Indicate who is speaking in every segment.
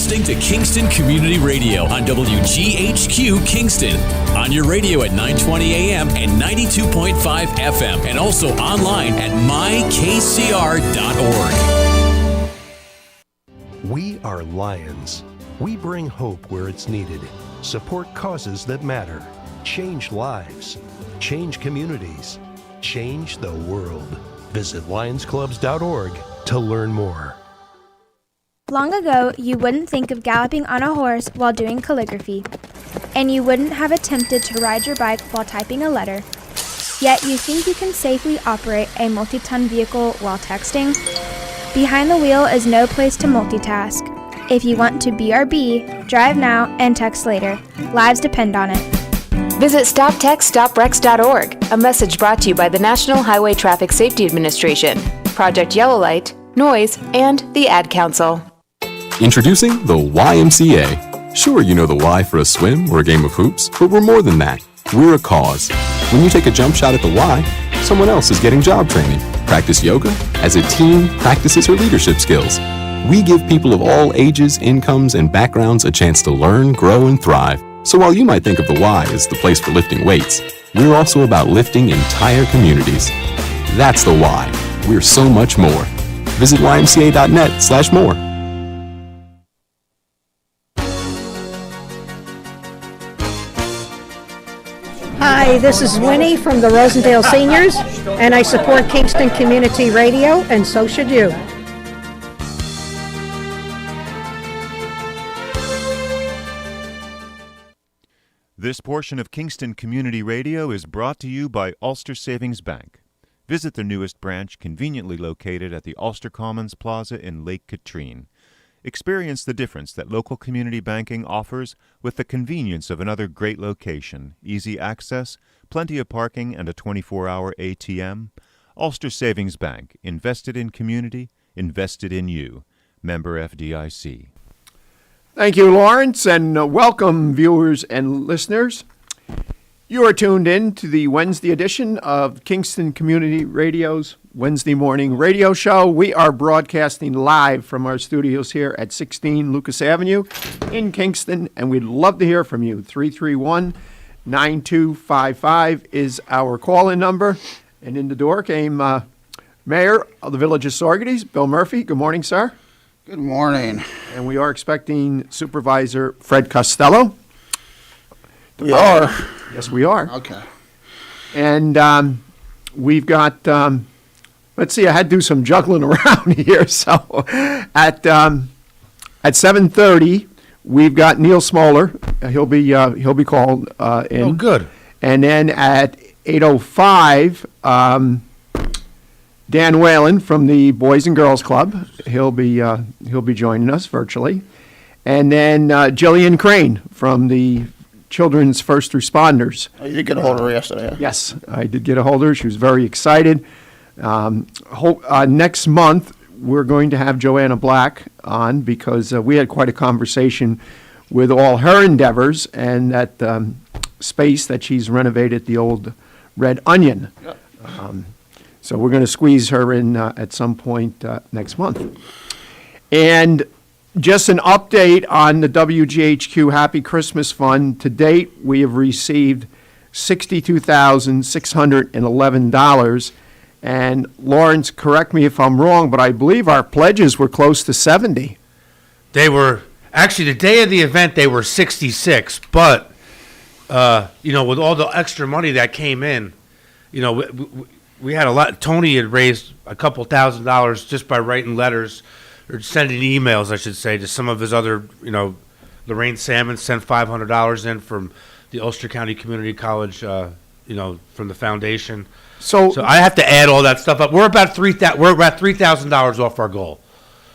Speaker 1: listening to Kingston Community Radio on WGHQ Kingston. On your radio at 920 AM and 92.5 FM, and also online at mykcr.org.
Speaker 2: We are Lions. We bring hope where it's needed, support causes that matter, change lives, change communities, change the world. Visit lionsclubs.org to learn more.
Speaker 3: Long ago, you wouldn't think of galloping on a horse while doing calligraphy, and you wouldn't have attempted to ride your bike while typing a letter. Yet you think you can safely operate a multi-ton vehicle while texting? Behind the wheel is no place to multitask. If you want to BRB, drive now and text later. Lives depend on it.
Speaker 4: Visit StopTextStopWrecks.org, a message brought to you by the National Highway Traffic Safety Administration, Project Yellow Light, Noise, and the Ad Council.
Speaker 5: Introducing the YMCA. Sure, you know the Y for a swim or a game of hoops, but we're more than that. We're a cause. When you take a jump shot at the Y, someone else is getting job training. Practice yoga as a team practices her leadership skills. We give people of all ages, incomes, and backgrounds a chance to learn, grow, and thrive. So while you might think of the Y as the place for lifting weights, we're also about lifting entire communities. That's the Y. We're so much more. Visit ymca.net/more.
Speaker 6: Hi, this is Winnie from the Rosendale Seniors, and I support Kingston Community Radio, and so should you.
Speaker 7: This portion of Kingston Community Radio is brought to you by Ulster Savings Bank. Visit their newest branch, conveniently located at the Ulster Commons Plaza in Lake Katrine. Experience the difference that local community banking offers with the convenience of another great location, easy access, plenty of parking, and a 24-hour ATM. Ulster Savings Bank, invested in community, invested in you. Member FDIC.
Speaker 8: Thank you, Lawrence, and welcome, viewers and listeners. You are tuned in to the Wednesday edition of Kingston Community Radio's Wednesday morning radio show. We are broadcasting live from our studios here at 16 Lucas Avenue in Kingston, and we'd love to hear from you. 331-9255 is our call-in number. And in the door came Mayor of the Village of Saugerties, Bill Murphy. Good morning, sir.
Speaker 9: Good morning.
Speaker 8: And we are expecting Supervisor Fred Costello.
Speaker 9: We are.
Speaker 8: Yes, we are.
Speaker 9: Okay.
Speaker 8: And we've got, let's see, I had to do some juggling around here. So at 7:30, we've got Neil Smoller. He'll be called in.
Speaker 9: Oh, good.
Speaker 8: And then at 8:05, Dan Whalen from the Boys and Girls Club. He'll be joining us virtually. And then Jillian Crane from the Children's First Responders.
Speaker 9: Oh, you did get a hold of her yesterday, huh?
Speaker 8: Yes, I did get a hold of her. She was very excited. Next month, we're going to have Joanna Black on because we had quite a conversation with all her endeavors and that space that she's renovated, the old Red Onion.
Speaker 9: Yep.
Speaker 8: So we're going to squeeze her in at some point next month. And just an update on the WGHQ Happy Christmas Fund. To date, we have received $62,611. And Lawrence, correct me if I'm wrong, but I believe our pledges were close to 70.
Speaker 10: They were, actually, the day of the event, they were 66. But, with all the extra money that came in, we had a lot. Tony had raised a couple $1,000s just by writing letters or sending emails, I should say, to some of his other, Lorraine Salmon sent $500 in from the Ulster County Community College, from the foundation. So I have to add all that stuff up. We're about $3,000 off our goal.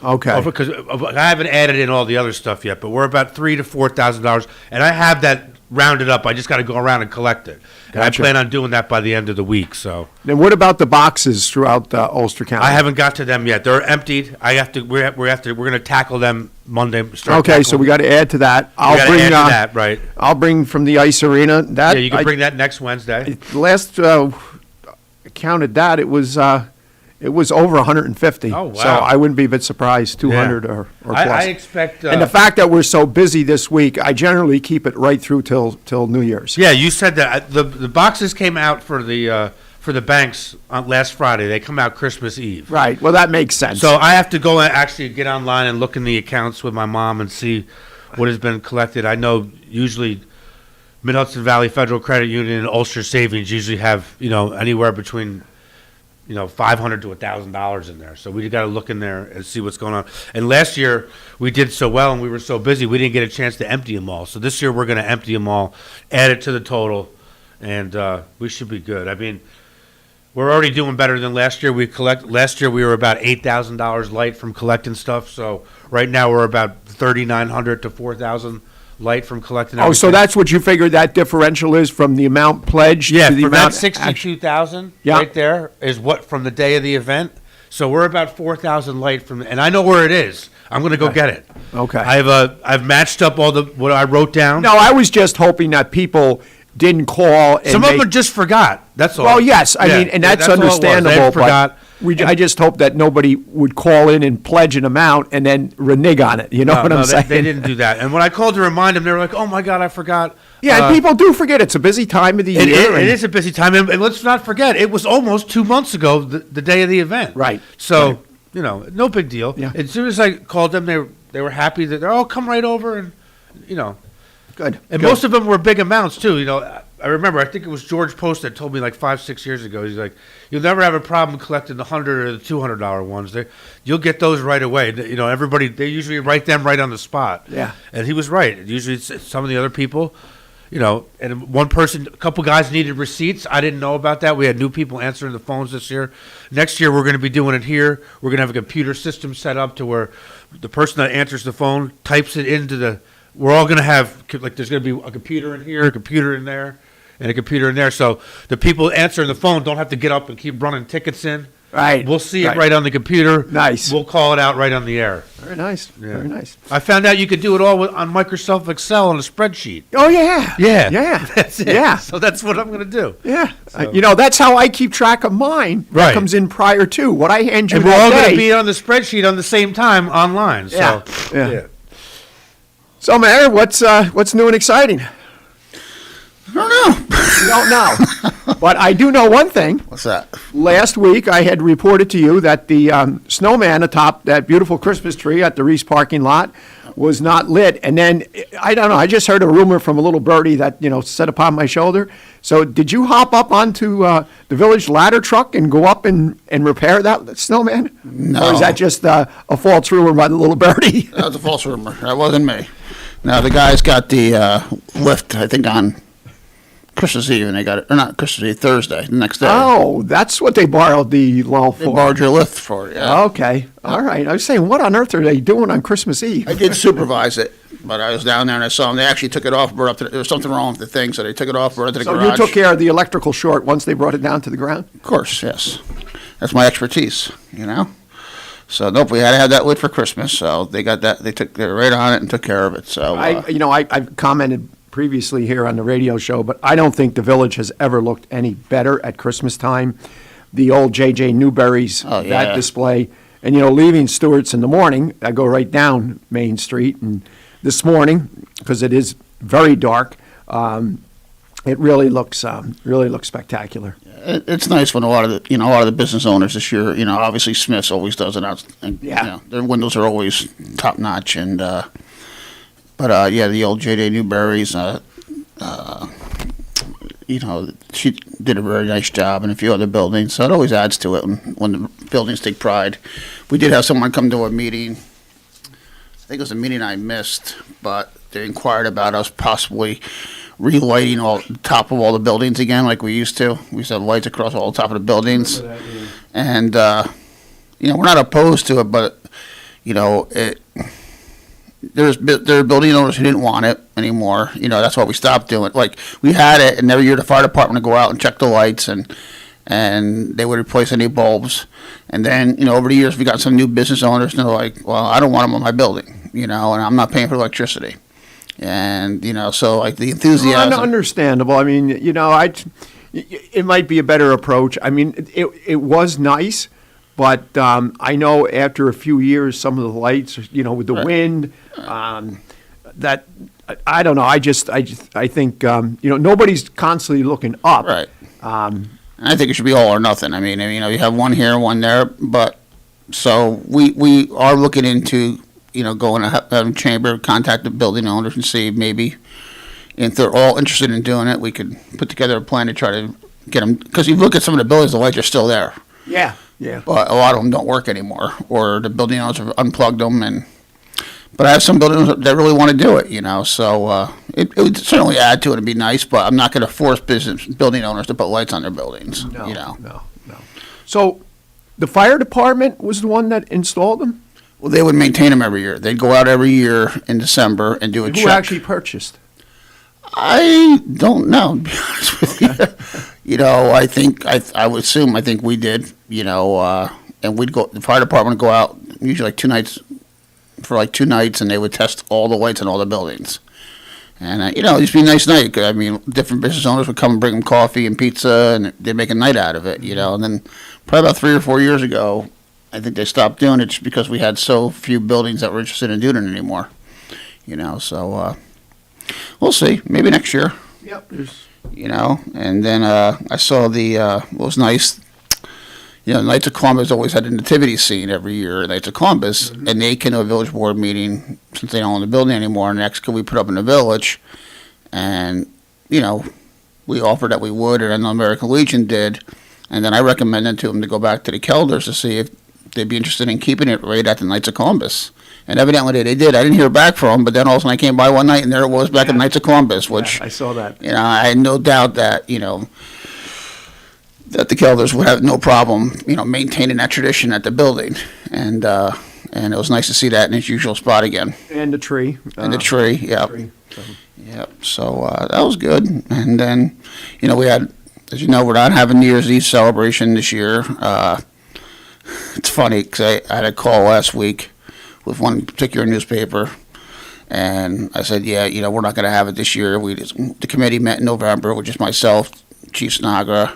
Speaker 8: Okay.
Speaker 10: Because I haven't added in all the other stuff yet, but we're about $3,000 to $4,000, and I have that rounded up. I just got to go around and collect it. And
Speaker 8: Gotcha.
Speaker 10: I plan on doing that by the end of the week. So.
Speaker 8: Then what about the boxes throughout Ulster County?
Speaker 10: I haven't got to them yet. They're emptied. We're going to tackle them Monday.
Speaker 8: Okay, so we got to add to that.
Speaker 10: Add to that, right?
Speaker 8: I'll bring from the ice arena. That
Speaker 10: you can bring that next Wednesday.
Speaker 8: Last counted that it was It was over 150.
Speaker 10: Oh, wow.
Speaker 8: So I wouldn't be a bit surprised, 200 or plus.
Speaker 10: I expect...
Speaker 8: and the fact that we're so busy this week, I generally keep it right through till New Year's.
Speaker 10: Yeah, you said that. The boxes came out for the banks on last Friday. They come out Christmas Eve.
Speaker 8: Right. Well, that makes sense.
Speaker 10: So I have to go and actually get online and look in the accounts with my mom and see what has been collected. I know usually Mid-Hudson Valley Federal Credit Union and Ulster Savings usually have, anywhere between, $500 to $1,000 in there. So we got to look in there and see what's going on. And last year we did so well and we were so busy we didn't get a chance to empty them all. So this year we're going to empty them all, add it to the total, and we should be good. I mean, we're already doing better than last year. Last year we were about $8,000 light from collecting stuff. So right now we're about $3,900 to $4,000 light from collecting.
Speaker 8: Oh, so that's what you figured that differential is from the amount pledged
Speaker 10: Yeah,
Speaker 8: to the
Speaker 10: for
Speaker 8: amount
Speaker 10: that 62,000
Speaker 8: Yeah.
Speaker 10: right there is what from the day of the event. So we're about 4,000 light from, and I know where it is. I'm going to go get it.
Speaker 8: Okay.
Speaker 10: I've matched up all what I wrote down.
Speaker 8: No, I was just hoping that people didn't call. And
Speaker 10: Some of them just forgot. That's all.
Speaker 8: Well, yes, I mean, and that's
Speaker 10: all it was.
Speaker 8: understandable.
Speaker 10: They forgot.
Speaker 8: But I just hope that nobody would call in and pledge an amount and then renege on it. You know what I'm saying?
Speaker 10: They didn't do that. And when I called to remind them, they were like, "Oh my God, I forgot."
Speaker 8: Yeah, and people do forget. It's a busy time of the year.
Speaker 10: It is a busy time, and let's not forget, it was almost 2 months ago, the day of the event.
Speaker 8: Right.
Speaker 10: So no big deal.
Speaker 8: Yeah.
Speaker 10: As soon as I called them, they were happy that they're come right over and
Speaker 8: Good.
Speaker 10: And
Speaker 8: Good.
Speaker 10: most of them were big amounts too. I remember. I think it was George Post that told me like 5-6 years ago. He's like, "You'll never have a problem collecting the $100 or the $200 ones. You'll get those right away." Everybody they usually write them right on the spot.
Speaker 8: Yeah.
Speaker 10: And he was right. Usually, some of the other people, and one person, a couple guys needed receipts. I didn't know about that. We had new people answering the phones this year. Next year, we're going to be doing it here. We're going to have a computer system set up to where the person that answers the phone types it into the. We're all going to have, like, there's going to be a computer in here, a computer in there, and a computer in there. So the people answering the phone don't have to get up and keep running tickets in.
Speaker 8: Right.
Speaker 10: We'll see it right on the computer.
Speaker 8: Nice.
Speaker 10: We'll call it out right on the air.
Speaker 8: Very nice.
Speaker 10: Yeah.
Speaker 8: Very nice.
Speaker 10: I found out you could do it all on Microsoft Excel on a spreadsheet.
Speaker 8: Oh, yeah.
Speaker 10: Yeah.
Speaker 8: Yeah.
Speaker 10: That's it.
Speaker 8: Yeah.
Speaker 10: So that's what I'm going to do.
Speaker 8: Yeah.
Speaker 10: So.
Speaker 8: That's how I keep track of mine.
Speaker 10: Right.
Speaker 8: That comes in prior to what I hand you
Speaker 10: And we're all going to be on the spreadsheet on the same time online. So,
Speaker 8: Yeah. So, Mayor, what's new and exciting?
Speaker 9: I don't know.
Speaker 8: You don't know. But I do know one thing.
Speaker 9: What's that?
Speaker 8: Last week, I had reported to you that the snowman atop that beautiful Christmas tree at the Reese parking lot was not lit. And then, I don't know, I just heard a rumor from a little birdie that, set upon my shoulder. So did you hop up onto the village ladder truck and go up and repair that snowman?
Speaker 9: No.
Speaker 8: Or is that just a false rumor by the little birdie?
Speaker 9: That was a false rumor. That wasn't me. Now, the guys got the lift, I think, on Christmas Eve, and they got it, or not Christmas Eve, Thursday, the next day.
Speaker 8: Oh, that's what they borrowed the lull for.
Speaker 9: They borrowed your lift for it, yeah.
Speaker 8: Okay, all right. I was saying, what on earth are they doing on Christmas Eve?
Speaker 9: I did supervise it, but I was down there and I saw them. They actually took it off, brought up to there was something wrong with the thing, so they took it off, brought it to the
Speaker 8: So
Speaker 9: garage.
Speaker 8: you took care of the electrical short once they brought it down to the ground?
Speaker 9: Of course, yes. That's my expertise, So nope, we had to have that lit for Christmas. So they got that. They were right on it and took care of it. So
Speaker 8: I've commented previously here on the radio show, but I don't think the village has ever looked any better at Christmas time. The old J.J. Newberry's, that display, and leaving Stewart's in the morning, I go right down Main Street, and this morning, because it is very dark, it really looks spectacular.
Speaker 9: It's nice when a lot of the business owners this year, obviously Smith's always does it out, and their windows are always top notch, and the old J.J. Newberry's, she did a very nice job, and a few other buildings, so it always adds to it when the buildings take pride. We did have someone come to a meeting. I think it was a meeting I missed, but they inquired about us possibly relighting all the top of all the buildings again, like we used to. We used to have lights across all the top of the buildings, and we're not opposed to it, but there are building owners who didn't want it anymore. That's why we stopped doing it. Like we had it, and every year the fire department would go out and check the lights, and they would replace any bulbs. And then over the years we got some new business owners, and they're like, "Well, I don't want them on my building, and I'm not paying for electricity." And so like the enthusiasm.
Speaker 8: Understandable. I mean, it might be a better approach. I mean, it was nice, But I know after a few years, some of the lights, with the wind, that I don't know. I think nobody's constantly looking up.
Speaker 9: Right. I think it should be all or nothing. I mean, you have one here, one there, but so we are looking into going to have chamber contact the building owners and see maybe if they're all interested in doing it, we could put together a plan to try to get them. Because you look at some of the buildings, the lights are still there.
Speaker 8: Yeah. Yeah.
Speaker 9: But a lot of them don't work anymore, or the building owners have unplugged them. But I have some buildings that really want to do it, So it would certainly add to it and be nice. But I'm not going to force building owners to put lights on their buildings.
Speaker 8: No. So the fire department was the one that installed them?
Speaker 9: Well, they would maintain them every year. They'd go out every year in December and do a check.
Speaker 8: Who actually purchased?
Speaker 9: I don't know, to be honest with you. I think I would assume we did. And we'd go. The fire department would go out usually like 2 nights. For like 2 nights, and they would test all the lights in all the buildings. And, it used to be a nice night. I mean, different business owners would come and bring them coffee and pizza, and they'd make a night out of it, And then probably about 3 or 4 years ago, I think they stopped doing it just because we had so few buildings that were interested in doing it anymore. So we'll see. Maybe next year.
Speaker 8: Yep.
Speaker 9: And then I saw what was nice. Knights of Columbus always had a nativity scene every year, Knights of Columbus, and they came to a village board meeting since they don't own the building anymore. Next, could we put up in the village? And, we offered that we would, and then the American Legion did. And then I recommended to them to go back to the Kelders to see if they'd be interested in keeping it right at the Knights of Columbus. And evidently they did. I didn't hear back from them, but then all of a sudden I came by one night, and there it was back at Knights of Columbus, which,
Speaker 8: I saw that.
Speaker 9: I had no doubt that, that the Kelders would have no problem, maintaining that tradition at the building, and it was nice to see that in its usual spot again.
Speaker 8: And the tree.
Speaker 9: Yep. So that was good. And then, we had, as you know, we're not having New Year's Eve celebration this year. It's funny because I had a call last week with one particular newspaper, and I said, we're not going to have it this year. The committee met in November, which is myself, Chief Snagra,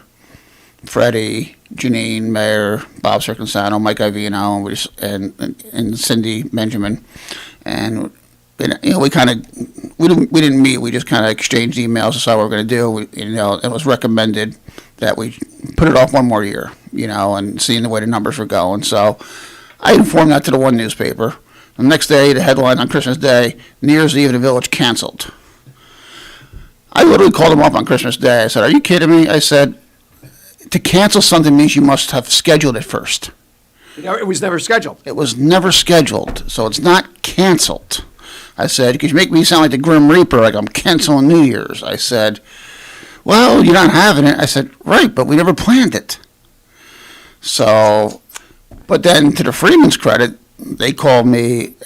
Speaker 9: Freddie, Janine, Mayor, Bob Circonsano, Mike Ivino, and Cindy Benjamin, and we didn't meet. We just kind of exchanged emails as to how we were going to do. It was recommended that we put it off one more year, and seeing the way the numbers were going. So I informed that to the one newspaper. The next day, the headline on Christmas Day: New Year's Eve in the village canceled. I literally called them up on Christmas Day. I said, "Are you kidding me?" I said, to cancel something means you must have scheduled it first.
Speaker 8: It was never scheduled.
Speaker 9: It was never scheduled, so it's not canceled. I said, because you make me sound like the Grim Reaper, like I'm canceling New Year's. I said, well, you're not having it. I said, right, but we never planned it. So, but then to the Freeman's credit,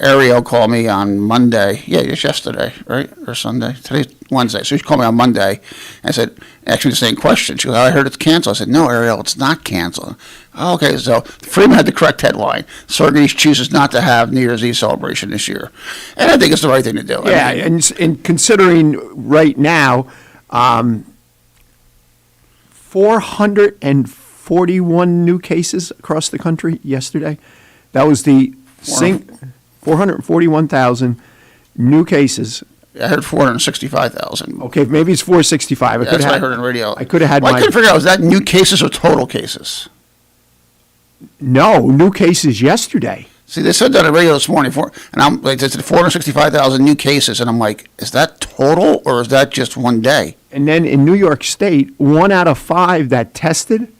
Speaker 9: Ariel called me on Monday. Yeah, it's yesterday, right? Or Sunday. Today's Wednesday. So she called me on Monday and said, actually the same question. She goes, I heard it's canceled. I said, no, Ariel, it's not canceled. Okay, so Freeman had the correct headline. Sorgees chooses not to have New Year's Eve celebration this year. And I think it's the right thing to do.
Speaker 8: Yeah, and considering right now, 441 new cases across the country yesterday. That was the 441,000 new cases.
Speaker 9: I heard 465,000.
Speaker 8: Okay, maybe it's 465.
Speaker 9: That's what I heard on radio.
Speaker 8: I could have had
Speaker 9: I couldn't figure out, was that new cases or total cases?
Speaker 8: No, new cases yesterday.
Speaker 9: See, they said that on radio this morning, and I'm like, they said 465,000 new cases, and I'm like, is that total or is that just one day?
Speaker 8: And then in New York State, 1 out of 5 that tested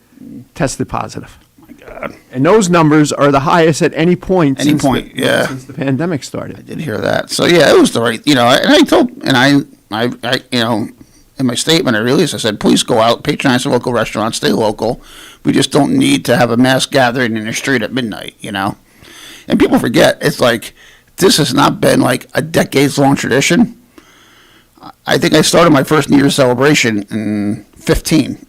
Speaker 8: positive.
Speaker 9: My God.
Speaker 8: And those numbers are the highest at any point since the pandemic started.
Speaker 9: I did hear that. So yeah, it was the right, and I told, and I in my statement I released, I said, please go out, patronize the local restaurants, stay local. We just don't need to have a mass gathering in the street at midnight, And people forget, it's like, this has not been like a decades-long tradition. I think I started my first New Year's celebration in 15.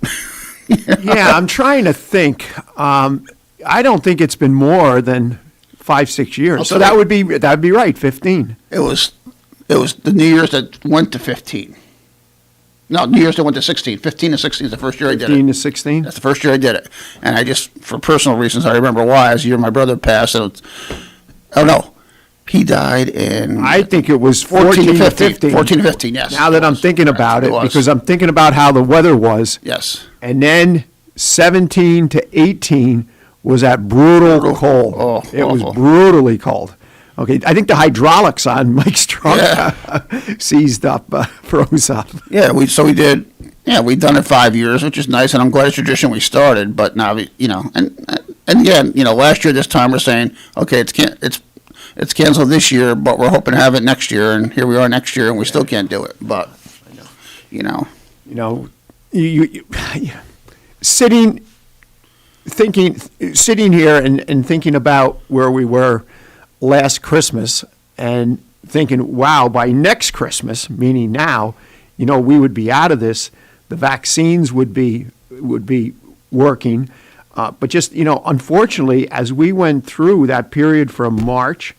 Speaker 8: Yeah, I'm trying to think. I don't think it's been more than 5-6 years. So that would be right, 15.
Speaker 9: It was the New Year's that went to 15. No, New Year's Day went to 16. 15 to 16 is the first year I did it.
Speaker 8: 15 to 16?
Speaker 9: That's the first year I did it. And I just, for personal reasons, I remember why. As the year my brother passed, he died in...
Speaker 8: I think it was 14 to 15.
Speaker 9: 14 to 15, yes.
Speaker 8: Now that I'm thinking about it,
Speaker 9: was.
Speaker 8: because I'm thinking about how the weather was.
Speaker 9: Yes.
Speaker 8: And then 17 to 18 was that brutal cold.
Speaker 9: Oh,
Speaker 8: it was
Speaker 9: awful.
Speaker 8: brutally cold. Okay, I think the hydraulics on Mike's truck seized up, froze up.
Speaker 9: Yeah, we've done it 5 years, which is nice, and I'm glad it's a tradition we started. But now, and again, last year this time we're saying, okay, it's canceled this year, but we're hoping to have it next year, and here we are next year, and we still can't do it. But
Speaker 8: sitting here and thinking about where we were last Christmas and thinking, wow, by next Christmas, meaning now, we would be out of this. The vaccines would be working. But just, unfortunately, as we went through that period from March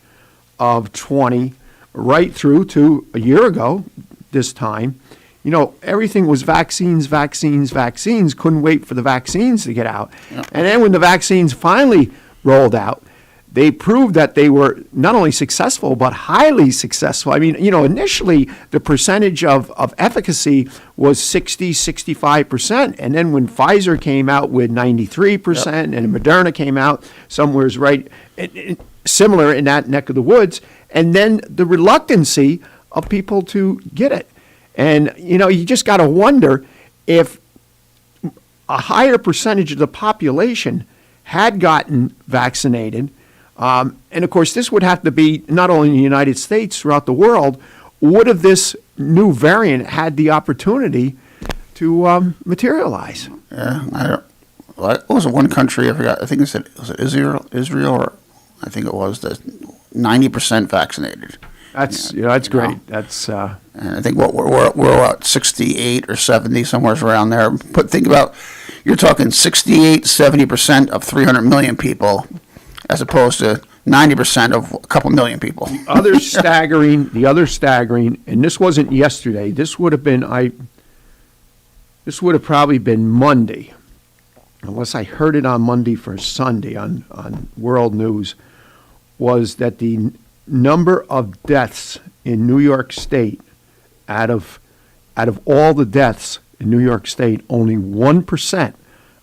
Speaker 8: of 20 right through to a year ago this time, everything was vaccines, couldn't wait for the vaccines to get out. Yep. And then when the vaccines finally rolled out, they proved that they were not only successful, but highly successful. I mean, initially the percentage of efficacy was 65%. And then when Pfizer came out with 93%, yep, and Moderna came out somewhere right similar in that neck of the woods, and then the reluctancy of people to get it. And, you just got to wonder if a higher percentage of the population had gotten vaccinated. And of course, this would have to be not only in the United States, throughout the world. Would have this new variant had the opportunity to materialize?
Speaker 9: Yeah, what was it? One country, I forgot. I think was it Israel, or I think it was the 90% vaccinated.
Speaker 8: That's that's great. That's
Speaker 9: and I think we're at 68 or 70, somewhere around there. But think about, you're talking 68, 70% of 300 million people, as opposed to 90% of a couple million people.
Speaker 8: The other staggering, and this wasn't yesterday. This would have probably been Monday, unless I heard it on Monday for Sunday on World News, was that the number of deaths in New York State, out of all the deaths in New York State, only 1%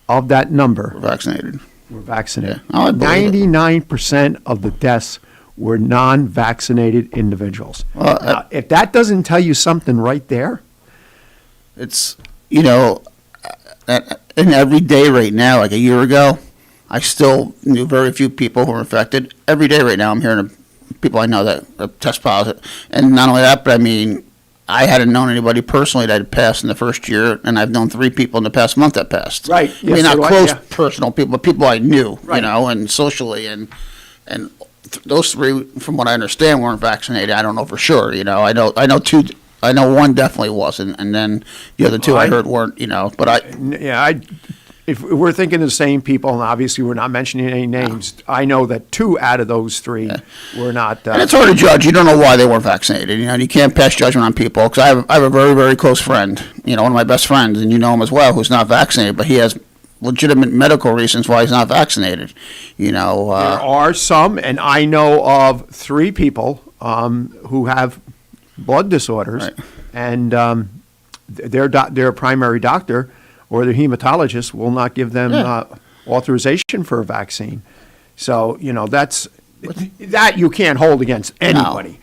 Speaker 8: of that number
Speaker 9: were vaccinated.
Speaker 8: Yeah.
Speaker 9: Oh,
Speaker 8: 99% of the deaths were non-vaccinated individuals.
Speaker 9: Well,
Speaker 8: now, if that doesn't tell you something right there,
Speaker 9: it's and every day right now, like a year ago, I still knew very few people who were infected. Every day right now, I'm hearing people I know that test positive. And not only that, but I mean, I hadn't known anybody personally that had passed in the first year, and I've known 3 people in the past month that passed.
Speaker 8: Right.
Speaker 9: I mean, not
Speaker 8: so
Speaker 9: close personal people, but people I knew,
Speaker 8: Right.
Speaker 9: And socially. And those 3, from what I understand, weren't vaccinated. I don't know for sure, I know 2. I know 1 definitely wasn't, and then the other 2 I heard weren't, but
Speaker 8: if we're thinking the same people, and obviously we're not mentioning any names, I know that 2 out of those 3 were not.
Speaker 9: And it's hard to judge. You don't know why they weren't vaccinated. And you can't pass judgment on people. Because I have a very, very close friend, one of my best friends, and you know him as well, who's not vaccinated, but he has legitimate medical reasons why he's not vaccinated. There
Speaker 8: are some, and I know of 3 people who have blood disorders,
Speaker 9: right, and
Speaker 8: their primary doctor or their hematologist will not give them authorization for a vaccine. So, that you can't hold against anybody,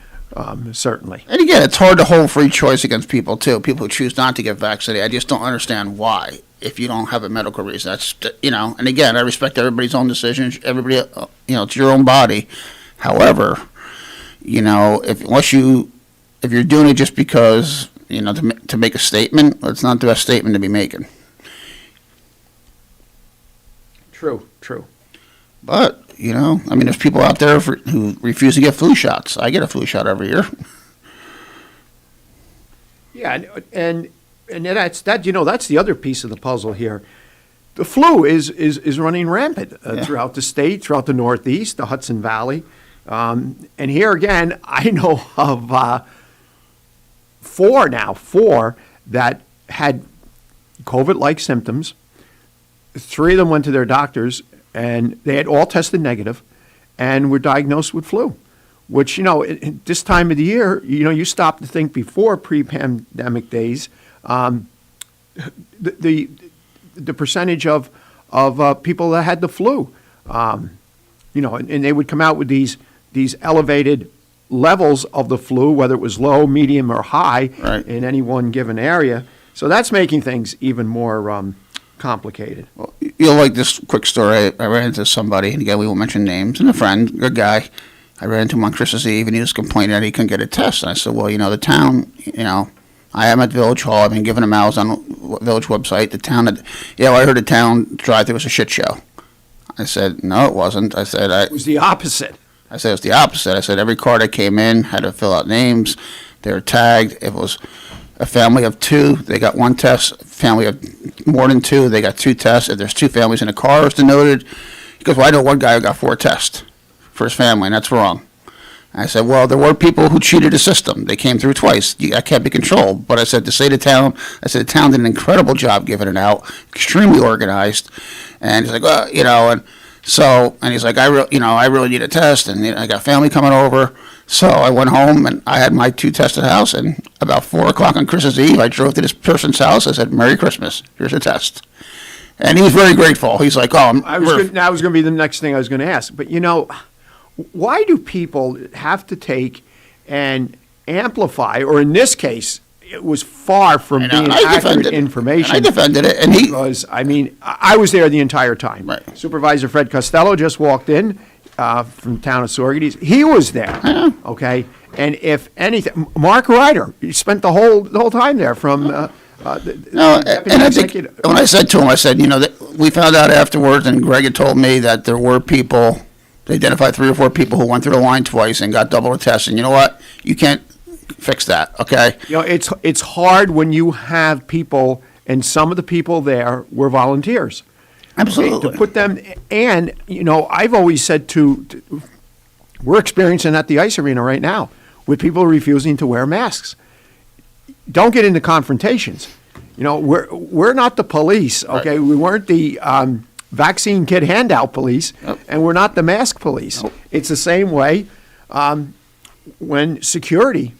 Speaker 8: certainly.
Speaker 9: And again, it's hard to hold free choice against people, too. People who choose not to get vaccinated. I just don't understand why, if you don't have a medical reason. That's, and again, I respect everybody's own decisions. Everybody, it's your own body. However, if you're doing it just because, to make a statement, it's not the best statement to be making.
Speaker 8: True.
Speaker 9: But, there's people out there who refuse to get flu shots. I get a flu shot every year.
Speaker 8: Yeah, and that's the other piece of the puzzle here. The flu is running rampant throughout the state, throughout the Northeast, the Hudson Valley. And here again, I know of 4 that had COVID-like symptoms. 3 of them went to their doctors, and they had all tested negative and were diagnosed with flu, which, at this time of the year, you stop to think before pre-pandemic days, the percentage of people that had the flu, and they would come out with these elevated levels of the flu, whether it was low, medium, or high in any one given area. So that's making things even more complicated.
Speaker 9: Well, you'll like this quick story. I ran into somebody, and again, we won't mention names, and a friend, good guy. I ran into him on Christmas Eve, and he was complaining that he couldn't get a test. And I said, well, the town, I am at Village Hall. I've been giving them hours on the Village website. The town, I heard the town drive-through was a shit show. I said, no, it wasn't. I said,
Speaker 8: it was the opposite.
Speaker 9: I said, it was the opposite. I said, every car that came in had to fill out names. They were tagged. If it was a family of 2, they got 1 test. Family of more than 2, they got 2 tests. If there's 2 families in a car, it's denoted. He goes, well, I know one guy who got 4 tests for his family, and that's wrong. I said, well, there were people who cheated the system. They came through twice. That can't be controlled. But I said, the town did an incredible job giving it out, extremely organized. And he's like, well, and he's like, I really need a test, and I got family coming over. So I went home, and I had my 2 tests at the house, and about 4 o'clock on Christmas Eve, I drove to this person's house. I said, Merry Christmas. Here's a test. And he was very grateful. He's like, oh,
Speaker 8: that was going to be the next thing I was going to ask. But, why do people have to take and amplify, or in this case, it was far from being accurate information.
Speaker 9: I defended it, and
Speaker 8: because I was there the entire time.
Speaker 9: Right.
Speaker 8: Supervisor Fred Costello just walked in from town of Saugerties. He was there. Okay, and if anything, Mark Ryder, he spent the whole time there from.
Speaker 9: And I think when I said to him, I said, we found out afterwards, and Greg had told me that there were people. They identified 3 or 4 people who went through the line twice and got double the test. And you know what? You can't fix that, okay?
Speaker 8: It's hard when you have people, and some of the people there were volunteers.
Speaker 9: Absolutely.
Speaker 8: Okay, to put them, and, I've always said we're experiencing at the ice arena right now with people refusing to wear masks. Don't get into confrontations. We're not the police, okay? Right. We weren't the vaccine kit handout police, and we're not the mask police. It's the same way when security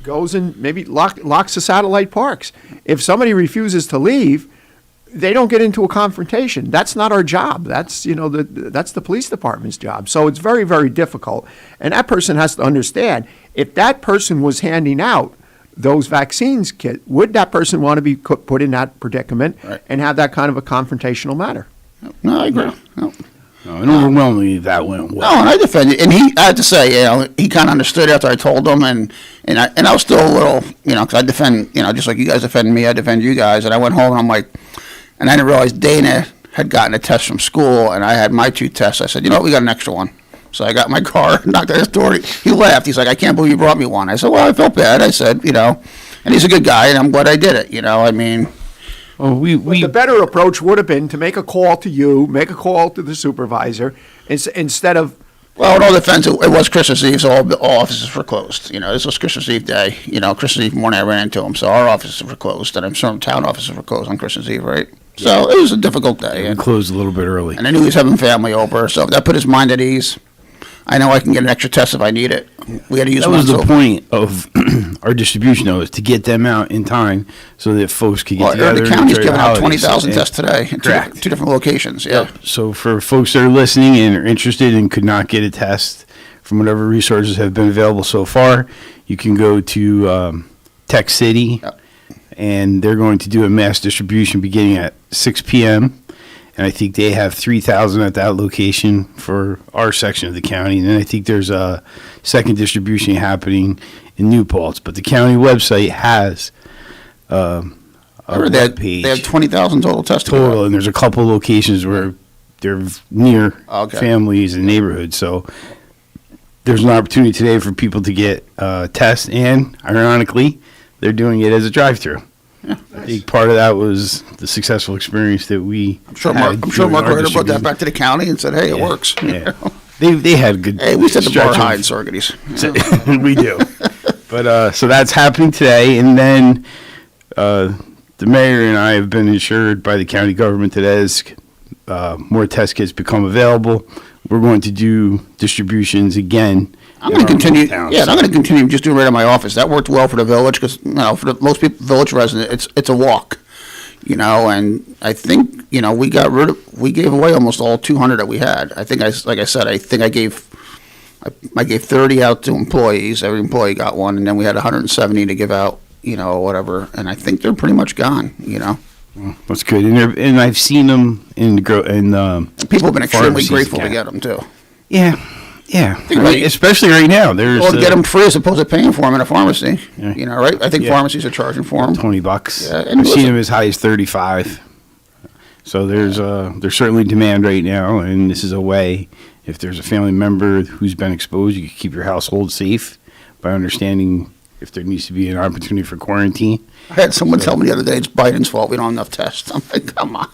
Speaker 8: goes and maybe locks the satellite parks. If somebody refuses to leave, they don't get into a confrontation. That's not our job. That's that's the police department's job. So it's very, very difficult. And that person has to understand, if that person was handing out those vaccines kit, would that person want to be put in that predicament and have that kind of a confrontational matter?
Speaker 9: No, I agree. No,
Speaker 11: and overwhelmingly that went well.
Speaker 9: No, and I defended, and I had to say, he kind of understood after I told him, and I was still a little, because I defend, just like you guys defend me, I defend you guys, and I went home and I'm like, and I didn't realize Dana had gotten a test from school, and I had my 2 tests. I said, we got an extra one. So I got my car, knocked at his door. He laughed. He's like, I can't believe you brought me one. I said, well, I felt bad. I said, and he's a good guy, and I'm glad I did it.
Speaker 8: Well, the better approach would have been to make a call to you, make a call to the supervisor, instead of.
Speaker 9: Well, in all defense, it was Christmas Eve, so all offices were closed. This was Christmas Eve day. Christmas Eve morning I ran into him, so our offices were closed, and I'm sure town offices were closed on Christmas Eve, right? So it was a difficult day.
Speaker 11: We closed a little bit early.
Speaker 9: And I knew he was having family over, so that put his mind at ease. I know I can get an extra test if I need it. We had to use
Speaker 11: that was the point of our distribution, though, is to get them out in time so that folks could get together.
Speaker 9: The county's giving out 20,000 tests today in
Speaker 11: correct.
Speaker 9: 2 different locations. Yeah.
Speaker 11: So for folks that are listening and are interested and could not get a test from whatever resources have been available so far, you can go to Tech City, and they're going to do a mass distribution beginning at 6 p.m., and I think they have 3,000 at that location for our section of the county. And then I think there's a second distribution happening in New Paltz. But the county website has a web page.
Speaker 9: They have 20,000 total tests.
Speaker 11: Total, and there's a couple locations where they're near families and neighborhoods. So there's an opportunity today for people to get tests, and ironically, they're doing it as a drive-through. Yeah, I think part of that was the successful experience that we.
Speaker 9: I'm sure Mark Ryder brought that back to the county and said, "Hey, it works."
Speaker 11: Yeah. They had good.
Speaker 9: Hey, we set the bar high in Saugerties.
Speaker 11: We do. But so that's happening today, and then the mayor and I have been assured by the county government that as more test kits become available, we're going to do distributions again.
Speaker 9: I'm going to continue. I'm going to continue just doing it right in my office. That worked well for the village because for most people, village residents, it's a walk. And I think we gave away almost all 200 that we had. I think I gave 30 out to employees. Every employee got one, and then we had 170 to give out. Whatever, and I think they're pretty much gone.
Speaker 11: That's good, and I've seen them in people
Speaker 9: have been extremely grateful to get them too.
Speaker 11: Yeah. Especially right now.
Speaker 9: Get them free as opposed to paying for them in a pharmacy. Yeah. Right? I think pharmacies are charging for them
Speaker 11: $20.
Speaker 9: Yeah,
Speaker 11: I've seen them as high as 35. So there's certainly demand right now, and this is a way. If there's a family member who's been exposed, you can keep your household safe by understanding if there needs to be an opportunity for quarantine.
Speaker 9: I had someone tell me the other day it's Biden's fault we don't have enough tests. I'm like, come on.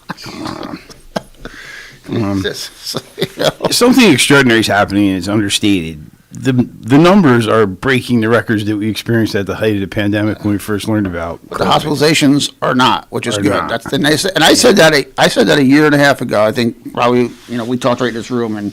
Speaker 11: Something extraordinary is happening, and it's understated. The numbers are breaking the records that we experienced at the height of the pandemic when we first learned about
Speaker 9: COVID. The hospitalizations are not, which is good. I said that a year and a half ago. I think probably we talked right in this room, and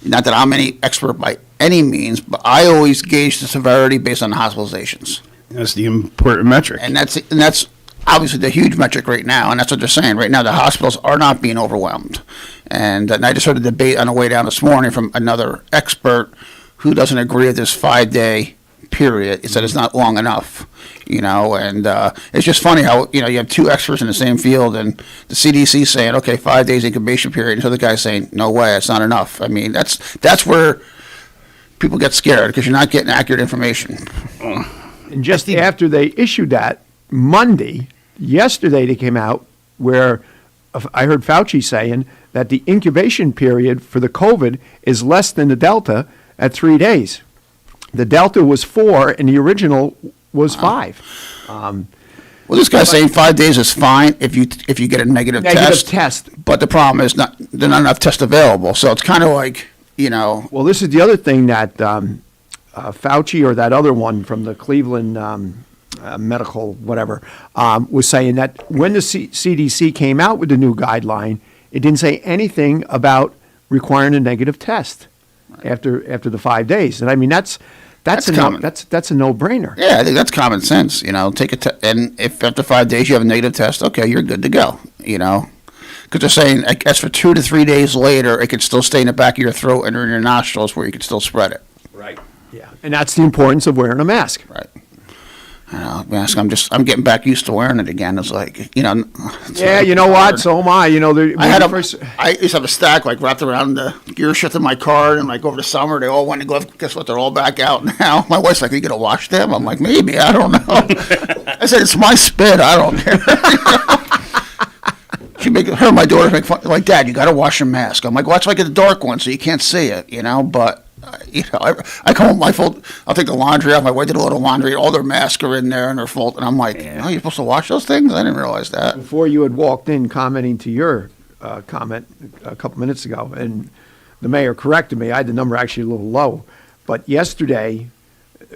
Speaker 9: not that I'm any expert by any means, but I always gauge the severity based on the hospitalizations.
Speaker 11: That's the important metric,
Speaker 9: and that's obviously the huge metric right now, and that's what they're saying right now. The hospitals are not being overwhelmed, and I just heard a debate on the way down this morning from another expert who doesn't agree with this 5-day period. He said it's not long enough, and it's just funny how you have two experts in the same field, and the CDC saying, okay, 5 days incubation period, and the other guy saying, no way, it's not enough. I mean, that's where people get scared because you're not getting accurate information.
Speaker 8: And just after they issued that yesterday they came out where I heard Fauci saying that the incubation period for the COVID is less than the Delta at 3 days. The Delta was 4 and the original was 5.
Speaker 9: Well, this guy's saying 5 days is fine if you get a negative test. But the problem is there are not enough tests available. So it's kind of like,
Speaker 8: Well, this is the other thing that Fauci or that other one from the Cleveland medical whatever was saying that when the CDC came out with the new guideline, it didn't say anything about requiring a negative test after the 5 days. And I mean that's a no-brainer.
Speaker 9: Yeah, I think that's common sense. Take and if after 5 days you have a negative test, okay, you're good to go. Because they're saying, I guess for 2 to 3 days later, it could still stay in the back of your throat and in your nostrils where you could still spread it.
Speaker 8: Right. Yeah, and that's the importance of wearing a mask.
Speaker 9: Right. Mask. I'm getting back used to wearing it again. It's like,
Speaker 8: Yeah, you know what? So am I.
Speaker 9: I used to have a stack wrapped around the gear shift in my car, and over the summer they all went to go. Guess what? They're all back out now. My wife's like, "Are you gonna wash them?" I'm like, "Maybe. I don't know." I said, "It's my spit. I don't care." Her and my daughter make fun. Like, "Dad, you got to wash your mask." I'm like, "Well, it's like a dark one, so you can't see it, But I come home, I'll take the laundry off. My wife did a little laundry. All their masks are in there and they're full. And I'm like, you're supposed to wash those things? I didn't realize that.
Speaker 8: Before you had walked in commenting to your comment a couple minutes ago, and the mayor corrected me. I had the number actually a little low. But yesterday,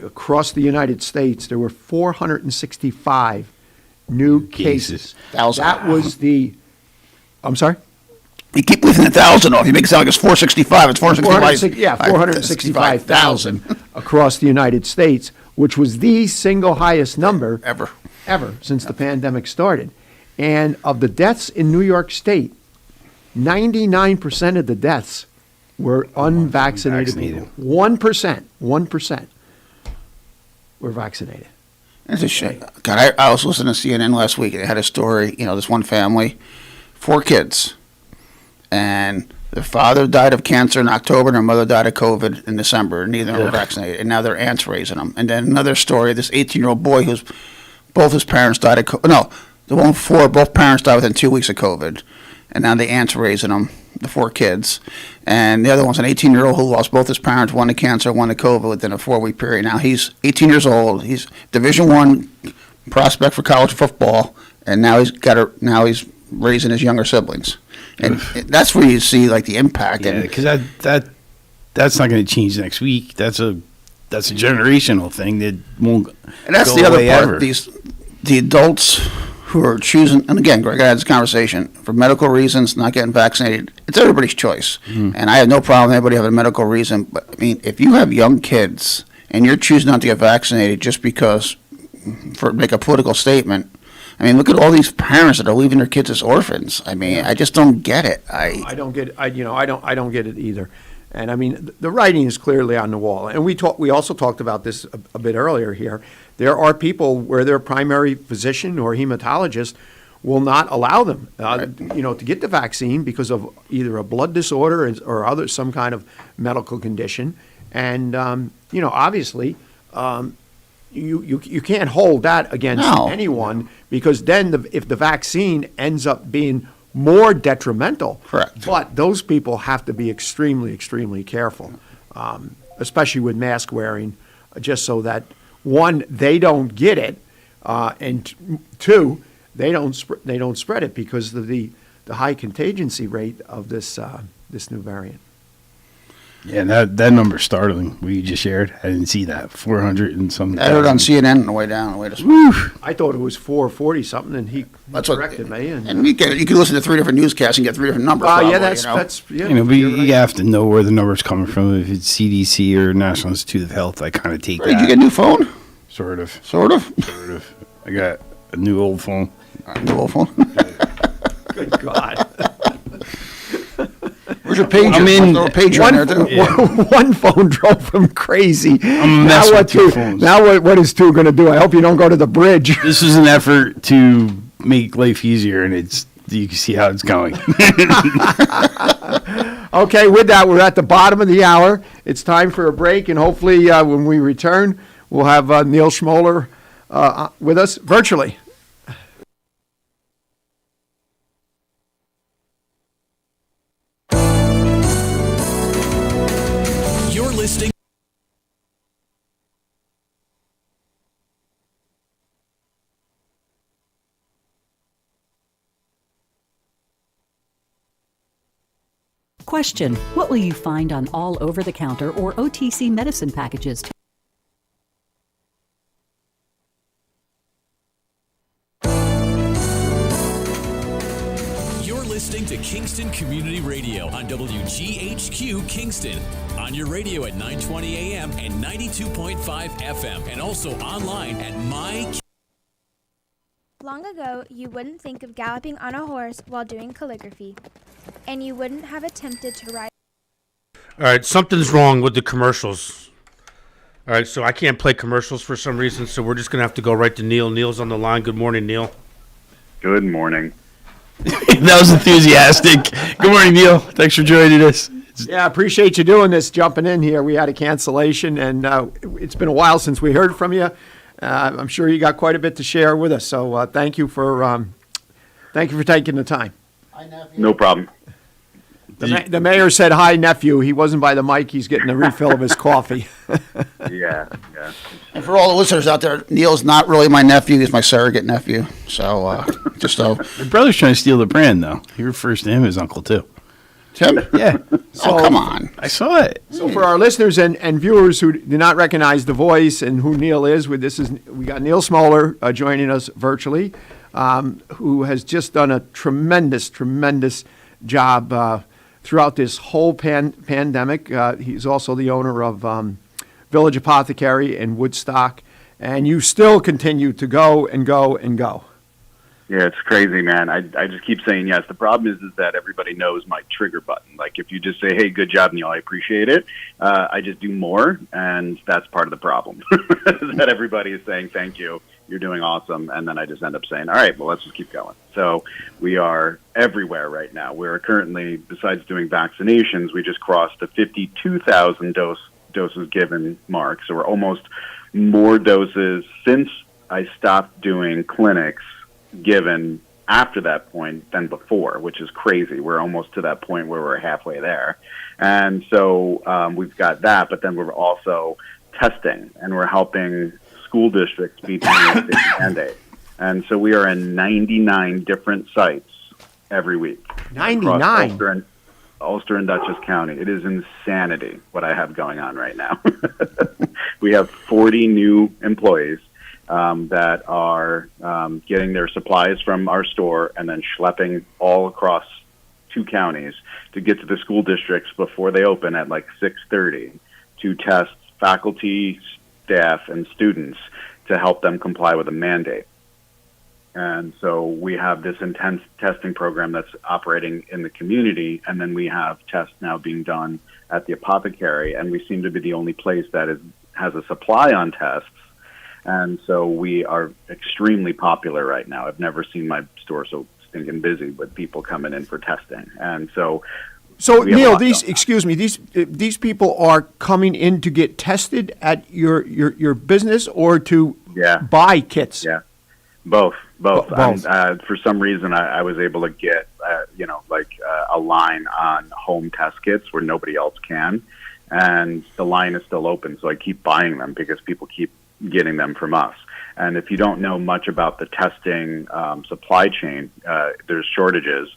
Speaker 8: across the United States, there were 465 new cases. That was I'm sorry?
Speaker 9: You keep leaving 1,000 off. You make it sound like it's 465. It's 465.
Speaker 8: Yeah, 465,000 across the United States, which was the single highest number
Speaker 9: ever
Speaker 8: since the pandemic started. And of the deaths in New York State, 99% of the deaths were unvaccinated people. 1% were vaccinated.
Speaker 9: That's a shame. God, I was listening to CNN last week, and they had a story, this one family, 4 kids. And their father died of cancer in October, and their mother died of COVID in December. Neither of them were vaccinated, and now their aunt's raising them. And then another story: this 18-year-old boy who's both his parents died of both parents died within 2 weeks of COVID, and now the aunt's raising them, the 4 kids. And the other one's an 18-year-old who lost both his parents, one to cancer, one to COVID, within a 4-week period. Now he's 18 years old. He's Division I prospect for college football, and now he's raising his younger siblings. And that's where you see the impact.
Speaker 11: Yeah, because that's not going to change next week. That's a generational thing that won't.
Speaker 9: And that's the other part. The adults who are choosing, and again, Greg, I had this conversation, for medical reasons, not getting vaccinated, it's everybody's choice. And I have no problem with anybody having a medical reason, but I mean, if you have young kids and you're choosing not to get vaccinated just because, for make a political statement, I mean, look at all these parents that are leaving their kids as orphans. I mean, I just don't get it.
Speaker 8: I don't get it. I don't get it either. And I mean, the writing is clearly on the wall. And we also talked about this a bit earlier here. There are people where their primary physician or hematologist will not allow them, to get the vaccine because of either a blood disorder or some kind of medical condition. And obviously, you can't hold that against anyone, because then if the vaccine ends up being more detrimental.
Speaker 9: Correct.
Speaker 8: But those people have to be extremely, extremely careful, especially with mask wearing, just so that, one, they don't get it, and two, they don't spread it because of the high contingency rate of this new variant.
Speaker 11: Yeah, that number's startling. What you just shared, I didn't see that 400 and something.
Speaker 9: I heard on CNN on the way down, the way to.
Speaker 8: I thought it was 440 something, and he corrected me.
Speaker 9: And you can listen to 3 different newscasts and get 3 different numbers.
Speaker 8: That's
Speaker 11: but you have to know where the number's coming from. If it's CDC or National Institute of Health, I kind of take that.
Speaker 9: Did you get a new phone?
Speaker 11: Sort of. I got a new old phone.
Speaker 8: Good God.
Speaker 9: Where's your pager?
Speaker 11: I'm in
Speaker 8: one phone drove him crazy.
Speaker 11: I'm messing with 2 phones.
Speaker 8: Now what is 2 going to do? I hope you don't go to the bridge.
Speaker 11: This is an effort to make life easier, and you can see how it's going.
Speaker 8: Okay, with that, we're at the bottom of the hour. It's time for a break, and hopefully when we return, we'll have Neil Schmoller with us virtually.
Speaker 1: You're listening.
Speaker 12: Question: what will you find on all over-the-counter or OTC medicine packages?
Speaker 1: You're listening to Kingston Community Radio on WGHQ Kingston. On your radio at 920 AM and 92.5 FM, and also online at
Speaker 3: Long ago, you wouldn't think of galloping on a horse while doing calligraphy, and you wouldn't have attempted to ride.
Speaker 10: All right, something's wrong with the commercials. All right, so I can't play commercials for some reason, so we're just going to have to go right to Neil. Neil's on the line. Good morning, Neil.
Speaker 13: Good morning.
Speaker 11: That was enthusiastic. Good morning, Neil. Thanks for joining us.
Speaker 8: Yeah, I appreciate you doing this, jumping in here. We had a cancellation, and it's been a while since we heard from you. I'm sure you got quite a bit to share with us, so thank you for taking the time.
Speaker 13: No problem.
Speaker 8: The mayor said hi, nephew. He wasn't by the mic. He's getting a refill of his coffee.
Speaker 13: Yeah.
Speaker 9: And for all the listeners out there, Neil's not really my nephew. He's my surrogate nephew. So, just so.
Speaker 11: Your brother's trying to steal the brand, though. You refer to him as uncle, too.
Speaker 9: Tim?
Speaker 11: Yeah.
Speaker 9: Oh, come on.
Speaker 11: I saw it.
Speaker 8: So for our listeners and viewers who do not recognize the voice and who Neil is, we got Neil Schmoller joining us virtually, who has just done a tremendous job throughout this whole pandemic. He's also the owner of Village Apothecary in Woodstock, and you still continue to go and go and go.
Speaker 13: Yeah, it's crazy, man. I just keep saying yes. The problem is that everybody knows my trigger button. Like, if you just say, hey, good job, Neil, I appreciate it, I just do more, and that's part of the problem. That everybody is saying, thank you, you're doing awesome, and then I just end up saying, all right, well, let's just keep going. So we are everywhere right now. We're currently, besides doing vaccinations, we just crossed the 52,000 doses given mark, so we're almost more doses since I stopped doing clinics given after that point than before, which is crazy. We're almost to that point where we're halfway there. And so we've got that, but then we're also testing, and we're helping school districts meet the state mandate. And so we are in 99 different sites every week.
Speaker 8: 99?
Speaker 13: Ulster and Dutchess County. It is insanity what I have going on right now. We have 40 new employees, that are getting their supplies from our store and then schlepping all across 2 counties to get to the school districts before they open at like 6:30 to test faculty, staff, and students to help them comply with a mandate. And so we have this intense testing program that's operating in the community, and then we have tests now being done at the apothecary, and we seem to be the only place that has a supply on tests. And so we are extremely popular right now. I've never seen my store so stinking busy with people coming in for testing. And so
Speaker 8: Neil, these people are coming in to get tested at your business or to buy kits?
Speaker 13: Yeah, both. For some reason, I was able to get, a line on home test kits where nobody else can. And the line is still open, so I keep buying them because people keep getting them from us. And if you don't know much about the testing supply chain, there's shortages.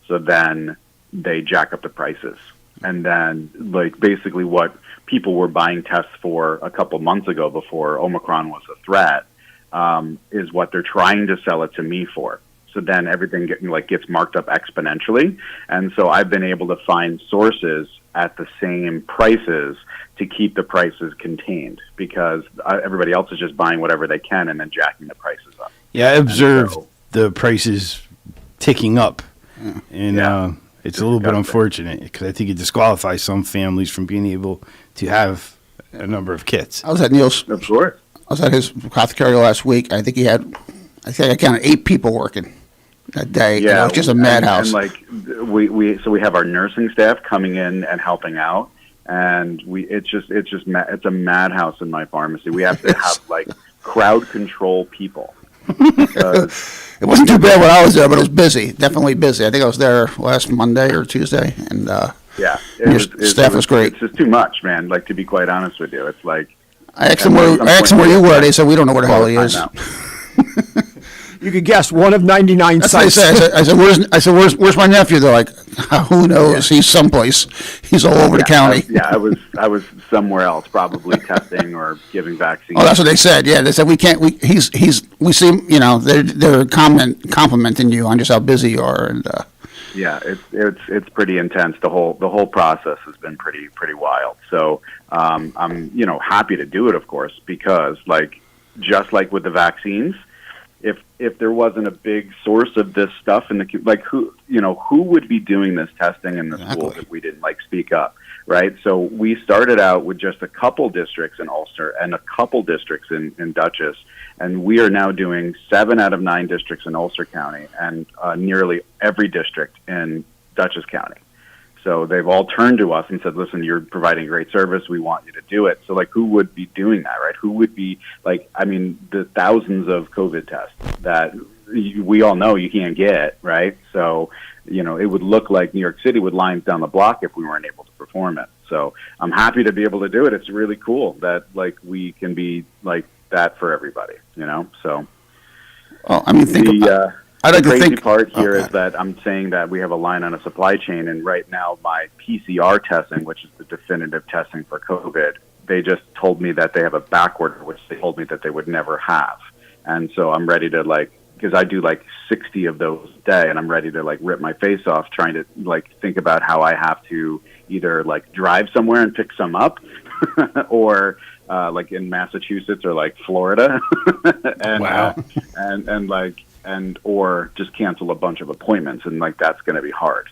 Speaker 13: So then they jack up the prices. And then, basically what people were buying tests for a couple months ago before Omicron was a threat is what they're trying to sell it to me for. So then everything gets marked up exponentially. And so I've been able to find sources at the same prices to keep the prices contained because everybody else is just buying whatever they can and then jacking the prices up.
Speaker 11: Yeah, I observed the prices ticking up. And it's a little bit unfortunate because I think it disqualifies some families from being able to have a number of kits.
Speaker 9: I was at Neil's.
Speaker 13: Of course.
Speaker 9: I was at his apothecary last week. I think I counted 8 people working that day.
Speaker 13: Yeah,
Speaker 9: it was just a madhouse.
Speaker 13: And we have our nursing staff coming in and helping out, and it's a madhouse in my pharmacy. We have to have crowd control people.
Speaker 9: It wasn't too bad when I was there, but it was busy. Definitely busy. I think I was there last Monday or Tuesday, and staff was great.
Speaker 13: It's just too much, man. To be quite honest with you, it's like.
Speaker 9: I asked them where you were. They said we don't know where the hell he is.
Speaker 8: You could guess, one of 99
Speaker 9: That's
Speaker 8: sites.
Speaker 9: what I said, where's my nephew? They're like, who knows? He's someplace. He's all over the county.
Speaker 13: I was somewhere else, probably testing or giving vaccines.
Speaker 9: Oh, that's what they said. Yeah, they said we can't. We see him. They're complimenting you on just how busy you are, and.
Speaker 13: Yeah, it's pretty intense. The whole process has been pretty wild. So I'm happy to do it, of course, because just like with the vaccines, if there wasn't a big source of this stuff in the who would be doing this testing in the schools if we didn't speak up, right? So we started out with just a couple districts in Ulster and a couple districts in Dutchess. And we are now doing 7 out of 9 districts in Ulster County and nearly every district in Dutchess County. So they've all turned to us and said, listen, you're providing great service. We want you to do it. So who would be doing that, right? Who would be the thousands of COVID tests that we all know you can't get, right? So, it would look like New York City with lines down the block if we weren't able to perform it. So I'm happy to be able to do it. It's really cool that we can be that for everybody, so.
Speaker 9: Well, I mean,
Speaker 13: the crazy part here is that I'm saying that we have a line on a supply chain, and right now my PCR testing, which is the definitive testing for COVID, they just told me that they have a back order, which they told me that they would never have. And so I'm ready to because I do 60 of those a day, and I'm ready to rip my face off trying to think about how I have to either drive somewhere and pick some up or in Massachusetts or Florida and
Speaker 11: wow.
Speaker 13: Or just cancel a bunch of appointments, and that's going to be hard,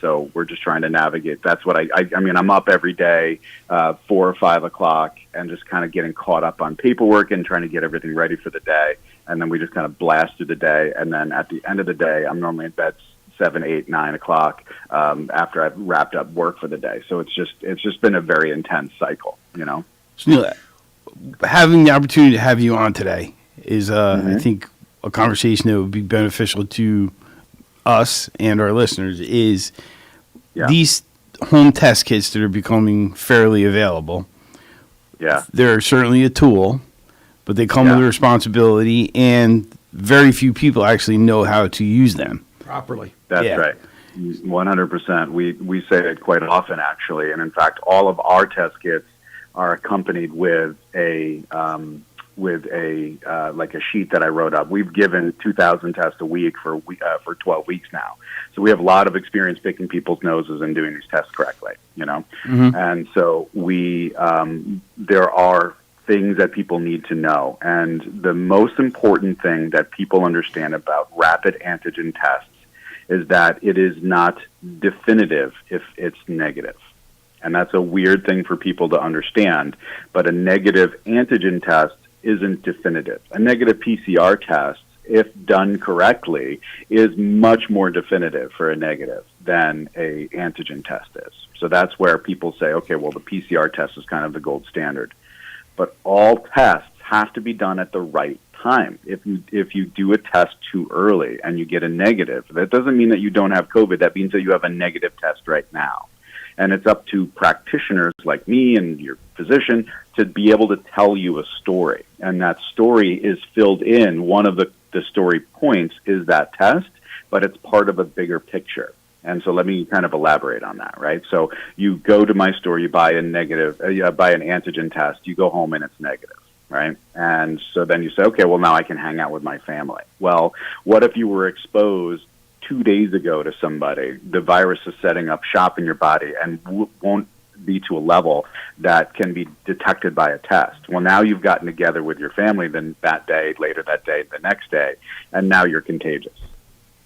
Speaker 13: so we're just trying to navigate. That's what I mean, I'm up every day 4 or 5 o'clock and just kind of getting caught up on paperwork and trying to get everything ready for the day, and then we just kind of blast through the day, and then at the end of the day I'm normally in bed 7, 8, 9 o'clock after I've wrapped up work for the day. So it's just been a very intense cycle,
Speaker 11: So Neil, having the opportunity to have you on today is I think a conversation that would be beneficial to us and our listeners is these home test kits that are becoming fairly available.
Speaker 13: Yeah.
Speaker 11: They're certainly a tool, but they come with a responsibility, and very few people actually know how to use them
Speaker 8: properly.
Speaker 13: That's right. 100%. We say it quite often, actually. And in fact, all of our test kits are accompanied with a a like a sheet that I wrote up. We've given 2,000 tests a week for 12 weeks now, so we have a lot of experience picking people's noses and doing these tests correctly. And so we there are things that people need to know, and the most important thing that people understand about rapid antigen tests is that it is not definitive if it's negative. And that's a weird thing for people to understand, but a negative antigen test isn't definitive. A negative PCR test, if done correctly, is much more definitive for a negative than a antigen test is. So that's where people say, okay, well, the PCR test is kind of the gold standard. But all tests have to be done at the right time. If you do a test too early and you get a negative, that doesn't mean that you don't have COVID. That means that you have a negative test right now. And it's up to practitioners like me and your physician to be able to tell you a story. And that story is filled in. One of the story points is that test, but it's part of a bigger picture. And so let me kind of elaborate on that, right? So you go to my store, you buy buy an antigen test, you go home and it's negative, right? And so then you say, okay, well, now I can hang out with my family. Well, what if you were exposed 2 days ago to somebody? The virus is setting up shop in your body and won't be to a level that can be detected by a test. Well, now you've gotten together with your family then that day, later that day, the next day, and now you're contagious,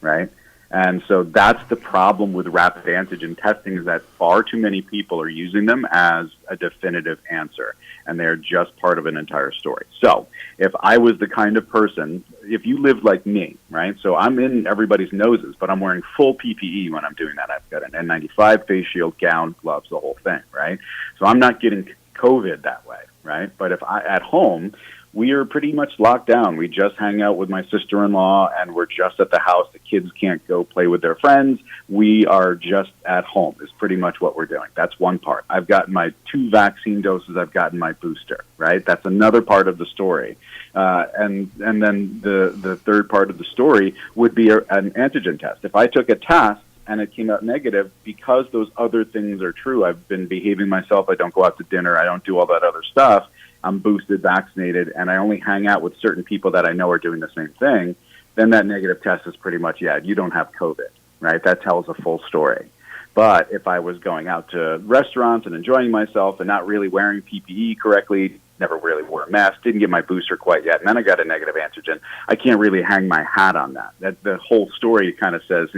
Speaker 13: right? And so that's the problem with rapid antigen testing, is that far too many people are using them as a definitive answer, and they're just part of an entire story. So if I was the kind of person, if you lived like me, right? So I'm in everybody's noses, but I'm wearing full PPE when I'm doing that. I've got an N95, face shield, gown, gloves, the whole thing, right? So I'm not getting COVID that way, right? But if at home, we are pretty much locked down. We just hang out with my sister-in-law, and we're just at the house. The kids can't go play with their friends. We are just at home is pretty much what we're doing. That's one part. I've gotten my 2 vaccine doses. I've gotten my booster, right? That's another part of the story. And then the third part of the story would be an antigen test. If I took a test and it came out negative, because those other things are true, I've been behaving myself, I don't go out to dinner, I don't do all that other stuff, I'm boosted, vaccinated, and I only hang out with certain people that I know are doing the same thing, then that negative test is pretty much, you don't have COVID, right? That tells a full story. But if I was going out to restaurants and enjoying myself and not really wearing PPE correctly, never really wore a mask, didn't get my booster quite yet, and then I got a negative antigen, I can't really hang my hat on that. The whole story kind of says,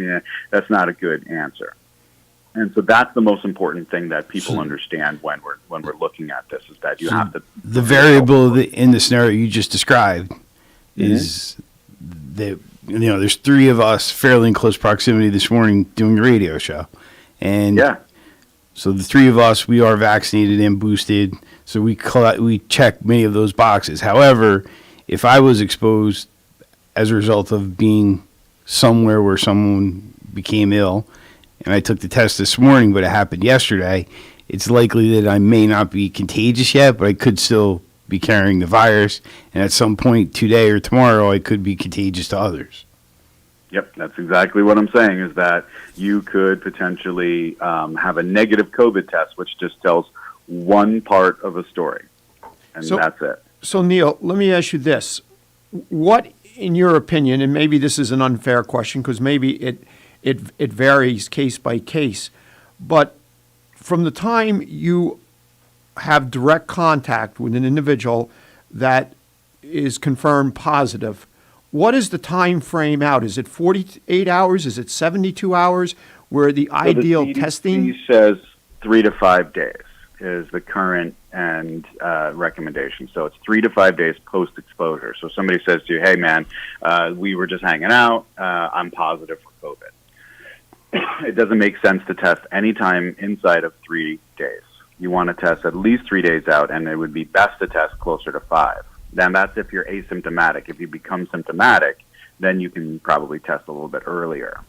Speaker 13: that's not a good answer. And so that's the most important thing that people understand when we're looking at this, is that you have to.
Speaker 11: The variable in the scenario you just described is that there's 3 of us fairly in close proximity this morning doing a radio show, and so the 3 of us, we are vaccinated and boosted, so we check many of those boxes. However, if I was exposed as a result of being somewhere where someone became ill, and I took the test this morning, but it happened yesterday, it's likely that I may not be contagious yet, but I could still be carrying the virus. And at some point today or tomorrow, I could be contagious to others.
Speaker 13: Yep, that's exactly what I'm saying, is that you could potentially have a negative COVID test, which just tells one part of a story. And that's it.
Speaker 8: So, Neil, let me ask you this. What, in your opinion, and maybe this is an unfair question because maybe it varies case by case, but from the time you have direct contact with an individual that is confirmed positive, what is the time frame out? Is it 48 hours? Is it 72 hours? Where the ideal testing?
Speaker 13: The CDC says 3 to 5 days is the current and recommendation. So it's 3 to 5 days post-exposure. So somebody says to you, hey, man, we were just hanging out. I'm positive for COVID. It doesn't make sense to test anytime inside of 3 days. You want to test at least 3 days out, and it would be best to test closer to 5. Then that's if you're asymptomatic. If you become symptomatic, then you can probably test a little bit earlier.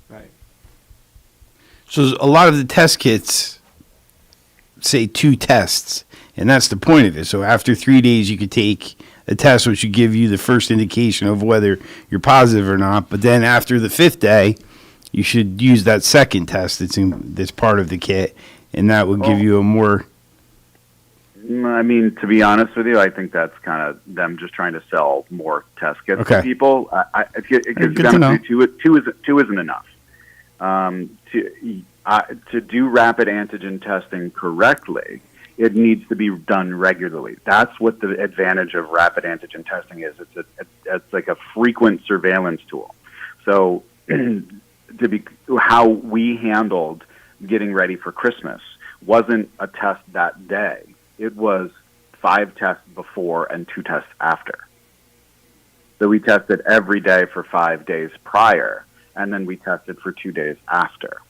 Speaker 8: Right.
Speaker 11: So a lot of the test kits say 2 tests, and that's the point of it. So after 3 days, you could take a test, which would give you the first indication of whether you're positive or not. But then after the 5th day, you should use that second test that's part of the kit, and that would give you a more
Speaker 13: I mean, to be honest with you, I think that's kind of them just trying to sell more test kits to people. Two isn't enough. To do rapid antigen testing correctly, it needs to be done regularly. That's what the advantage of rapid antigen testing is. It's like a frequent surveillance tool. So how we handled getting ready for Christmas wasn't a test that day. It was 5 tests before and 2 tests after. So we tested every day for 5 days prior, and then we tested for 2 days after.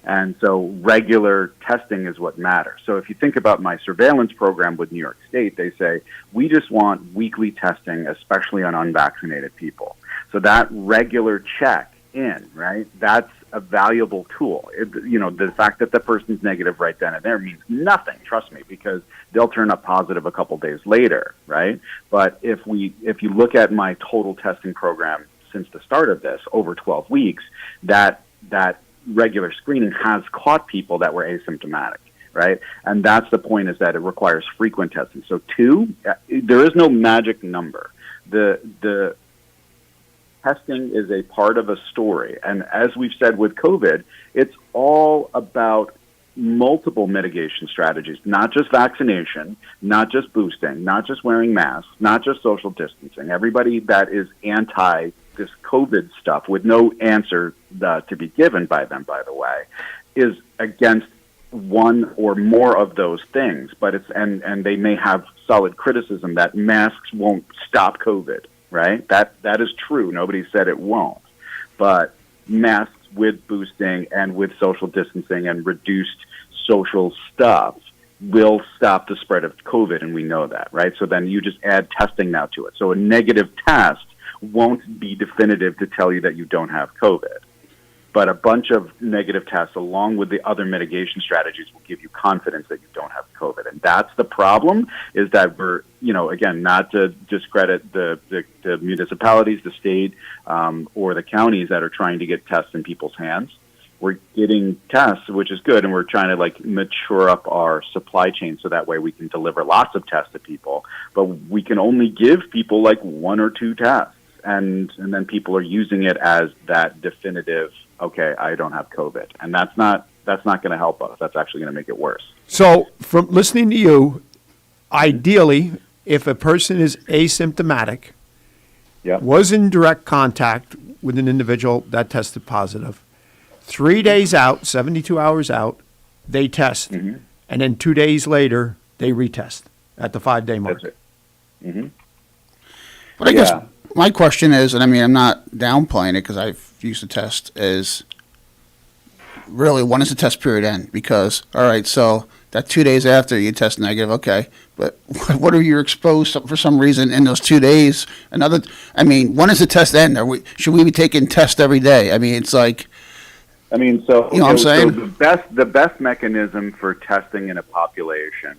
Speaker 13: And so regular testing is what matters. So if you think about my surveillance program with New York State, they say, we just want weekly testing, especially on unvaccinated people. So that regular check in, right, that's a valuable tool. The fact that the person's negative right then and there means nothing, trust me, because they'll turn up positive a couple days later, right? But if you look at my total testing program since the start of this, over 12 weeks, that regular screening has caught people that were asymptomatic, right? And that's the point, is that it requires frequent testing. So 2, there is no magic number. The testing is a part of a story. And as we've said with COVID, it's all about multiple mitigation strategies, not just vaccination, not just boosting, not just wearing masks, not just social distancing. Everybody that is anti this COVID stuff, with no answer to be given by them, by the way, is against one or more of those things. But and they may have solid criticism that masks won't stop COVID, right? That is true. Nobody said it won't. But masks with boosting and with social distancing and reduced social stuff will stop the spread of COVID, and we know that, right? So then you just add testing now to it. So a negative test won't be definitive to tell you that you don't have COVID. But a bunch of negative tests, along with the other mitigation strategies, will give you confidence that you don't have COVID. And that's the problem, is that we're, again, not to discredit the municipalities, the state, or the counties that are trying to get tests in people's hands. We're getting tests, which is good, and we're trying to mature up our supply chain so that way we can deliver lots of tests to people. But we can only give people 1 or 2 tests. And then people are using it as that definitive, okay, I don't have COVID. And that's not going to help us. That's actually going to make it worse.
Speaker 8: So from listening to you, ideally, if a person is asymptomatic, was in direct contact with an individual that tested positive, 3 days out, 72 hours out, they test. Mm-hmm. And then 2 days later, they retest at the 5-day mark.
Speaker 13: That's it. Mm-hmm.
Speaker 9: But I guess my question is, and I mean, I'm not downplaying it because I've used the test, is really, when does the test period end? Because, all right, so that 2 days after you test negative, okay, but what if you're exposed for some reason in those 2 days? When does the test end? Should we be taking tests every day? I mean, it's like...
Speaker 13: so
Speaker 9: you know what I'm saying?
Speaker 13: So the best mechanism for testing in a population,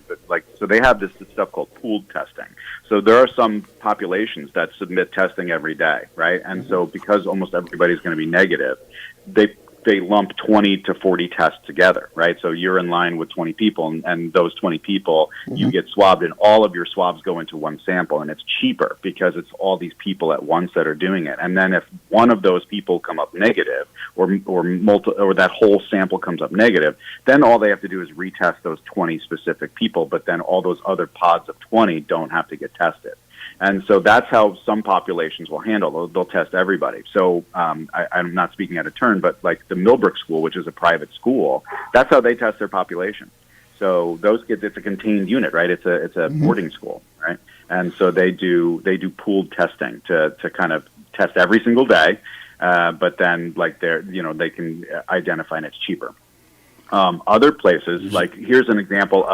Speaker 13: so they have this stuff called pooled testing. So there are some populations that submit testing every day, right? And so because almost everybody's going to be negative, they lump 20 to 40 tests together, right? So you're in line with 20 people, and those 20 people, you get swabbed, and all of your swabs go into one sample, and it's cheaper because it's all these people at once that are doing it. And then if one of those people come up negative, or that whole sample comes up negative, then all they have to do is retest those 20 specific people, but then all those other pods of 20 don't have to get tested. And so that's how some populations will handle. They'll test everybody. So I'm not speaking out of turn, but the Millbrook School, which is a private school, that's how they test their population. So those kids, it's a contained unit, right? It's a boarding school, right? And so they do pooled testing to kind of test every single day, but then they can identify, and it's cheaper. Other places, here's an example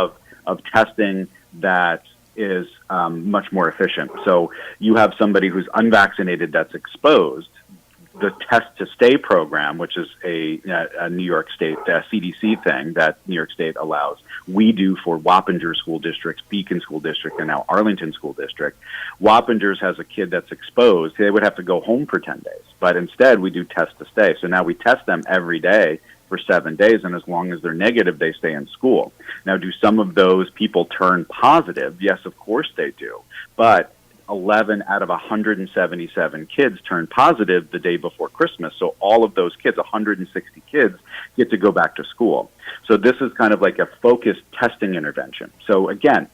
Speaker 13: of testing that is much more efficient. So you have somebody who's unvaccinated that's exposed. The Test to Stay program, which is a New York State CDC thing that New York State allows, we do for Wappinger School District, Beacon School District, and now Arlington School District. Wappingers has a kid that's exposed. They would have to go home for 10 days. But instead, we do Test to Stay. So now we test them every day for 7 days, and as long as they're negative, they stay in school. Now, do some of those people turn positive? Yes, of course they do. But 11 out of 177 kids turned positive the day before Christmas. So all of those kids, 160 kids, get to go back to school. So this is kind of like a focused testing intervention. So again,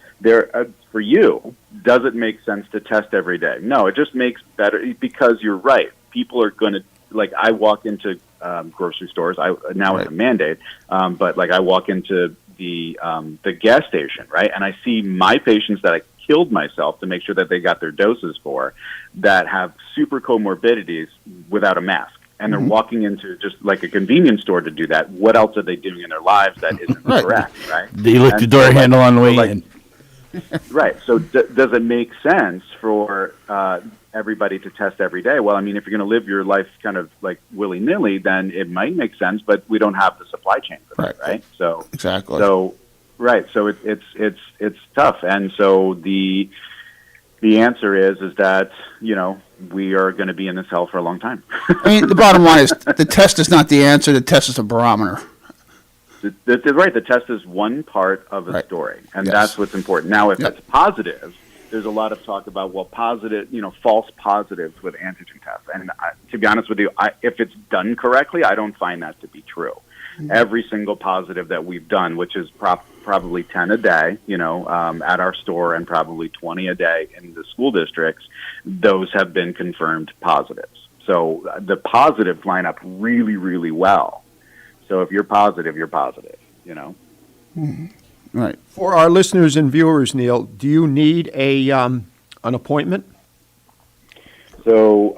Speaker 13: for you, does it make sense to test every day? No, it just makes better, because you're right. People are going to, like, I walk into grocery stores. Now it's a mandate, but like I walk into the gas station, right, and I see my patients that I killed myself to make sure that they got their doses for, that have super comorbidities without a mask. And they're walking into just like a convenience store to do that. What else are they doing in their lives that isn't correct, right?
Speaker 11: They lick the door handle on the way in.
Speaker 13: Right. So does it make sense for everybody to test every day? Well, I mean, if you're going to live your life kind of like willy-nilly, then it might make sense, but we don't have the supply chain for that, right? So
Speaker 9: exactly.
Speaker 13: Right. So it's tough. And so the answer is that, we are going to be in this hell for a long time.
Speaker 9: I mean, the bottom line is the test is not the answer. The test is a barometer.
Speaker 13: Right. The test is one part of a story, and that's what's important. Now, if it's positive, there's a lot of talk about, false positives with antigen tests. And to be honest with you, if it's done correctly, I don't find that to be true. Mm-hmm. Every single positive that we've done, which is probably 10 a day, at our store, and probably 20 a day in the school districts, those have been confirmed positives. So the positives line up really, really well. So if you're positive, you're positive,
Speaker 9: Mm-hmm. Right.
Speaker 8: For our listeners and viewers, Neil, do you need an appointment?
Speaker 13: So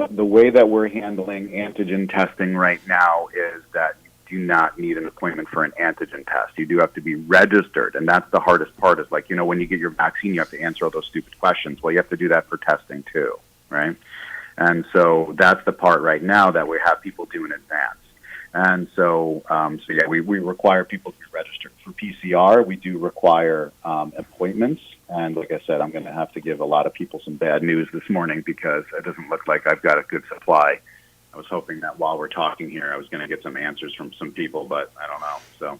Speaker 13: the way that we're handling antigen testing right now is that you do not need an appointment for an antigen test. You do have to be registered, and that's the hardest part. Is like, when you get your vaccine, you have to answer all those stupid questions. Well, you have to do that for testing too, right? And so that's the part right now that we have people do in advance. And so, we require people to be registered for PCR. We do require appointments. And like I said, I'm going to have to give a lot of people some bad news this morning, because it doesn't look like I've got a good supply. I was hoping that while we're talking here, I was going to get some answers from some people, but I don't know. So,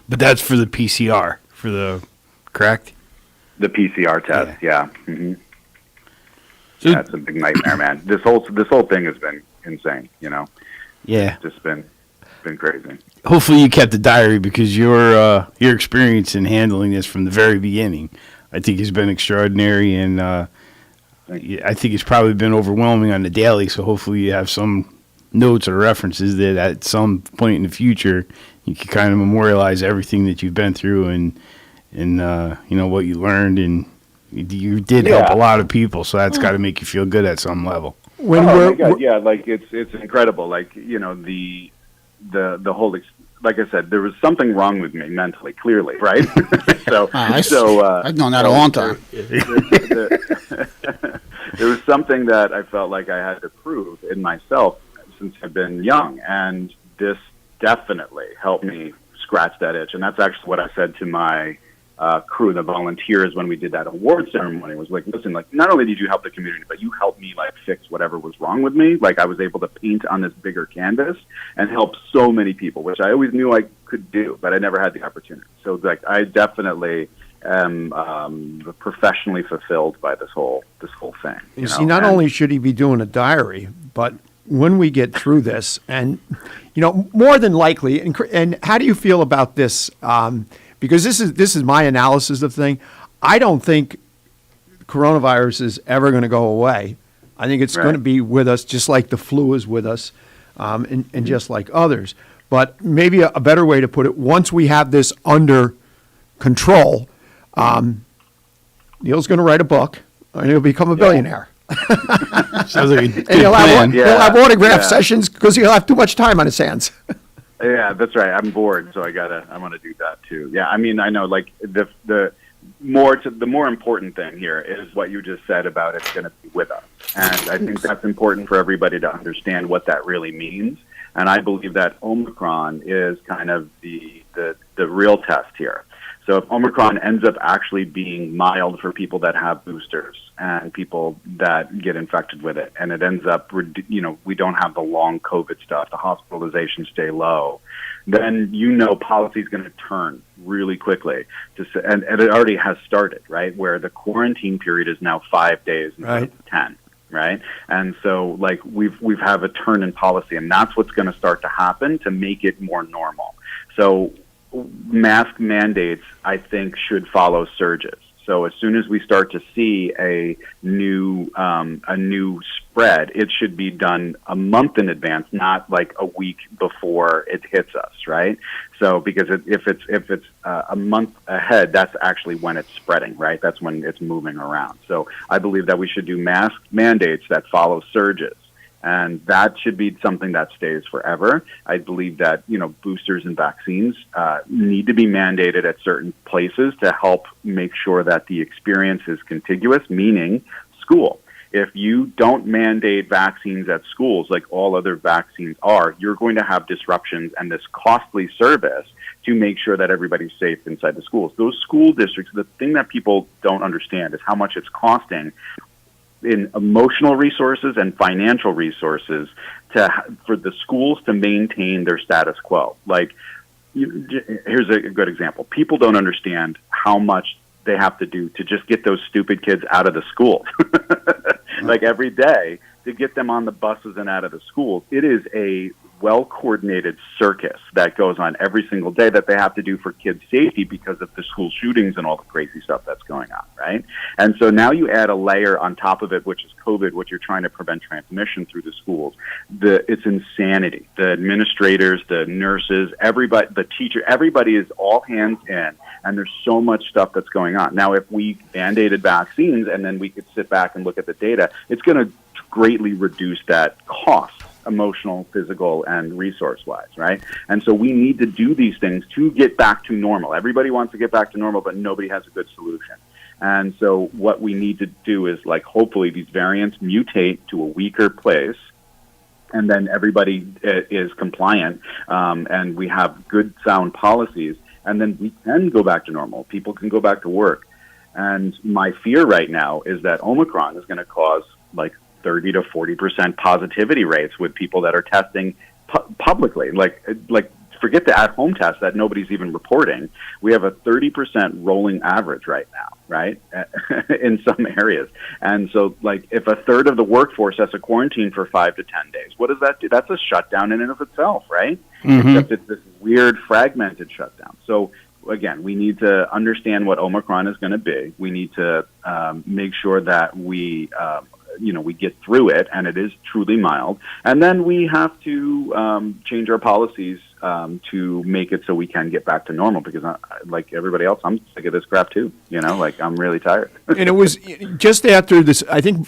Speaker 11: but that's for the PCR, correct?
Speaker 13: The PCR test, yeah. Mm-hmm.
Speaker 11: So,
Speaker 13: that's a big nightmare, man. This whole thing has been insane,
Speaker 11: Yeah,
Speaker 13: it's just been crazy.
Speaker 11: Hopefully you kept a diary, because your experience in handling this from the very beginning, I think, has been extraordinary, and I think it's probably been overwhelming on the daily. So hopefully you have some notes or references that at some point in the future you can kind of memorialize everything that you've been through, and what you learned, and you did help a lot of people. So that's got to make you feel good at some level.
Speaker 13: My God, yeah, like it's incredible. Like, the whole, like I said, there was something wrong with me mentally, clearly, right?
Speaker 9: I've known that a long time.
Speaker 13: There was something that I felt like I had to prove in myself since I've been young, and this definitely helped me scratch that itch. And that's actually what I said to my crew, the volunteers, when we did that award ceremony. Was like, listen, like, not only did you help the community, but you helped me like fix whatever was wrong with me. Like, I was able to paint on this bigger canvas and help so many people, which I always knew I could do, but I never had the opportunity. So like, I definitely am professionally fulfilled by this whole thing.
Speaker 8: You see, not only should he be doing a diary, but when we get through this, and more than likely, and how do you feel about this? Because this is my analysis of the thing. I don't think coronavirus is ever going to go away. I think it's going to be with us, just like the flu is with us, and just like others. But maybe a better way to put it, once we have this under control, Neil's going to write a book, and he'll become a billionaire.
Speaker 11: Sounds like a good
Speaker 8: and he'll
Speaker 11: plan.
Speaker 8: have autograph sessions, because he'll have too much time on his hands.
Speaker 13: Yeah, that's right. I'm bored, so I want to do that too. Yeah, I mean, I know, like, the more important thing here is what you just said about it's going to be with us, and I think that's important for everybody to understand what that really means. And I believe that Omicron is kind of the real test here. So if Omicron ends up actually being mild for people that have boosters and people that get infected with it, and it ends up, we don't have the long COVID stuff, the hospitalizations stay low, then policy is going to turn really quickly. And it already has started, right, where the quarantine period is now 5 days instead of 10. Right. And so we've have a turn in policy, and that's what's going to start to happen to make it more normal. So mask mandates, I think, should follow surges. So as soon as we start to see a new spread, it should be done a month in advance, not like a week before it hits us, right? So because if it's a month ahead, that's actually when it's spreading, right? That's when it's moving around. So I believe that we should do mask mandates that follow surges. And that should be something that stays forever. I believe that, boosters and vaccines need to be mandated at certain places to help make sure that the experience is contiguous, meaning school. If you don't mandate vaccines at schools like all other vaccines are, you're going to have disruptions and this costly service to make sure that everybody's safe inside the schools. Those school districts, the thing that people don't understand is how much it's costing in emotional resources and financial resources for the schools to maintain their status quo. Here's a good example. People don't understand how much they have to do to just get those stupid kids out of the schools. Every day to get them on the buses and out of the schools. It is a well-coordinated circus that goes on every single day that they have to do for kids' safety because of the school shootings and all the crazy stuff that's going on, right? And so now you add a layer on top of it, which is COVID, which you're trying to prevent transmission through the schools. It's insanity. The administrators, the nurses, everybody, the teacher, everybody is all hands in, and there's so much stuff that's going on. Now, if we mandated vaccines and then we could sit back and look at the data, it's going to greatly reduce that cost, emotional, physical, and resource-wise, right? And so we need to do these things to get back to normal. Everybody wants to get back to normal, but nobody has a good solution. And so what we need to do is, hopefully these variants mutate to a weaker place, and then everybody is compliant, and we have good, sound policies, and then we can go back to normal. People can go back to work. And my fear right now is that Omicron is going to cause 30 to 40% positivity rates with people that are testing publicly. Forget the at-home test that nobody's even reporting. We have a 30% rolling average right now, right, in some areas. And so, if a third of the workforce has to quarantine for 5 to 10 days, what does that do? That's a shutdown in and of itself, right? Mm-hmm. Except it's this weird fragmented shutdown. So, again, we need to understand what Omicron is going to be. We need to make sure that we get through it, and it is truly mild. And then we have to change our policies to make it so we can get back to normal, because like everybody else, I'm sick of this crap too. I'm really tired.
Speaker 8: And it was just after this, I think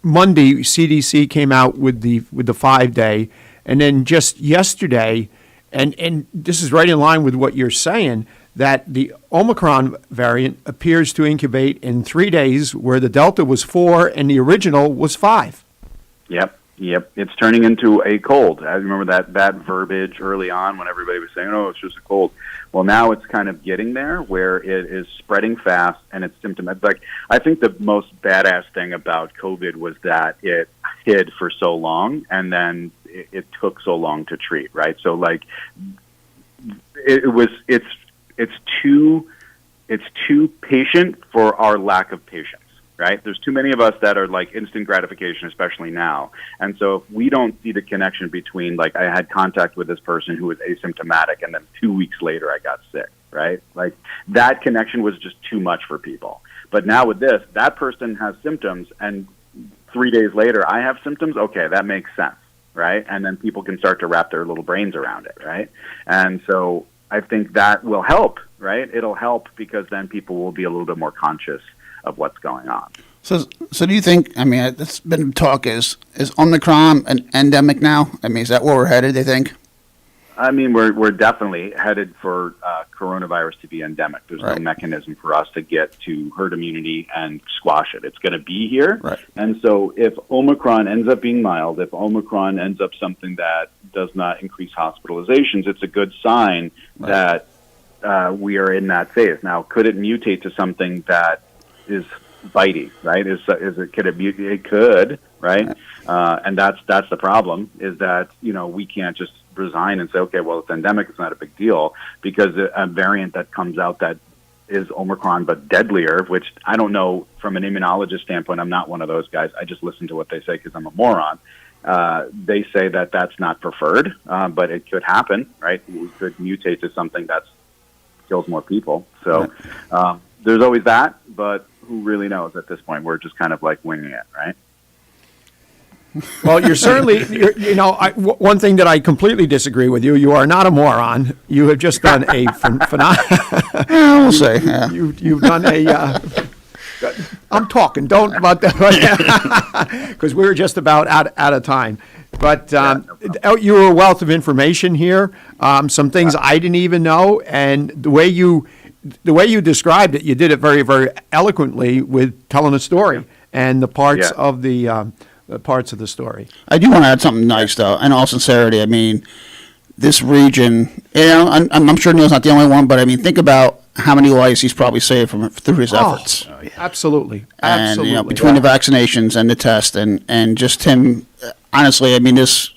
Speaker 8: Monday, CDC came out with the 5-day, and then just yesterday, and this is right in line with what you're saying, that the Omicron variant appears to incubate in 3 days, where the Delta was 4 and the original was 5.
Speaker 13: Yep. It's turning into a cold. I remember that verbiage early on when everybody was saying, "Oh, it's just a cold." Well, now it's kind of getting there, where it is spreading fast and it's symptomatic. I think the most badass thing about COVID was that it hid for so long, and then it took so long to treat. Right. So it's too patient for our lack of patience, right? There's too many of us that are instant gratification, especially now. And so if we don't see the connection between, I had contact with this person who was asymptomatic, and then 2 weeks later I got sick, right? That connection was just too much for people. But now with this, that person has symptoms, and 3 days later I have symptoms. Okay, that makes sense, right? And then people can start to wrap their little brains around it, right? And so I think that will help, right? It'll help, because then people will be a little bit more conscious of what's going on.
Speaker 9: So do you think, it's been talk, is Omicron an endemic now? Is that where we're headed, they think?
Speaker 13: We're definitely headed for coronavirus to be endemic. There's no mechanism for us to get to herd immunity and squash it. It's going to be here.
Speaker 9: Right.
Speaker 13: And so if Omicron ends up being mild, if Omicron ends up something that does not increase hospitalizations, it's a good sign that we are in that phase. Now, could it mutate to something that is bitey, right? Could it mutate? It could, right? And that's the problem, is that, we can't just resign and say, okay, well, it's endemic, it's not a big deal, because a variant that comes out that is Omicron but deadlier, which I don't know from an immunologist standpoint. I'm not one of those guys. I just listen to what they say because I'm a moron. They say that that's not preferred, but it could happen, right? It could mutate to something that kills more people. So there's always that, but who really knows at this point? We're just kind of like winging it, right?
Speaker 8: Well, you're certainly, one thing that I completely disagree with you are not a moron. You have just done a phenomenal.
Speaker 9: We'll say. Yeah.
Speaker 8: You've done a. I'm talking. Don't about that, because we're just about out of time. But you were a wealth of information here. Some things I didn't even know, and the way you described it, you did it very, very eloquently with telling a story and the parts of the parts of the story.
Speaker 9: I do want to add something nice, though, in all sincerity. I mean, this region, I'm sure Neil's not the only one, but I mean, think about how many lives he's probably saved through his efforts.
Speaker 8: Oh, yeah. Absolutely.
Speaker 9: And, between the vaccinations and the test and just him, honestly, I mean, this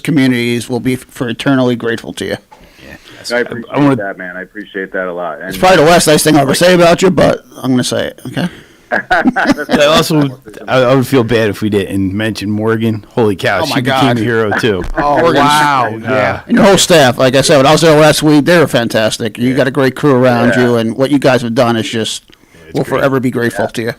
Speaker 9: communities will be for eternally grateful to you.
Speaker 13: I appreciate that, man. I appreciate that a lot. And
Speaker 9: it's probably the last nice thing I'll ever say about you, but I'm going to say it, okay?
Speaker 11: I would feel bad if we didn't mention Morgan. Holy cow, she became a hero too.
Speaker 8: Oh, wow. Yeah.
Speaker 9: And your whole staff, like I said, when I was there last week, they were fantastic. You got a great crew around you, and what you guys have done is just, we'll forever be grateful to you.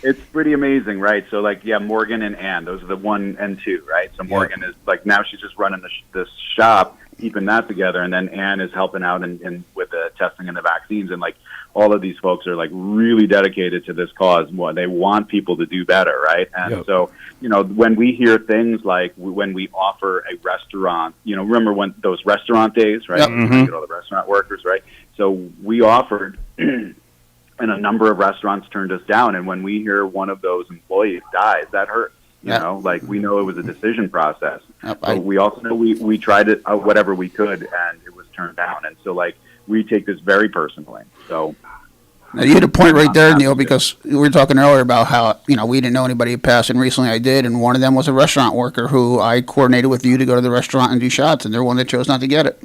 Speaker 13: It's pretty amazing, right? So, Morgan and Ann, those are the 1 and 2, right? So Morgan is, now she's just running this shop, keeping that together, and then Ann is helping out in with the testing and the vaccines, and, all of these folks are really dedicated to this cause. They want people to do better, right? And so, when we hear things like when we offer a restaurant, remember when those restaurant days, right? Get all the restaurant workers, right? So we offered, and a number of restaurants turned us down. And when we hear one of those employees dies, that hurts. We know it was a decision process. But we also know we tried it whatever we could, and it was turned down. And so, we take this very personally. So.
Speaker 9: Now, you hit a point right there, Neil, because we were talking earlier about how, we didn't know anybody had passed, and recently I did, and one of them was a restaurant worker who I coordinated with you to go to the restaurant and do shots, and they're one that chose not to get it,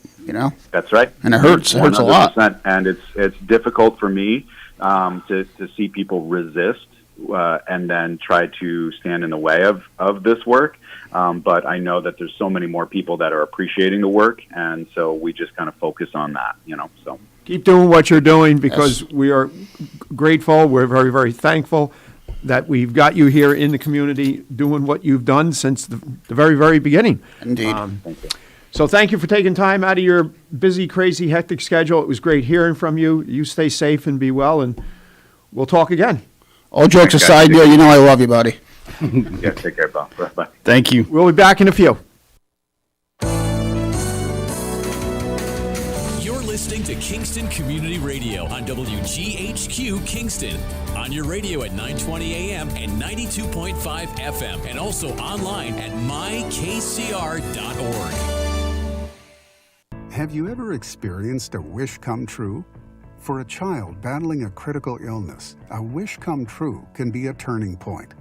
Speaker 13: That's right.
Speaker 9: And it hurts. It hurts a lot.
Speaker 13: And it's difficult for me to see people resist and then try to stand in the way of this work. But I know that there's so many more people that are appreciating the work, and so we just kind of focus on that, so.
Speaker 8: Keep doing what you're doing, because we are grateful. We're very, very thankful that we've got you here in the community doing what you've done since the very, very beginning.
Speaker 9: Indeed.
Speaker 13: Thank you.
Speaker 8: So thank you for taking time out of your busy, crazy, hectic schedule. It was great hearing from you. You stay safe and be well, and we'll talk again.
Speaker 9: All jokes aside, Neil, I love you, buddy.
Speaker 13: Yeah, take care, Bob. Bye.
Speaker 11: Thank you.
Speaker 8: We'll be back in a few.
Speaker 1: Listening to Kingston Community Radio on WGHQ Kingston. On your radio at 920 AM and 92.5 FM, and also online at mykcr.org.
Speaker 14: Have you ever experienced a wish come true? For a child battling a critical illness, a wish come true can be a turning point.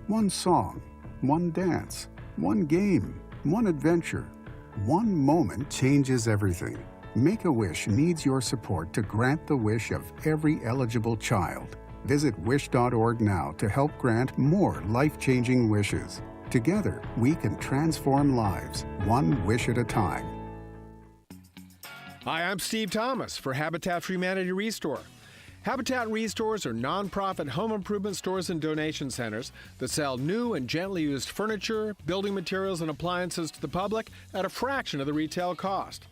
Speaker 14: One song, one dance, one game, one adventure, one moment changes everything. Make-A-Wish needs your support to grant the wish of every eligible child. Visit wish.org now to help grant more life-changing wishes. Together, we can transform lives, one wish at a time.
Speaker 15: Hi, I'm Steve Thomas for Habitat for Humanity Restore. Habitat Restores are nonprofit home improvement stores and donation centers that sell new and gently used furniture, building materials, and appliances to the public at a fraction of the retail cost.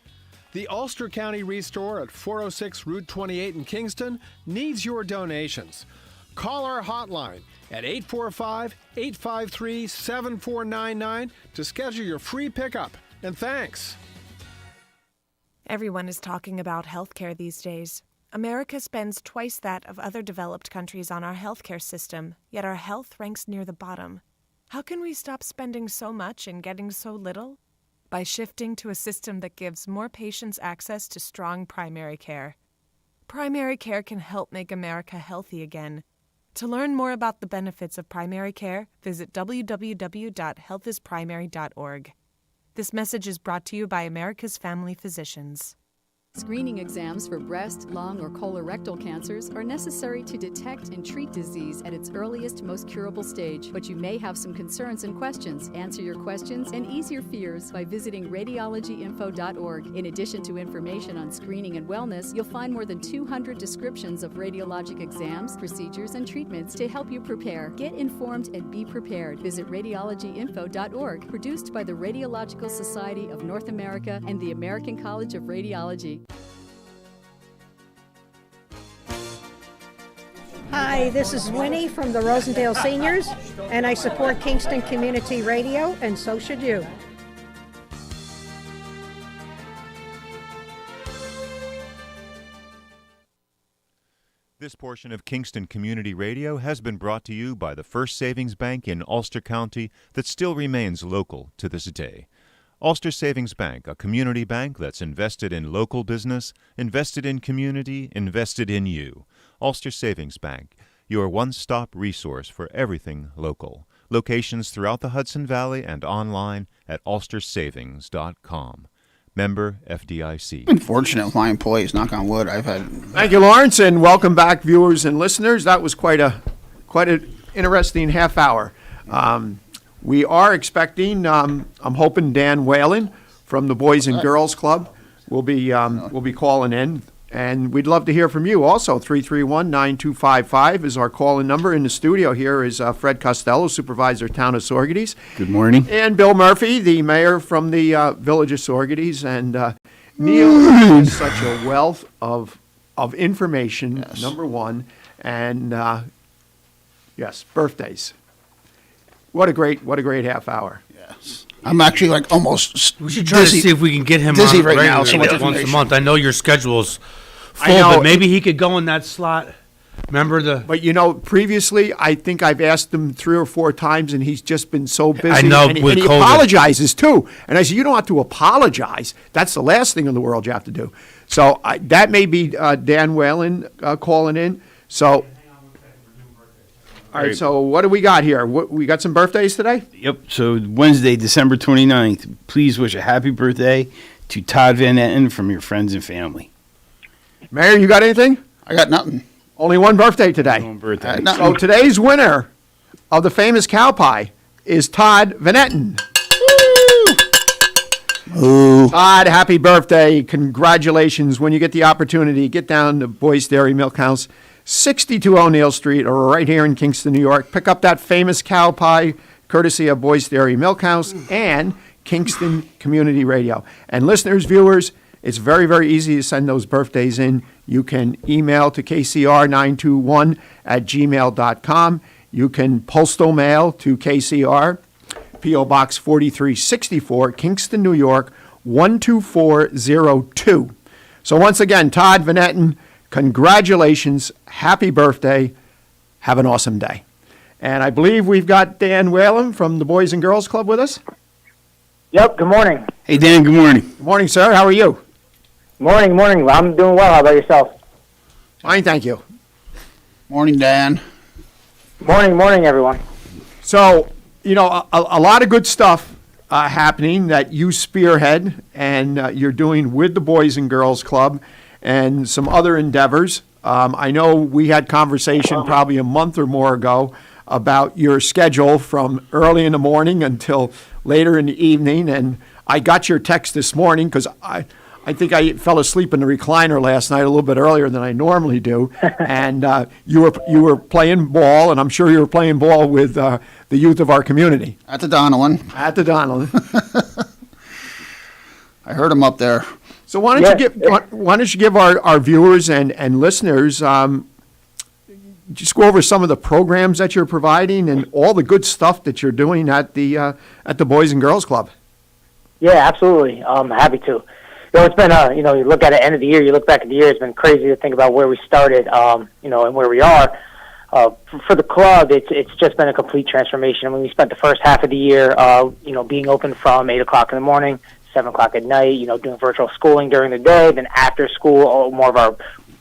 Speaker 15: The Ulster County Restore at 406 Route 28 in Kingston needs your donations. Call our hotline at 845-853-7499 to schedule your free pickup. And thanks.
Speaker 16: Everyone is talking about healthcare these days. America spends twice that of other developed countries on our healthcare system, yet our health ranks near the bottom. How can we stop spending so much and getting so little? By shifting to a system that gives more patients access to strong primary care. Primary care can help make America healthy again. To learn more about the benefits of primary care, visit www.healthisprimary.org. This message is brought to you by America's Family Physicians.
Speaker 12: Screening exams for breast, lung, or colorectal cancers are necessary to detect and treat disease at its earliest, most curable stage. But you may have some concerns and questions. Answer your questions and ease your fears by visiting radiologyinfo.org. In addition to information on screening and wellness, you'll find more than 200 descriptions of radiologic exams, procedures, and treatments to help you prepare. Get informed and be prepared. Visit radiologyinfo.org. Produced by the Radiological Society of North America and the American College of Radiology.
Speaker 6: Hi, this is Winnie from the Rosendale Seniors, and I support Kingston Community Radio, and so should you.
Speaker 7: This portion of Kingston Community Radio has been brought to you by the First Savings Bank in Ulster County that still remains local to this day. Ulster Savings Bank, a community bank that's invested in local business, invested in community, invested in you. Ulster Savings Bank, your one-stop resource for everything local. Locations throughout the Hudson Valley and online at ulstersavings.com. Member FDIC.
Speaker 9: Been fortunate with my employees, knock on wood.
Speaker 8: Thank you, Lawrence, and welcome back, viewers and listeners. That was quite an interesting half hour. We are expecting, I'm hoping Dan Whalen from the Boys and Girls Club will be calling in, and we'd love to hear from you. Also, 331-9255 is our call-in number. In the studio here is Fred Costello, Supervisor, Town of Saugerties.
Speaker 11: Good morning.
Speaker 8: And Bill Murphy, the mayor from the Village of Saugerties. And Neil has such a wealth of information, yes. Number one, and yes, birthdays. What a great half hour.
Speaker 9: Yes. I'm actually like almost
Speaker 10: We should try to see if we can get him on
Speaker 9: right now. So much
Speaker 10: once a month. I know your schedule's full, but maybe he could go in that slot. Remember
Speaker 8: But previously, I think I've asked him 3 or 4 times, and he's just been so busy.
Speaker 10: I know,
Speaker 8: and
Speaker 10: with
Speaker 8: he
Speaker 10: COVID.
Speaker 8: apologizes, too. And I said, you don't have to apologize. That's the last thing in the world you have to do. So that may be Dan Whalen calling in. So... All right, so what do we got here? We got some birthdays today?
Speaker 11: Yep, so Wednesday, December 29th, please wish a happy birthday to Todd Van Etten from your friends and family.
Speaker 8: Mayor, you got anything?
Speaker 9: I got nothing.
Speaker 8: Only one birthday today.
Speaker 11: One birthday.
Speaker 8: So today's winner of the famous cow pie is Todd Van Etten.
Speaker 9: Ooh.
Speaker 8: Todd, happy birthday. Congratulations. When you get the opportunity, get down to Boyce Dairy Milk House, 62 O'Neill Street, or right here in Kingston, New York. Pick up that famous cow pie, courtesy of Boyce Dairy Milk House and Kingston Community Radio. And listeners, viewers, it's very, very easy to send those birthdays in. You can email to kcr921@gmail.com. You can postal mail to KCR, P.O. Box 4364, Kingston, New York, 12402. So once again, Todd Van Etten, congratulations, happy birthday, have an awesome day. And I believe we've got Dan Whalen from the Boys and Girls Club with us.
Speaker 17: Yep, good morning.
Speaker 11: Hey, Dan, good morning.
Speaker 8: Good morning, sir. How are you?
Speaker 17: Morning. I'm doing well. How about yourself?
Speaker 8: Fine, thank you.
Speaker 9: Morning, Dan.
Speaker 17: Morning, everyone.
Speaker 8: So, a lot of good stuff happening that you spearhead and you're doing with the Boys and Girls Club and some other endeavors. I know we had conversation probably a month or more ago about your schedule from early in the morning until later in the evening, and I got your text this morning because I think I fell asleep in the recliner last night a little bit earlier than I normally do, and you were playing ball, and I'm sure you were playing ball with the youth of our community.
Speaker 9: At the Donnellan. I heard him up there.
Speaker 8: So why don't you give our viewers and listeners just go over some of the programs that you're providing and all the good stuff that you're doing at the Boys and Girls Club.
Speaker 17: Yeah, absolutely. I'm happy to. It's been you look at the end of the year, you look back at the year, it's been crazy to think about where we started, and where we are. For the club, it's just been a complete transformation. I mean, we spent the first half of the year, being open from 8 o'clock in the morning, 7 o'clock at night, doing virtual schooling during the day. Then after school, more of our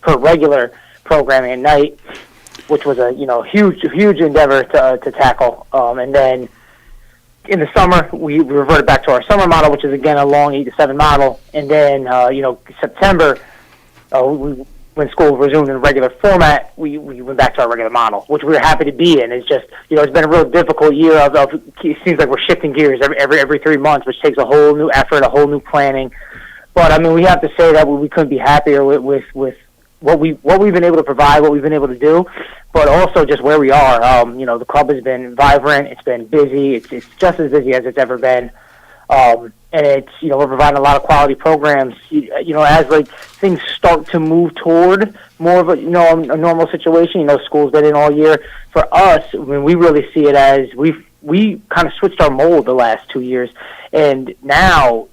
Speaker 17: per regular programming at night, which was a huge endeavor to tackle. And then in the summer, we reverted back to our summer model, which is again a long 8 to 7 model. And then September, when school resumed in a regular format, we went back to our regular model, which we were happy to be in. It's just it's been a real difficult year of it seems like we're shifting gears every 3 months, which takes a whole new effort, a whole new planning. But I mean, we have to say that we couldn't be happier with what we've been able to provide, what we've been able to do, but also just where we are. The club has been vibrant. It's been busy. It's just as busy as it's ever been. And it's, we're providing a lot of quality programs. As like things start to move toward more of a normal situation. School's been in all year. For us, I mean, we really see it as we kind of switched our mold the last 2 years, and now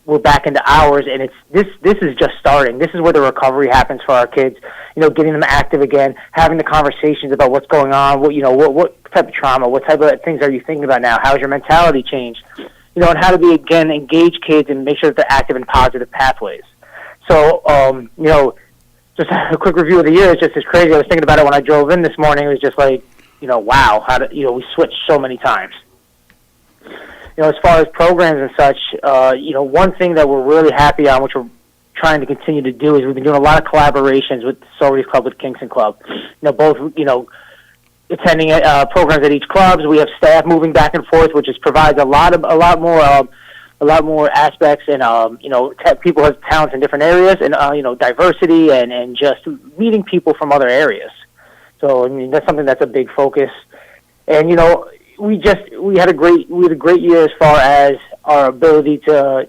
Speaker 17: we're back into hours, and this is just starting. This is where the recovery happens for our kids. Getting them active again, having the conversations about what's going on. What type of trauma? What type of things are you thinking about now? How's your mentality changed? And how to engage kids and make sure that they're active in positive pathways. So, just a quick review of the year is just as crazy. I was thinking about it when I drove in this morning. It was just like, wow, we switched so many times. As far as programs and such, one thing that we're really happy on, which we're trying to continue to do, is we've been doing a lot of collaborations with the Sororities Club, with Kingston Club. Both, attending programs at each club. We have staff moving back and forth, which provides a lot more aspects, and people have talents in different areas, and diversity, and just meeting people from other areas. So I mean, that's something that's a big focus. And we had a great year as far as our ability to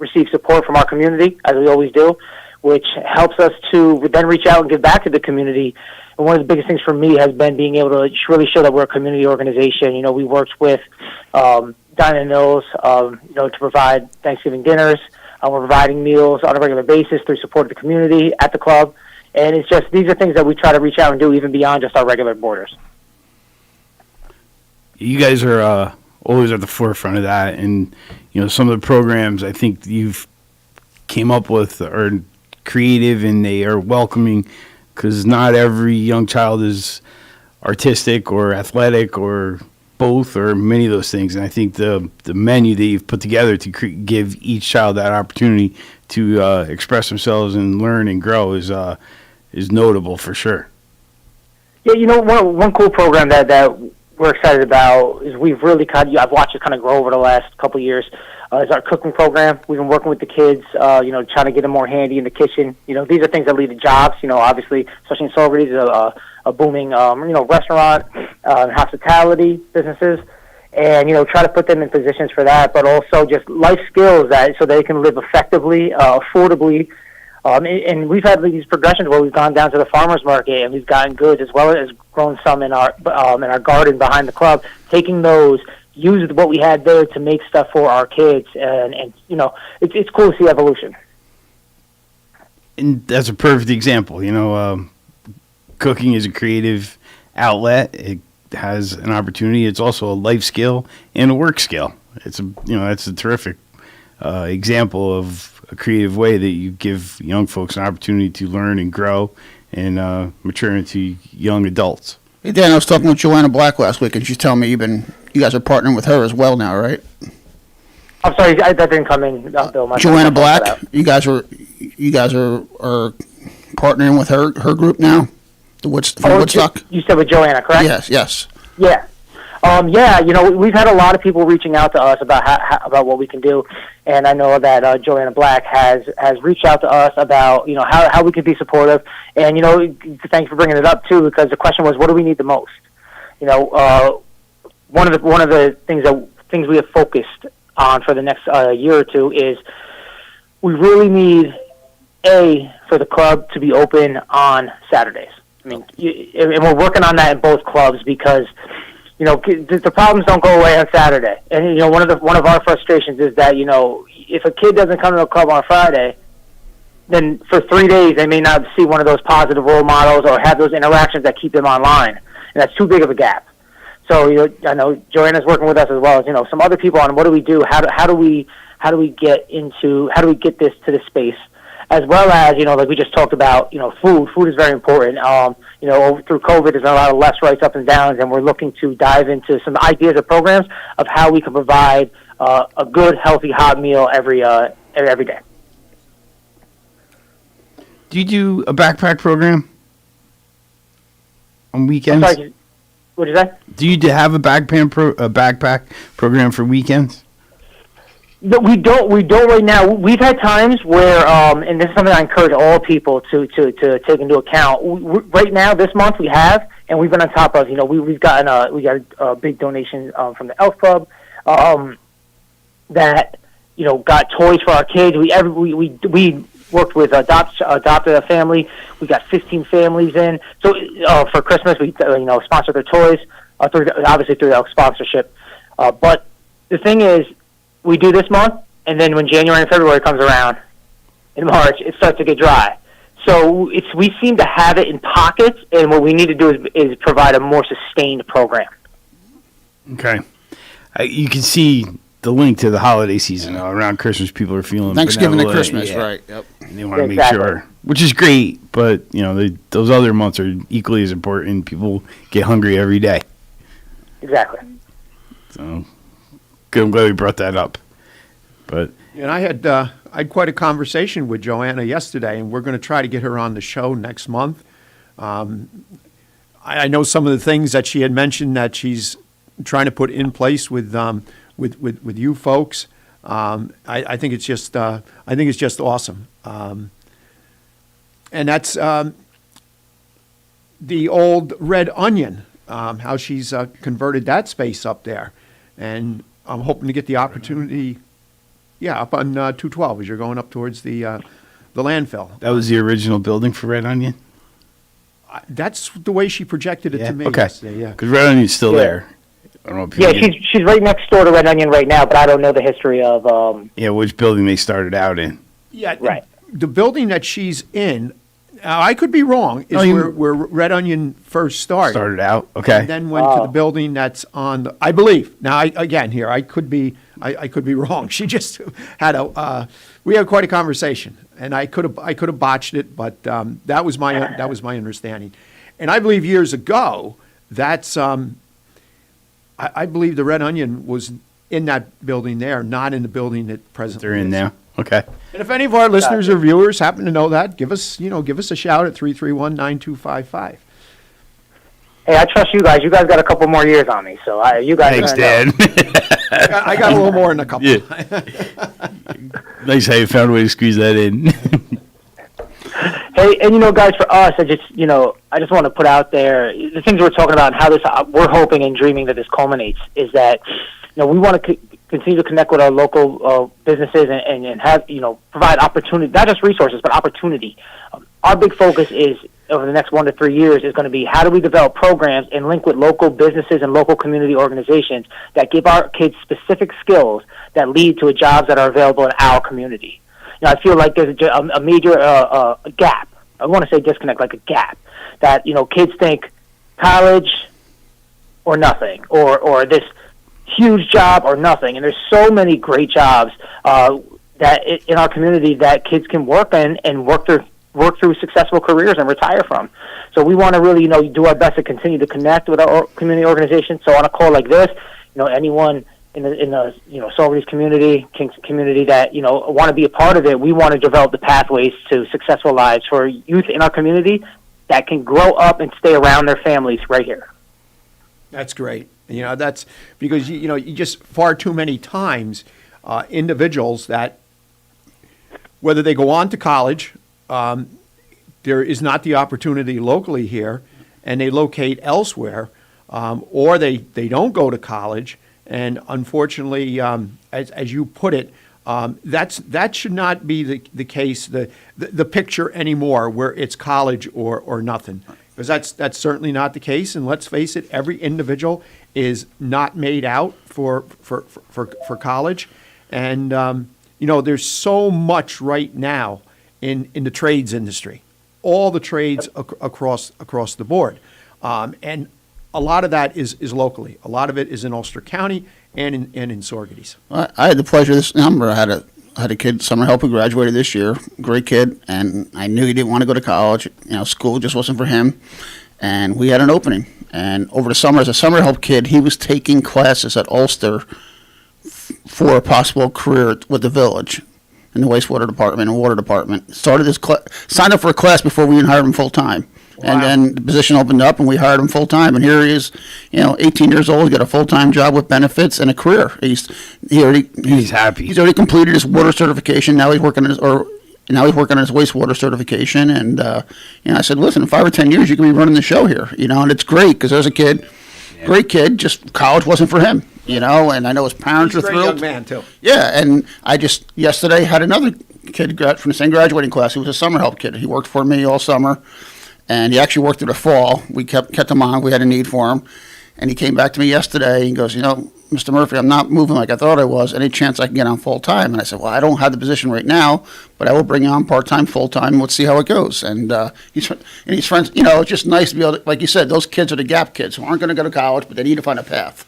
Speaker 17: receive support from our community, as we always do, which helps us to then reach out and give back to the community. And one of the biggest things for me has been being able to really show that we're a community organization. We worked with Diamond Mills, to provide Thanksgiving dinners. We're providing meals on a regular basis through support of the community at the club. And it's just, these are things that we try to reach out and do even beyond just our regular borders.
Speaker 11: You guys are always at the forefront of that. And, some of the programs I think you've came up with are creative, and they are welcoming, because not every young child is artistic or athletic or both, or many of those things. And I think the menu that you've put together to give each child that opportunity to express themselves and learn and grow is notable for sure.
Speaker 17: Yeah, one cool program that we're excited about is I've watched it kind of grow over the last couple of years. Is our cooking program. We've been working with the kids, trying to get them more handy in the kitchen. These are things that lead to jobs. Obviously, especially in Sororities, a booming, restaurant, hospitality businesses, and try to put them in positions for that. But also just life skills so they can live effectively, affordably. And we've had these progressions where we've gone down to the farmers market and we've gotten goods, as well as grown some in our garden behind the club, taking those, used what we had there to make stuff for our kids, and it's cool to see evolution.
Speaker 11: And that's a perfect example. Cooking is a creative outlet. It has an opportunity. It's also a life skill and a work skill. That's a terrific example of a creative way that you give young folks an opportunity to learn and grow and mature into young adults.
Speaker 9: Hey, Dan, I was talking with Joanna Black last week, and she's telling me you guys are partnering with her as well now, right?
Speaker 17: I'm sorry, that didn't come in, Bill.
Speaker 9: Joanna Black, you guys are partnering with her group now, from Woodstock.
Speaker 17: You said with Joanna, correct?
Speaker 9: Yes.
Speaker 17: Yeah. We've had a lot of people reaching out to us about what we can do, and I know that Joanna Black has reached out to us about how we could be supportive, and thanks for bringing it up too, because the question was, what do we need the most? One of the things we have focused on for the next year or two is we really need for the club to be open on Saturdays. I mean, and we're working on that in both clubs, because the problems don't go away on Saturday. And one of our frustrations is that if a kid doesn't come to the club on Friday, then for 3 days they may not see one of those positive role models or have those interactions that keep them online, and that's too big of a gap. So I know Joanna's working with us, as well as some other people, on what do we do? How do we get this to the space as well as, like we just talked about, food. Food is very important. Through COVID, there's a lot of left, rights, ups, and downs, and we're looking to dive into some ideas of programs of how we can provide a good, healthy, hot meal every day.
Speaker 11: Do you do a backpack program on weekends?
Speaker 17: I'm sorry, what'd you say?
Speaker 11: Do you have a backpack program for weekends?
Speaker 17: No, we don't right now. We've had times where, and this is something I encourage all people to take into account. Right now, this month we have, and we've been on top of. We've gotten a big donation from the Elf Club that got toys for our kids. We worked with adopted a family. We got 15 families in. So for Christmas, we sponsored their toys obviously through our sponsorship. But the thing is, we do this month, and then when January and February comes around, in March, it starts to get dry. So we seem to have it in pockets, and what we need to do is provide a more sustained program.
Speaker 11: Okay. You can see the link to the holiday season. Around Christmas, people are feeling
Speaker 9: Thanksgiving to
Speaker 11: benevolent,
Speaker 9: Christmas, right? Yep.
Speaker 11: And they want to make sure, which is great, but those other months are equally as important. People get hungry every day.
Speaker 17: Exactly.
Speaker 11: So I'm glad we brought that up. But
Speaker 8: and I had quite a conversation with Joanna yesterday, and we're going to try to get her on the show next month. I know some of the things that she had mentioned that she's trying to put in place with you folks. I think it's just awesome. And that's the old Red Onion, how she's converted that space up there, and I'm hoping to get the opportunity. Yeah, up on 212 as you're going up towards the landfill.
Speaker 11: That was the original building for Red Onion?
Speaker 8: That's the way she projected it to me.
Speaker 11: Okay.
Speaker 8: Yesterday, yeah.
Speaker 11: Because Red Onion's still there. I don't know if
Speaker 17: she's right next door to Red Onion right now, but I don't know the history of...
Speaker 11: which building they started out in.
Speaker 8: Yeah, right. The building that she's in, I could be wrong, is where Red Onion first started.
Speaker 11: Started out, okay.
Speaker 8: And then went to the building that's on the... I believe. Now, I could be wrong. She just had we had quite a conversation, and I could have botched it, but that was my understanding. And I believe years ago, that's I believe the Red Onion was in that building there, not in the building that presently
Speaker 11: they're in
Speaker 8: is.
Speaker 11: now. Okay.
Speaker 8: And if any of our listeners or viewers happen to know that, give us a shout at 331-9255.
Speaker 17: Hey, I trust you guys. You guys got a couple more years on me, so you guys.
Speaker 11: Thanks, Dan.
Speaker 8: I got a little more than a couple.
Speaker 11: Yeah. Nice how you found a way to squeeze that in.
Speaker 17: Hey, and guys, for us, I just want to put out there the things we're talking about and how this we're hoping and dreaming that this culminates is that we want to continue to connect with our local businesses and have provide opportunity, not just resources but opportunity. Our big focus is over the next 1 to 3 years is going to be how do we develop programs and link with local businesses and local community organizations that give our kids specific skills that lead to jobs that are available in our community. I feel like there's a major gap. I want to say disconnect, like a gap that kids think college or nothing, or this huge job or nothing. And there's so many great jobs that in our community that kids can work in and work through successful careers and retire from. So we want to really do our best to continue to connect with our community organizations. So on a call like this, anyone in the Saugerties community, Kingston community that want to be a part of it, we want to develop the pathways to successful lives for youth in our community that can grow up and stay around their families right here.
Speaker 8: That's great. That's because you just far too many times individuals that whether they go on to college, there is not the opportunity locally here, and they locate elsewhere, or they don't go to college. And unfortunately, as you put it, that should not be the case, the picture anymore, where it's college or nothing, because that's certainly not the case. And let's face it, every individual is not made out for college, and there's so much right now in the trades industry, all the trades across the board, and a lot of that is locally. A lot of it is in Ulster County and in Saugerties.
Speaker 9: I had the pleasure this summer. I had had a kid, summer help, who graduated this year. Great kid, and I knew he didn't want to go to college. School just wasn't for him, and we had an opening. And over the summer, as a summer help kid, he was taking classes at Ulster for a possible career with the village in the wastewater department and water department. Signed up for a class before we even hired him full time. Wow. And then the position opened up, and we hired him full time. And here he is, 18 years old, got a full time job with benefits and a career. He's
Speaker 11: happy.
Speaker 9: He's already completed his water certification. Now he's working on his wastewater certification. And I said, listen, in 5 or 10 years, you can be running the show here. And it's great because there's a kid, great kid, just college wasn't for him. And I know his parents
Speaker 8: He's
Speaker 9: are
Speaker 8: a great
Speaker 9: thrilled.
Speaker 8: young man too.
Speaker 9: Yeah, and I just yesterday had another kid from the same graduating class. He was a summer help kid. He worked for me all summer. And he actually worked through the fall. We kept him on. We had a need for him. And he came back to me yesterday and goes, Mr. Murphy, I'm not moving like I thought I was. Any chance I can get on full-time? And I said, well, I don't have the position right now, but I will bring you on part-time, full-time. Let's see how it goes. And he's friends. It's just nice to be able to, like you said, those kids are the gap kids who aren't going to go to college, but they need to find a path.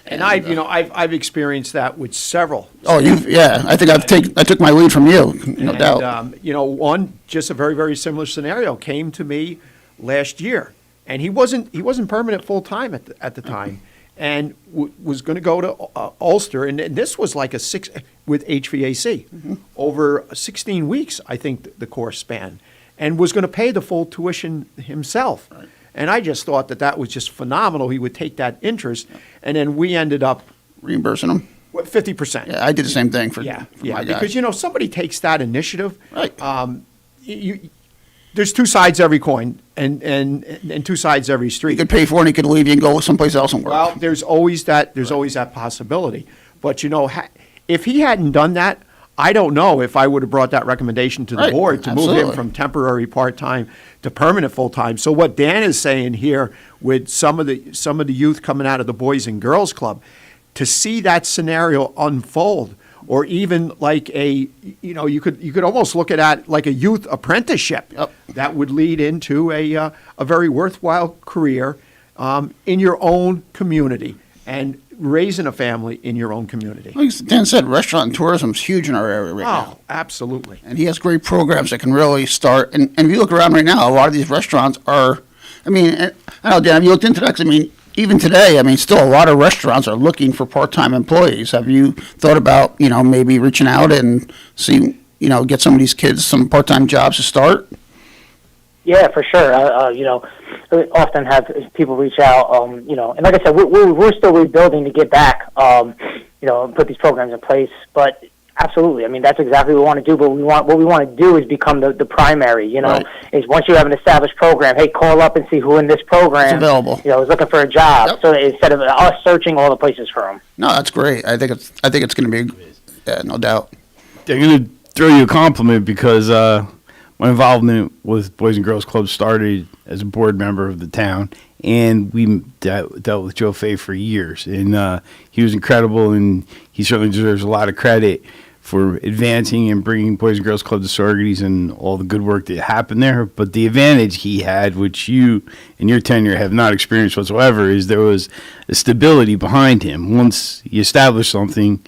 Speaker 8: And I've experienced that with several.
Speaker 9: Oh, I think I took my lead from you, no doubt.
Speaker 8: One, just a very, very similar scenario came to me last year, and he wasn't permanent full time at the time, and was going to go to Ulster, and this was like with HVAC over 16 weeks, I think the course span, and was going to pay the full tuition himself. Right. And I just thought that was just phenomenal. He would take that interest, and then we ended up
Speaker 9: reimbursing him
Speaker 8: 50%.
Speaker 9: Yeah, I did the same thing for my guy.
Speaker 8: Because somebody takes that initiative.
Speaker 9: Right.
Speaker 8: There's two sides to every coin, and two sides to every street.
Speaker 9: You could pay for it, and he could leave you and go someplace else and work.
Speaker 8: Well, there's always that. There's always that possibility. But if he hadn't done that, I don't know if I would have brought that recommendation to the board to move him from temporary part-time to permanent full-time. So what Dan is saying here, with some of the youth coming out of the Boys and Girls Club, to see that scenario unfold, or even like you could almost look at that like a youth apprenticeship that would lead into a very worthwhile career in your own community and raising a family in your own community.
Speaker 9: Like Dan said, restaurant and tourism is huge in our area right now.
Speaker 8: Oh, absolutely.
Speaker 9: And he has great programs that can really start. And if you look around right now, a lot of these restaurants are, I don't know, Dan, have you looked into that? 'Cause even today, still a lot of restaurants are looking for part-time employees. Have you thought about, maybe reaching out and see, get some of these kids some part-time jobs to start?
Speaker 17: Yeah, for sure. I often have people reach out, and like I said, we're still rebuilding to get back, and put these programs in place. But absolutely, that's exactly what we want to do. But what we want to do is become the primary.
Speaker 9: Right.
Speaker 17: Is once you have an established program, hey, call up and see who in this program
Speaker 9: it's available.
Speaker 17: Is looking for a job. Yep. So instead of us searching all the places for them.
Speaker 9: No, that's great. I think it's going to be, no doubt.
Speaker 11: I'm going to throw you a compliment because my involvement with Boys and Girls Club started as a board member of the town, and we dealt with Joe Fay for years. And he was incredible, and he certainly deserves a lot of credit for advancing and bringing Boys and Girls Club to Saugerties and all the good work that happened there. But the advantage he had, which you in your tenure have not experienced whatsoever, is there was a stability behind him. Once he established something,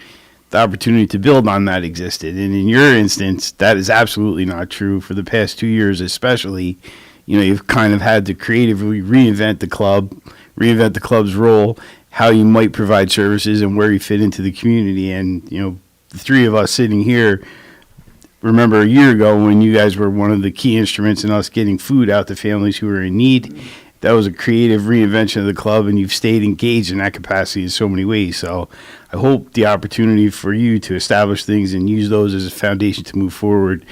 Speaker 11: the opportunity to build on that existed. And in your instance, that is absolutely not true. For the past 2 years especially, you've kind of had to creatively reinvent the club's role, how you might provide services and where you fit into the community. And, the three of us sitting here remember a year ago when you guys were one of the key instruments in us getting food out to families who were in need. That was a creative reinvention of the club, and you've stayed engaged in that capacity in so many ways. So I hope the opportunity for you to establish things and use those as a foundation to move forward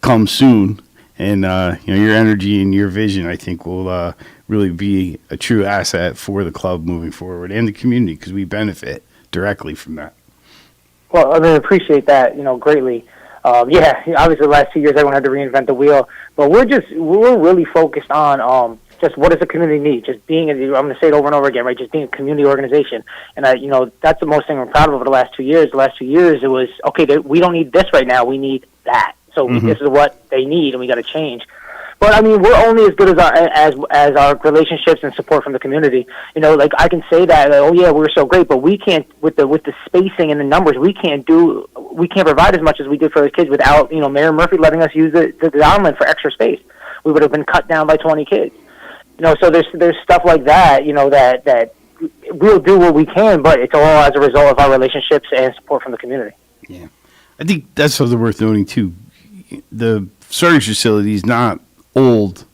Speaker 11: comes soon. And your energy and your vision, I think, will really be a true asset for the club moving forward and the community, because we benefit directly from that.
Speaker 17: Well, I appreciate that, greatly. Obviously the last 2 years everyone had to reinvent the wheel, but we're really focused on just what does the community need? Just being, I'm going to say it over and over again, right? Just being a community organization. And that's the most thing we're proud of over the last 2 years. The last 2 years it was, okay, we don't need this right now, we need that. So this is what they need, and we got to change. But I mean, we're only as good as our relationships and support from the community. You know, like I can say that, oh yeah, we're so great, but we can't with the spacing and the numbers. We can't provide as much as we did for the kids without Mayor Murphy letting us use the island for extra space. We would have been cut down by 20 kids. So there's stuff like that. That we'll do what we can, but it's all as a result of our relationships and support from the community.
Speaker 11: Yeah, I think that's something worth noting too. The storage facility is not old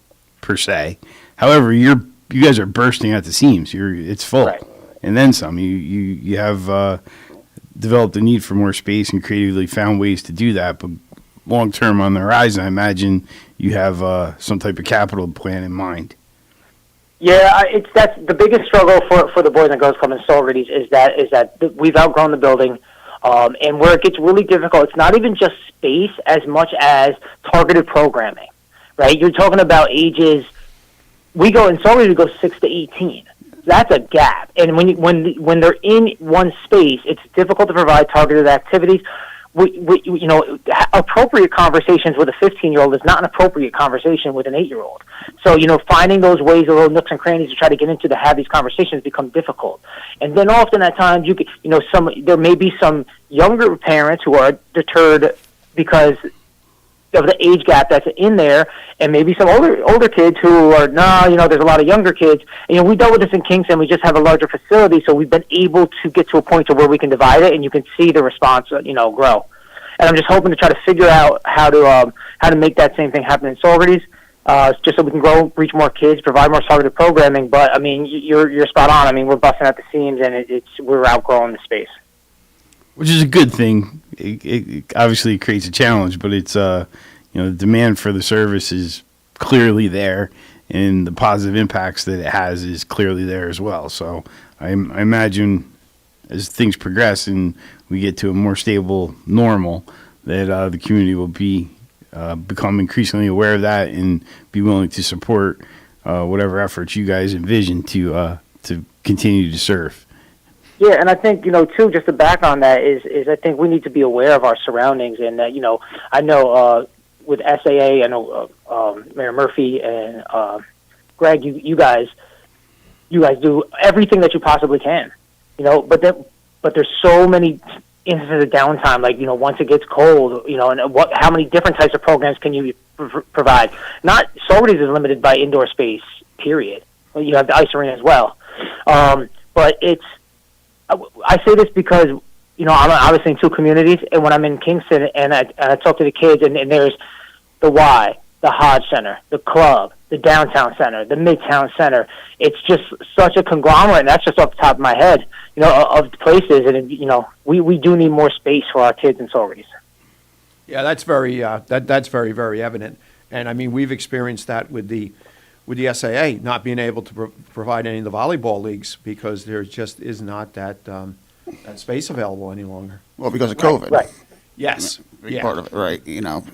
Speaker 11: per se. However, you guys are bursting at the seams. It's full, right. And then some. You have developed a need for more space and creatively found ways to do that. But long term on the horizon, I imagine you have some type of capital plan in mind.
Speaker 17: Yeah, that's the biggest struggle for the Boys and Girls Club in Saugerties is that we've outgrown the building, and where it gets really difficult, it's not even just space as much as targeted programming, right? You're talking about ages. We go in Saugerties, we go 6 to 18. That's a gap, and when they're in one space, it's difficult to provide targeted activities. Appropriate conversations with a 15-year-old is not an appropriate conversation with an 8-year-old. So, finding those ways, the little nooks and crannies to try to get into to have these conversations become difficult. And then often at times, there may be some younger parents who are deterred because of the age gap that's in there, and maybe some older kids who are, there's a lot of younger kids. And, we dealt with this in Kingston. We just have a larger facility, so we've been able to get to a point to where we can divide it, and you can see the response, grow. And I'm just hoping to try to figure out how to make that same thing happen in Saugerties, just so we can grow, reach more kids, provide more targeted programming. But I mean, you're spot on. I mean, we're busting at the seams, and we're outgrowing the space.
Speaker 11: Which is a good thing. It obviously creates a challenge, but it's the demand for the service is clearly there, and the positive impacts that it has is clearly there as well. So I imagine as things progress and we get to a more stable normal, that the community will become increasingly aware of that and be willing to support whatever efforts you guys envision to continue to serve.
Speaker 17: Yeah, and I think, too, just to back on that is I think we need to be aware of our surroundings. And, I know with SAA, I know Mayor Murphy and Greg, you guys do everything that you possibly can, but there's so many instances of downtime, like, once it gets cold, and how many different types of programs can you provide? Not Saugerties is limited by indoor space, period. You have the ice arena as well. But I say this because, I'm obviously in two communities, and when I'm in Kingston and I talk to the kids, and there's the Y, the Hodge Center, the club, the downtown center, the midtown center. It's just such a conglomerate, and that's just off the top of my head, of places, and we do need more space for our kids in Saugerties.
Speaker 8: Yeah, that's very that's very, very evident, and I mean we've experienced that with the SAA not being able to provide any of the volleyball leagues because there just is not that space available any longer.
Speaker 9: Well, because of COVID.
Speaker 17: Right.
Speaker 8: Yes.
Speaker 9: Big part of it, right?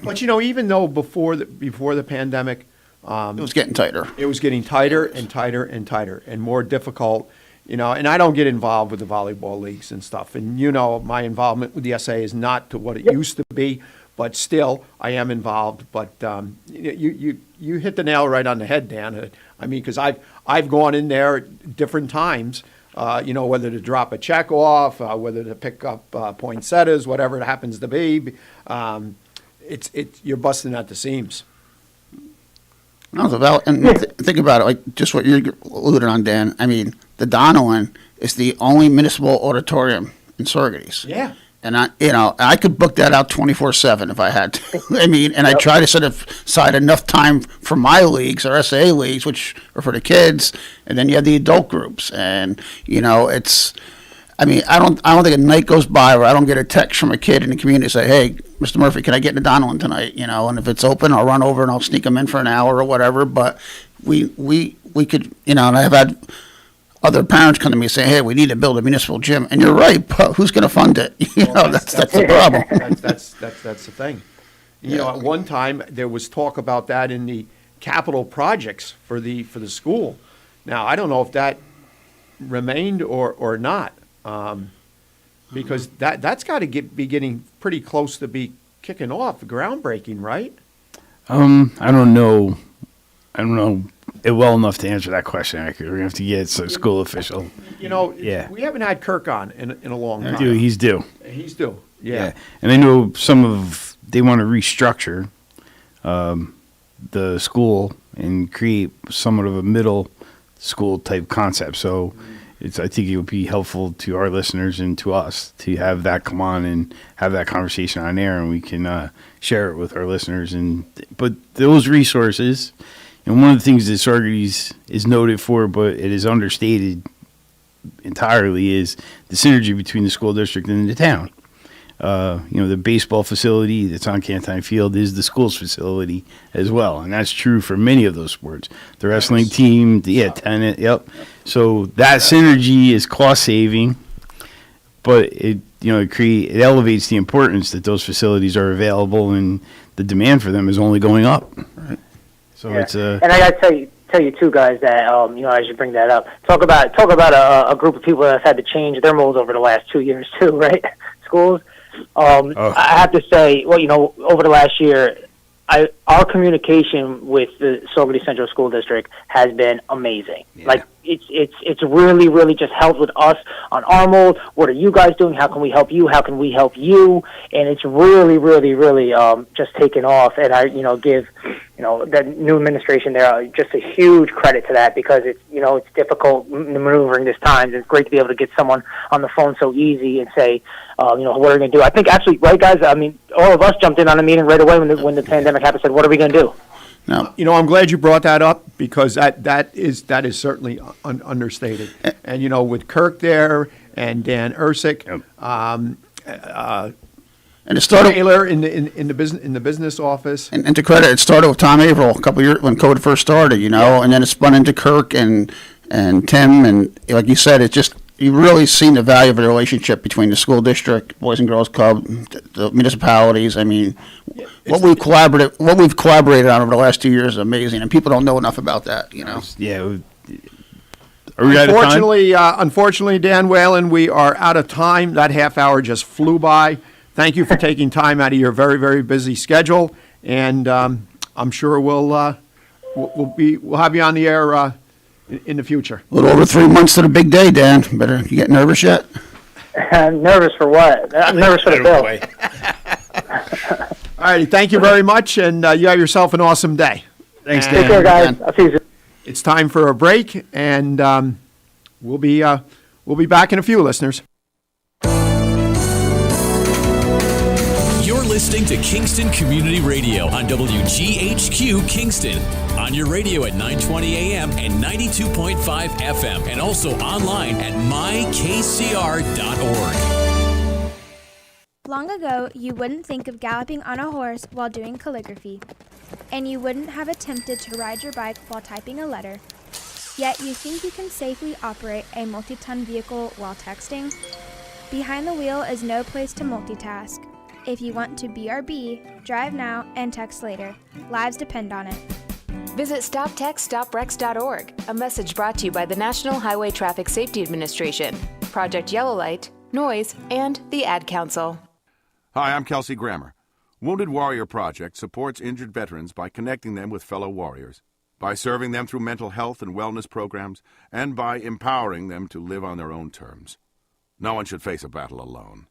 Speaker 8: But even though before the pandemic,
Speaker 9: it was getting tighter.
Speaker 8: It was getting tighter and tighter and tighter and more difficult. And I don't get involved with the volleyball leagues and stuff. And my involvement with the SA is not to what it used to be, but still I am involved. But you hit the nail right on the head, Dan. I mean, because I've gone in there at different times. Whether to drop a check off, whether to pick up poinsettias, whatever it happens to be, you're busting at the seams.
Speaker 9: Think about it, like just what you're alluding on, Dan. I mean, the Donellan is the only municipal auditorium in Saugerties.
Speaker 8: Yeah.
Speaker 9: And I could book that out 24/7 if I had to. I mean, and I try to set aside enough time for my leagues or SA leagues, which are for the kids, and then you have the adult groups, and it's. I mean, I don't think a night goes by where I don't get a text from a kid in the community say, "Hey, Mr. Murphy, can I get in the Donellan tonight?" And if it's open, I'll run over and I'll sneak them in for an hour or whatever. But we could, and I've had other parents come to me and say, "Hey, we need to build a municipal gym," and you're right, but who's going to fund it? That's the problem.
Speaker 8: That's the thing. At one time there was talk about that in the capital projects for the school. Now I don't know if that remained or not, because that's got to be getting pretty close to be kicking off, groundbreaking, right?
Speaker 11: I don't know I don't know it well enough to answer that question. We're going to have to get a school official.
Speaker 8: You know,
Speaker 11: Yeah.
Speaker 8: we haven't had Kirk on in a long time.
Speaker 11: He's due.
Speaker 8: He's due. Yeah.
Speaker 11: And I know they want to restructure the school and create somewhat of a middle school type concept. So I think it would be helpful to our listeners and to us to have that come on and have that conversation on air, and we can share it with our listeners. But those resources, and one of the things that Saugerties is noted for, but it is understated entirely, is the synergy between the school district and the town. The baseball facility that's on Cantine Field is the school's facility as well, and that's true for many of those sports. The wrestling team, tennis, So that synergy is cost saving, but it elevates the importance that those facilities are available, and the demand for them is only going up. Right. So it's
Speaker 17: and I got to tell you too, guys, that as you bring that up, talk about a group of people that have had to change their molds over the last 2 years too, right? Schools. I have to say, over the last year, our communication with the Saugerties Central School District has been amazing. Yeah. Like it's really, really just helped with us on our mold. What are you guys doing? How can we help you? How can we help you? And it's really, really, really just taken off. And I give the new administration there just a huge credit to that, because it's it's difficult maneuvering this time. It's great to be able to get someone on the phone so easy and say, what are we going to do? I think actually, right, guys? I mean, all of us jumped in on a meeting right away when the pandemic happened. Said, what are we going to do?
Speaker 8: Now, I'm glad you brought that up, because that is certainly understated. And with Kirk there and Dan Ersick, and it started Taylor in the business office.
Speaker 9: And to credit, it started with Tom Averill a couple of years when COVID first started, and then it spun into Kirk and Tim, and like you said, it just. You've really seen the value of the relationship between the school district, Boys and Girls Club, the municipalities. I mean, what we've collaborated on over the last 2 years is amazing, and people don't know enough about that.
Speaker 11: Yeah. Are we out of time?
Speaker 8: Unfortunately, Dan Whalen, we are out of time. That half hour just flew by. Thank you for taking time out of your very, very busy schedule, and I'm sure we'll have you on the air. In the future.
Speaker 9: A little over 3 months to the big day, Dan. You get nervous yet?
Speaker 17: I'm nervous for what? I'm nervous for the bill.
Speaker 8: All righty, thank you very much, and you have yourself an awesome day.
Speaker 11: Thanks, Dan.
Speaker 17: Take care, guys. I'll see you soon.
Speaker 8: It's time for a break, and we'll be back in a few, listeners.
Speaker 1: You're listening to Kingston Community Radio on WGHQ Kingston. On your radio at 920 AM and 92.5 FM, and also online at mykcr.org.
Speaker 3: Long ago, you wouldn't think of galloping on a horse while doing calligraphy, and you wouldn't have attempted to ride your bike while typing a letter. Yet you think you can safely operate a multi-ton vehicle while texting? Behind the wheel is no place to multitask. If you want to BRB, drive now and text later. Lives depend on it.
Speaker 4: Visit StopTextStopWrecks.org, a message brought to you by the National Highway Traffic Safety Administration, Project Yellow Light, Noise, and the Ad Council.
Speaker 18: Hi, I'm Kelsey Grammer. Wounded Warrior Project supports injured veterans by connecting them with fellow warriors, by serving them through mental health and wellness programs, and by empowering them to live on their own terms. No one should face a battle alone.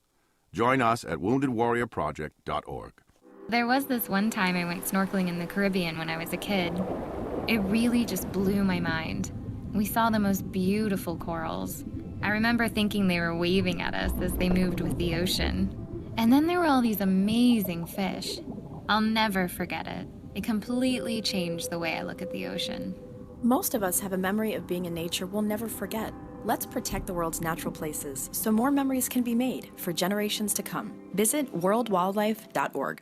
Speaker 18: Join us at woundedwarriorproject.org.
Speaker 19: There was this one time I went snorkeling in the Caribbean when I was a kid. It really just blew my mind. We saw the most beautiful corals. I remember thinking they were waving at us as they moved with the ocean. And then there were all these amazing fish. I'll never forget it. It completely changed the way I look at the ocean.
Speaker 20: Most of us have a memory of being in nature we'll never forget. Let's protect the world's natural places so more memories can be made for generations to come. Visit worldwildlife.org.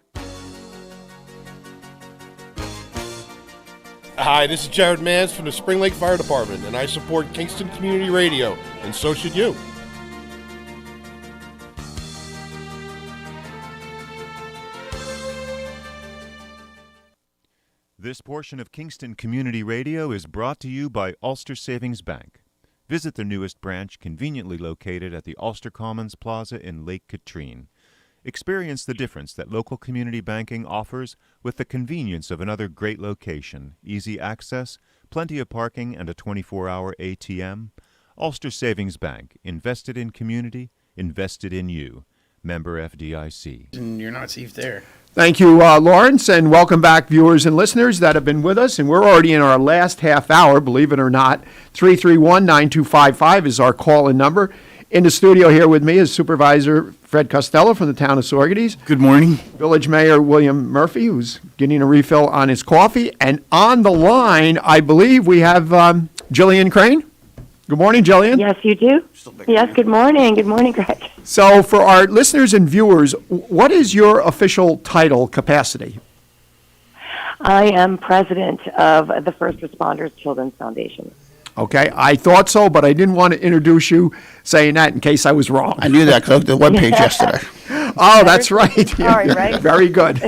Speaker 21: Hi, this is Jared Mans from the Spring Lake Fire Department, and I support Kingston Community Radio, and so should you.
Speaker 7: This portion of Kingston Community Radio is brought to you by Ulster Savings Bank. Visit their newest branch, conveniently located at the Ulster Commons Plaza in Lake Katrine. Experience the difference that local community banking offers with the convenience of another great location, easy access, plenty of parking, and a 24-hour ATM. Ulster Savings Bank, invested in community, invested in you. Member FDIC.
Speaker 11: And you're not safe there.
Speaker 8: Thank you, Lawrence, and welcome back, viewers and listeners that have been with us. And we're already in our last half hour, believe it or not. 331-9255 is our call-in number. In the studio here with me is Supervisor Fred Costello from the town of Saugerties.
Speaker 11: Good morning.
Speaker 8: Village Mayor William Murphy, who's getting a refill on his coffee. And on the line, I believe we have Jillian Crane. Good morning, Jillian.
Speaker 2: Yes, you do. Yes, good morning. Good morning, Greg.
Speaker 8: So for our listeners and viewers, what is your official title capacity?
Speaker 2: I am president of the First Responders Children's Foundation.
Speaker 8: Okay, I thought so, but I didn't want to introduce you saying that in case I was wrong.
Speaker 9: I knew that because I looked at the webpage yesterday.
Speaker 8: Oh, that's right.
Speaker 2: Sorry, right?
Speaker 8: Very good.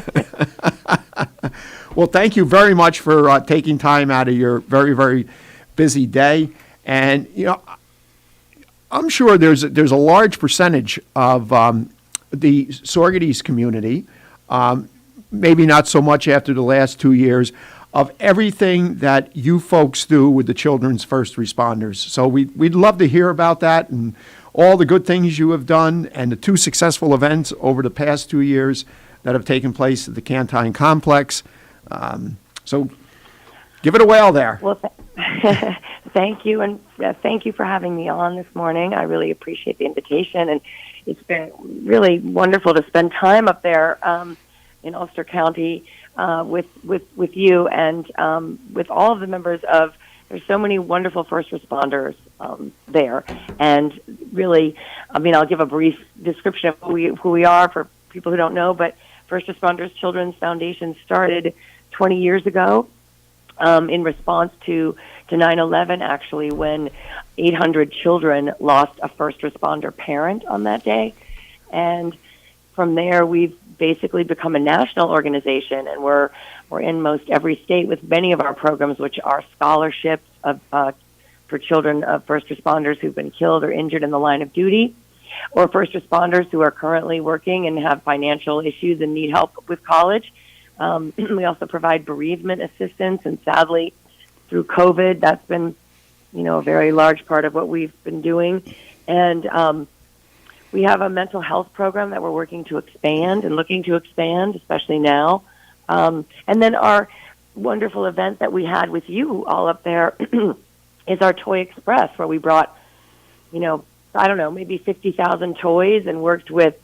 Speaker 8: Well, thank you very much for taking time out of your very, very busy day. And, you know, I'm sure there's a large percentage of the Saugerties community, maybe not so much after the last 2 years, of everything that you folks do with the children's first responders. So we'd love to hear about that and all the good things you have done and the 2 successful events over the past 2 years that have taken place at the Cantine Complex. So give it a whirl there.
Speaker 2: Well, thank you, and thank you for having me on this morning. I really appreciate the invitation, and it's been really wonderful to spend time up there in Ulster County with you and with all of the members of. There's so many wonderful first responders there, and really, I mean, I'll give a brief description of who we are for people who don't know. But First Responders Children's Foundation started 20 years ago in response to 9/11, actually, when 800 children lost a first responder parent on that day. And from there, we've basically become a national organization, and we're in most every state with many of our programs, which are scholarships for children of first responders who've been killed or injured in the line of duty, or first responders who are currently working and have financial issues and need help with college. We also provide bereavement assistance, and sadly, through COVID, that's been, a very large part of what we've been doing. And we have a mental health program that we're working to expand and looking to expand, especially now. And then our wonderful event that we had with you all up there is our Toy Express, where we brought, maybe 50,000 toys and worked with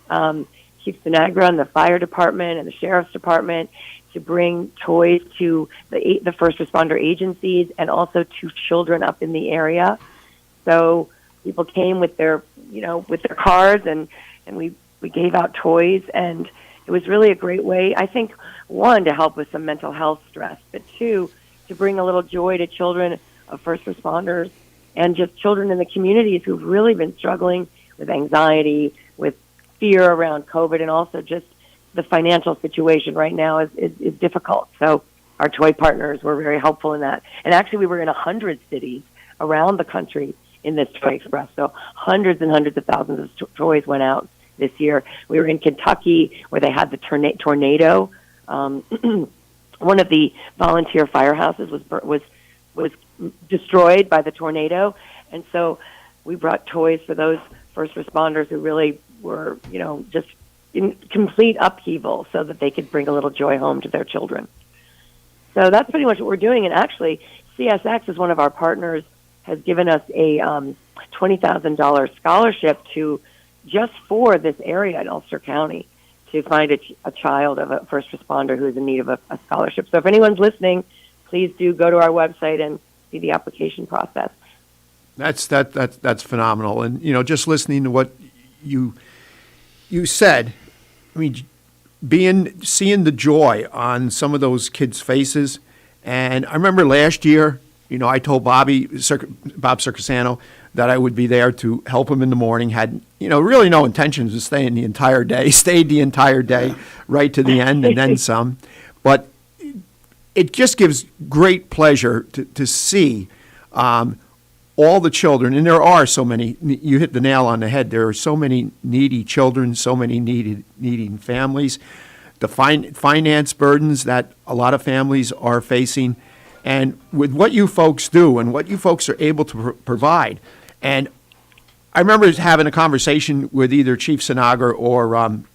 Speaker 2: Kingston and the fire department and the sheriff's department to bring toys to the first responder agencies and also to children up in the area. So people came with their cards and we gave out toys, and it was really a great way, I think, one, to help with some mental health stress, but two, to bring a little joy to children of first responders and just children in the communities who've really been struggling with anxiety, with fear around COVID, and also just the financial situation right now is difficult. So our toy partners were very helpful in that. And actually, we were in 100 cities around the country in this Toy Express. So hundreds and hundreds of thousands of toys went out this year. We were in Kentucky where they had the tornado. One of the volunteer firehouses was destroyed by the tornado. And so we brought toys for those first responders who really were, just in complete upheaval so that they could bring a little joy home to their children. So that's pretty much what we're doing. And actually, CSX is one of our partners, has given us a $20,000 scholarship just for this area in Ulster County to find a child of a first responder who is in need of a scholarship. So if anyone's listening, please do go to our website and see the application process.
Speaker 8: That's phenomenal. And, just listening to what you said, I mean, seeing the joy on some of those kids' faces. And I remember last year, I told Bob Circasano that I would be there to help him in the morning. Had, really no intentions of staying the entire day. Stayed the entire day right to the end and then some. But it just gives great pleasure to see all all the children, and there are so many, you hit the nail on the head, there are so many needy children, so many needing families, the finance burdens that a lot of families are facing, and with what you folks do and what you folks are able to provide. And I remember having a conversation with either Chief Sinagra or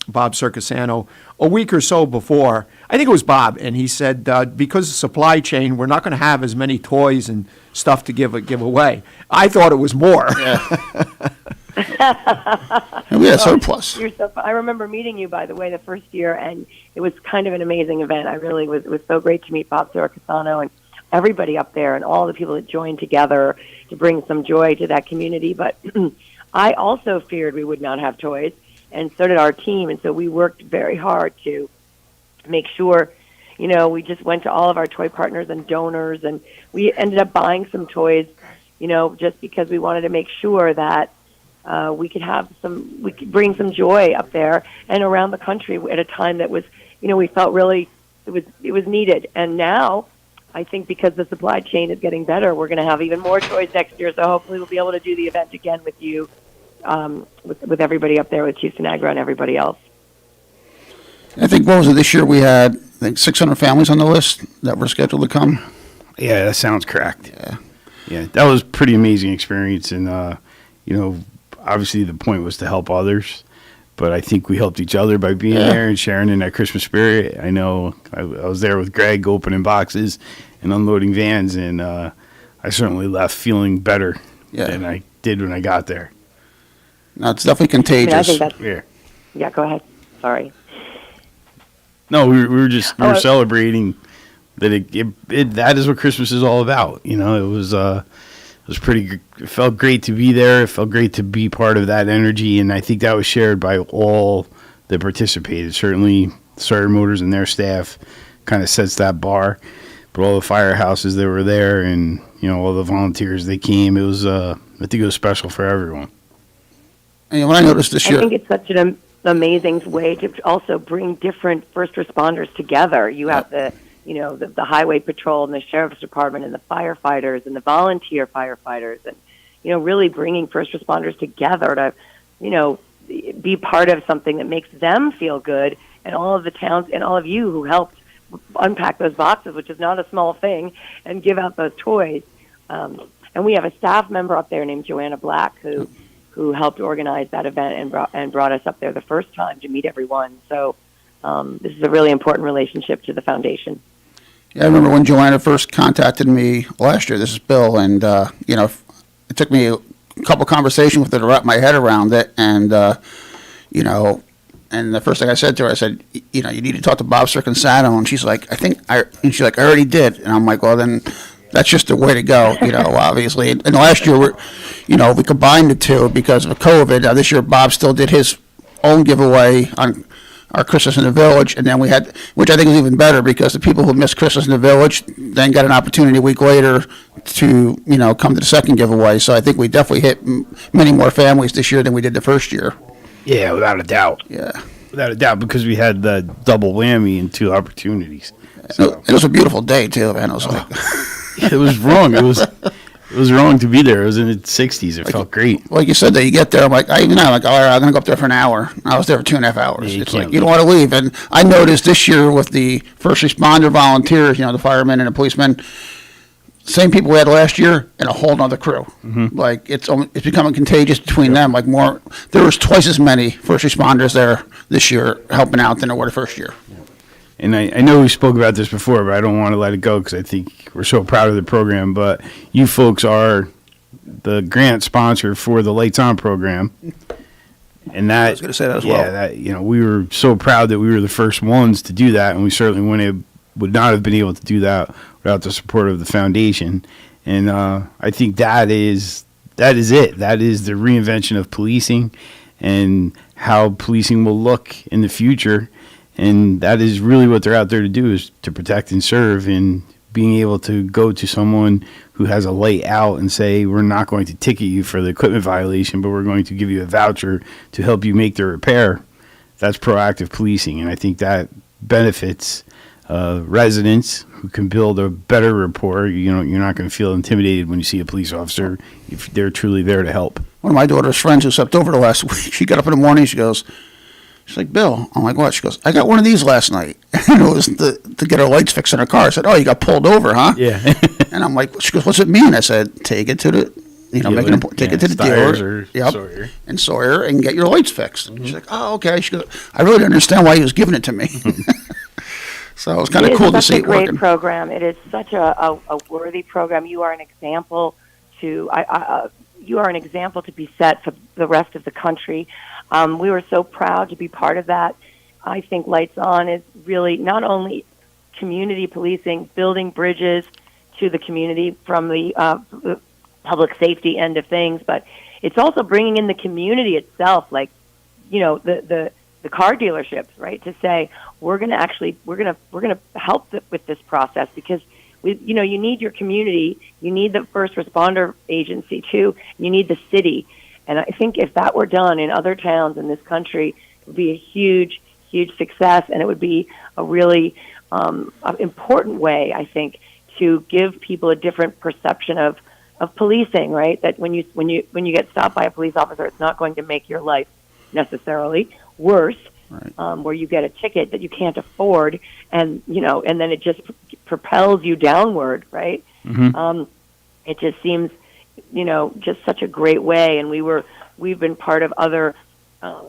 Speaker 8: Bob Circasano a week or so before. I think it was Bob, and he said, because of supply chain, we're not going to have as many toys and stuff to give away. I thought it was more.
Speaker 9: And we had surplus.
Speaker 2: I remember meeting you, by the way, the first year, and it was kind of an amazing event. It was so great to meet Bob Circasano and everybody up there and all the people that joined together to bring some joy to that community. But I also feared we would not have toys, and so did our team. And so we worked very hard to make sure, we just went to all of our toy partners and donors, and we ended up buying some toys, just because we wanted to make sure that we could bring some joy up there and around the country at a time that was, we felt really it was needed. And now, I think because the supply chain is getting better, we're going to have even more toys next year. So hopefully we'll be able to do the event again with you, with everybody up there, with Chief Sinagra and everybody else.
Speaker 9: I think, what was it, this year we had, 600 families on the list that were scheduled to come?
Speaker 11: Yeah, that sounds correct. Yeah, that was a pretty amazing experience. And, obviously the point was to help others. But I think we helped each other by being there and sharing in that Christmas spirit. I know I was there with Greg opening boxes and unloading vans, and I certainly left feeling better than I did when I got there.
Speaker 9: No, it's definitely contagious.
Speaker 2: I think that's, yeah, go ahead. Sorry.
Speaker 11: No, we were celebrating that that is what Christmas is all about. It was pretty. It felt great to be there. It felt great to be part of that energy, and I think that was shared by all that participated. Certainly, Starter Motors and their staff kind of sets that bar, but all the firehouses that were there, and all the volunteers that came, it was. I think it was special for everyone.
Speaker 9: And when I noticed this year,
Speaker 2: I think it's such an amazing way to also bring different first responders together. You have the highway patrol and the sheriff's department and the firefighters and the volunteer firefighters, and really bringing first responders together to be part of something that makes them feel good, and all of the towns and all of you who helped unpack those boxes, which is not a small thing, and give out those toys. And we have a staff member up there named Joanna Black who helped organize that event and brought us up there the first time to meet everyone. So this is a really important relationship to the foundation.
Speaker 9: Yeah, I remember when Joanna first contacted me last year. This is Bill, and it took me a couple conversations with her to wrap my head around it, and and the first thing I said to her, I said, you need to talk to Bob Circasano, and she's like, I already did, and I'm like, well then, that's just the way to go, obviously. And last year we combined the two because of COVID. This year Bob still did his own giveaway on our Christmas in the Village, and then we had, which I think is even better because the people who missed Christmas in the Village then got an opportunity a week later to, come to the second giveaway. So I think we definitely hit many more families this year than we did the first year.
Speaker 11: Yeah, without a doubt.
Speaker 9: Yeah.
Speaker 11: Without a doubt, because we had the double whammy and two opportunities.
Speaker 9: So. It was a beautiful day, too, man. It was like...
Speaker 11: It was wrong. It was wrong to be there. It was in the 60s. It felt great.
Speaker 9: Like you said, that you get there, I'm like, all right, I'm going to go up there for an hour. I was there for 2.5 hours.
Speaker 11: Yeah,
Speaker 9: it's like, you don't want to leave. And I noticed this year with the first responder volunteers, the firemen and the policemen, same people we had last year and a whole nother crew.
Speaker 11: Mm-hmm.
Speaker 9: Like, it's becoming contagious between them. Like, there was twice as many first responders there this year helping out than there were the first year.
Speaker 11: And I know we spoke about this before, but I don't want to let it go because I think we're so proud of the program. But you folks are the grant sponsor for the Lights On program. And that,
Speaker 9: I was going to say that as well.
Speaker 11: That, we were so proud that we were the first ones to do that, and we certainly would not have been able to do that without the support of the foundation. And I think that is it. That is the reinvention of policing and how policing will look in the future. And that is really what they're out there to do, is to protect and serve, and being able to go to someone who has a light out and say, we're not going to ticket you for the equipment violation, but we're going to give you a voucher to help you make the repair. That's proactive policing, and I think that benefits residents who can build a better rapport. You're not going to feel intimidated when you see a police officer if they're truly there to help.
Speaker 9: One of my daughter's friends who slept over the last week, she got up in the morning, she's like, Bill, I'm like, what? She goes, I got one of these last night. And it was to get her lights fixed in her car. I said, oh, you got pulled over, huh?
Speaker 11: Yeah.
Speaker 9: And I'm like, she goes, what's it mean? I said, take it to the, take it to the dealer.
Speaker 11: Sawyer.
Speaker 9: And Sawyer and get your lights fixed. She's like, oh, okay. She goes, I really didn't understand why he was giving it to me. So it was kind of cool to see it working.
Speaker 2: It's a great program. It is such a worthy program. You are an example to be set for the rest of the country. We were so proud to be part of that. I think Lights On is really not only community policing, building bridges to the community from the public safety end of things, but it's also bringing in the community itself, like, the car dealerships, right? To say we're going to help with this process because you need your community, you need the first responder agency too, you need the city. And I think if that were done in other towns in this country, it would be a huge, huge success, and it would be a really important way, I think, to give people a different perception of policing, right? That when you get stopped by a police officer, it's not going to make your life necessarily worse, right. Where you get a ticket that you can't afford, and then it just propels you downward, right?
Speaker 11: Mm-hmm.
Speaker 2: It just seems, just such a great way, and we've been part of other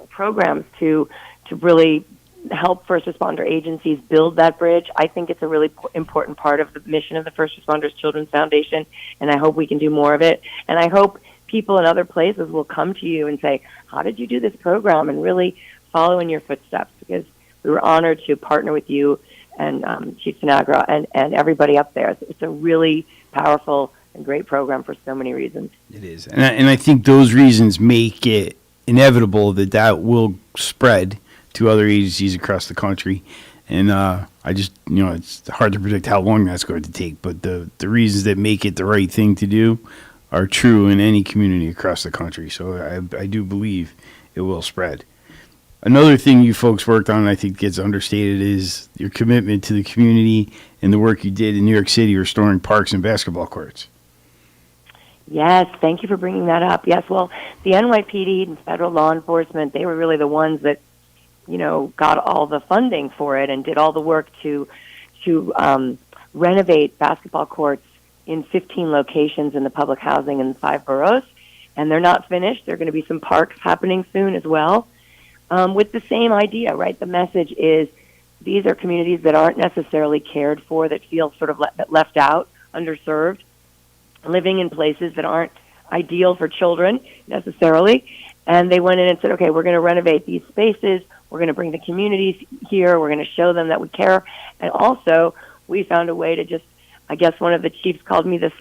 Speaker 2: programs to really help first responder agencies build that bridge. I think it's a really important part of the mission of the First Responders Children's Foundation, and I hope we can do more of it. And I hope people in other places will come to you and say, how did you do this program? And really follow in your footsteps, because we were honored to partner with you and Chief Sinagra and everybody up there. It's a really powerful and great program for so many reasons.
Speaker 11: It is. And I think those reasons make it inevitable that will spread to other agencies across the country. And I just, it's hard to predict how long that's going to take, but the reasons that make it the right thing to do are true in any community across the country. So I do believe it will spread. Another thing you folks worked on, I think gets understated, is your commitment to the community and the work you did in New York City restoring parks and basketball courts.
Speaker 2: Yes, thank you for bringing that up. Yes, well, the NYPD and federal law enforcement, they were really the ones that, got all the funding for it and did all the work to renovate basketball courts in 15 locations in the public housing in 5 boroughs. And they're not finished. There are going to be some parks happening soon as well. With the same idea, right? The message is these are communities that aren't necessarily cared for, that feel sort of left out, underserved, living in places that aren't ideal for children necessarily. And they went in and said, okay, we're going to renovate these spaces. We're going to bring the communities here. We're going to show them that we care. And also, we found a way to just, I guess one of the chiefs called me the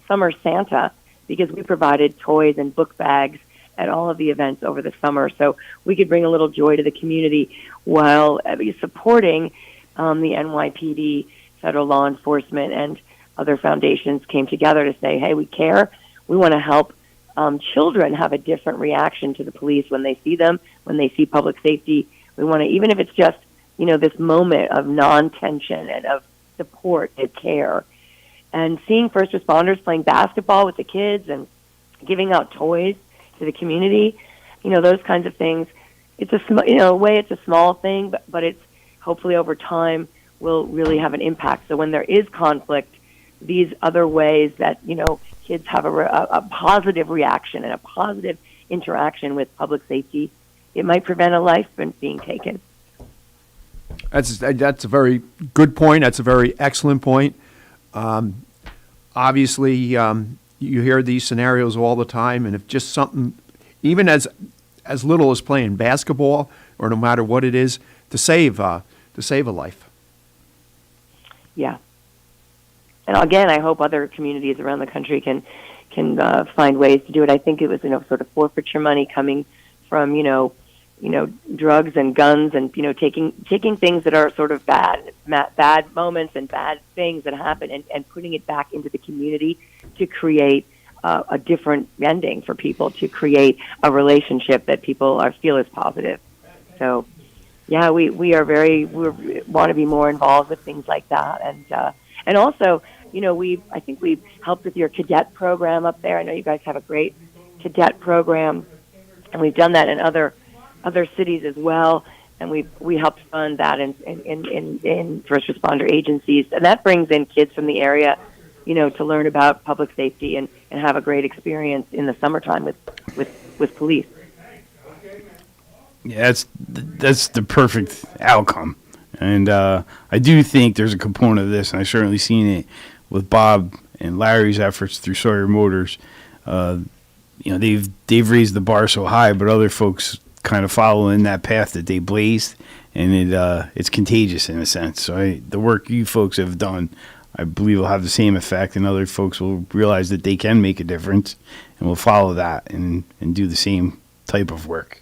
Speaker 2: summer Santa, because we provided toys and book bags at all of the events over the summer. So we could bring a little joy to the community while supporting the NYPD, federal law enforcement, and other foundations came together to say, hey, we care. We want to help children have a different reaction to the police when they see them, when they see public safety. We want to, even if it's just, this moment of non-tension and of support and care. And seeing first responders playing basketball with the kids and giving out toys to the community, those kinds of things. It's a way it's a small thing, but it's hopefully over time will really have an impact. So when there is conflict, these other ways that, kids have a positive reaction and a positive interaction with public safety, it might prevent a life from being taken.
Speaker 8: That's a very good point. That's a very excellent point. Obviously, you hear these scenarios all the time, and if just something, even as little as playing basketball, or no matter what it is, to save a life.
Speaker 2: Yeah. And again, I hope other communities around the country can find ways to do it. I think it was sort of forfeiture money coming from drugs and guns and taking things that are sort of bad moments and bad things that happen and putting it back into the community to create a different ending for people, to create a relationship that people feel is positive. So yeah, we want to be more involved with things like that, and also, I think we've helped with your cadet program up there. I know you guys have a great cadet program, and we've done that in other cities as well. And we helped fund that in first responder agencies, and that brings in kids from the area, to learn about public safety and have a great experience in the summertime with police.
Speaker 11: Yeah, that's the perfect outcome, and I do think there's a component of this, and I've certainly seen it with Bob and Larry's efforts through Sawyer Motors. They've raised the bar so high, but other folks kind of follow in that path that they blazed, and it's contagious in a sense. So the work you folks have done, I believe, will have the same effect, and other folks will realize that they can make a difference, and will follow that and do the same type of work.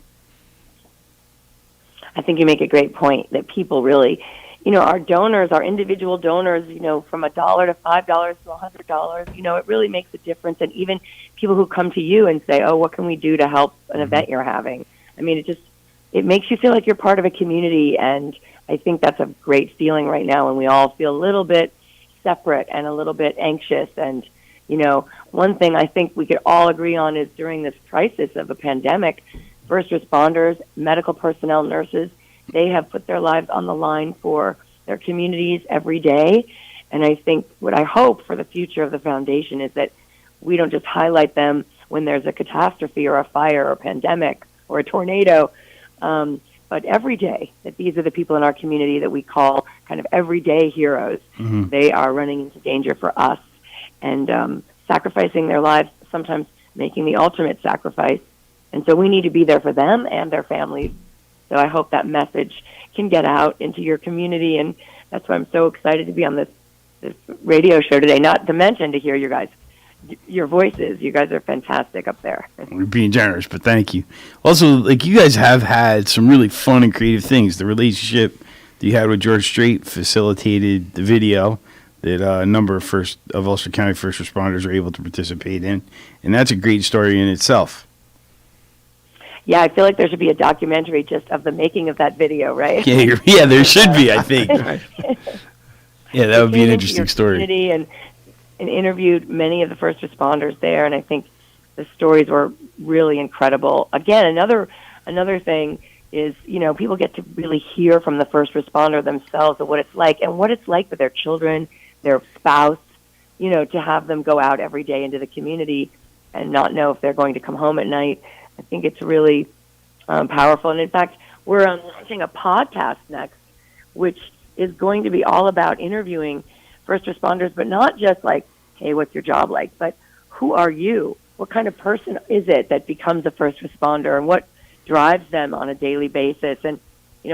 Speaker 2: I think you make a great point that people really, our donors, our individual donors, from $1 to $5 to $100, it really makes a difference. And even people who come to you and say, oh, what can we do to help an event you're having? I mean, it makes you feel like you're part of a community. And I think that's a great feeling right now when we all feel a little bit separate and a little bit anxious. And, one thing I think we could all agree on is during this crisis of a pandemic, first responders, medical personnel, nurses, they have put their lives on the line for their communities every day. And I think what I hope for the future of the foundation is that we don't just highlight them when there's a catastrophe or a fire or a pandemic or a tornado, but every day that these are the people in our community that we call kind of everyday heroes.
Speaker 11: Mm-hmm.
Speaker 2: They are running into danger for us and sacrificing their lives, sometimes making the ultimate sacrifice. And so we need to be there for them and their families. So I hope that message can get out into your community, and that's why I'm so excited to be on this radio show today, not to mention to hear your voices. You guys are fantastic up there.
Speaker 11: We're being generous, but thank you. Also, you guys have had some really fun and creative things. The relationship that you had with George Strait facilitated the video that a number of Ulster County first responders are able to participate in, and that's a great story in itself.
Speaker 2: Yeah, I feel like there should be a documentary just of the making of that video, right?
Speaker 11: Yeah, there should be, I think. Yeah, that would be an interesting story.
Speaker 2: And interviewed many of the first responders there, and I think the stories were really incredible. Again, another thing is, people get to really hear from the first responder themselves of what it's like and what it's like for their children, their spouse, to have them go out every day into the community and not know if they're going to come home at night. I think it's really powerful. And in fact, we're launching a podcast next, which is going to be all about interviewing first responders, but not just like, hey, what's your job like, but who are you? What kind of person is it that becomes a first responder, and what drives them on a daily basis? And,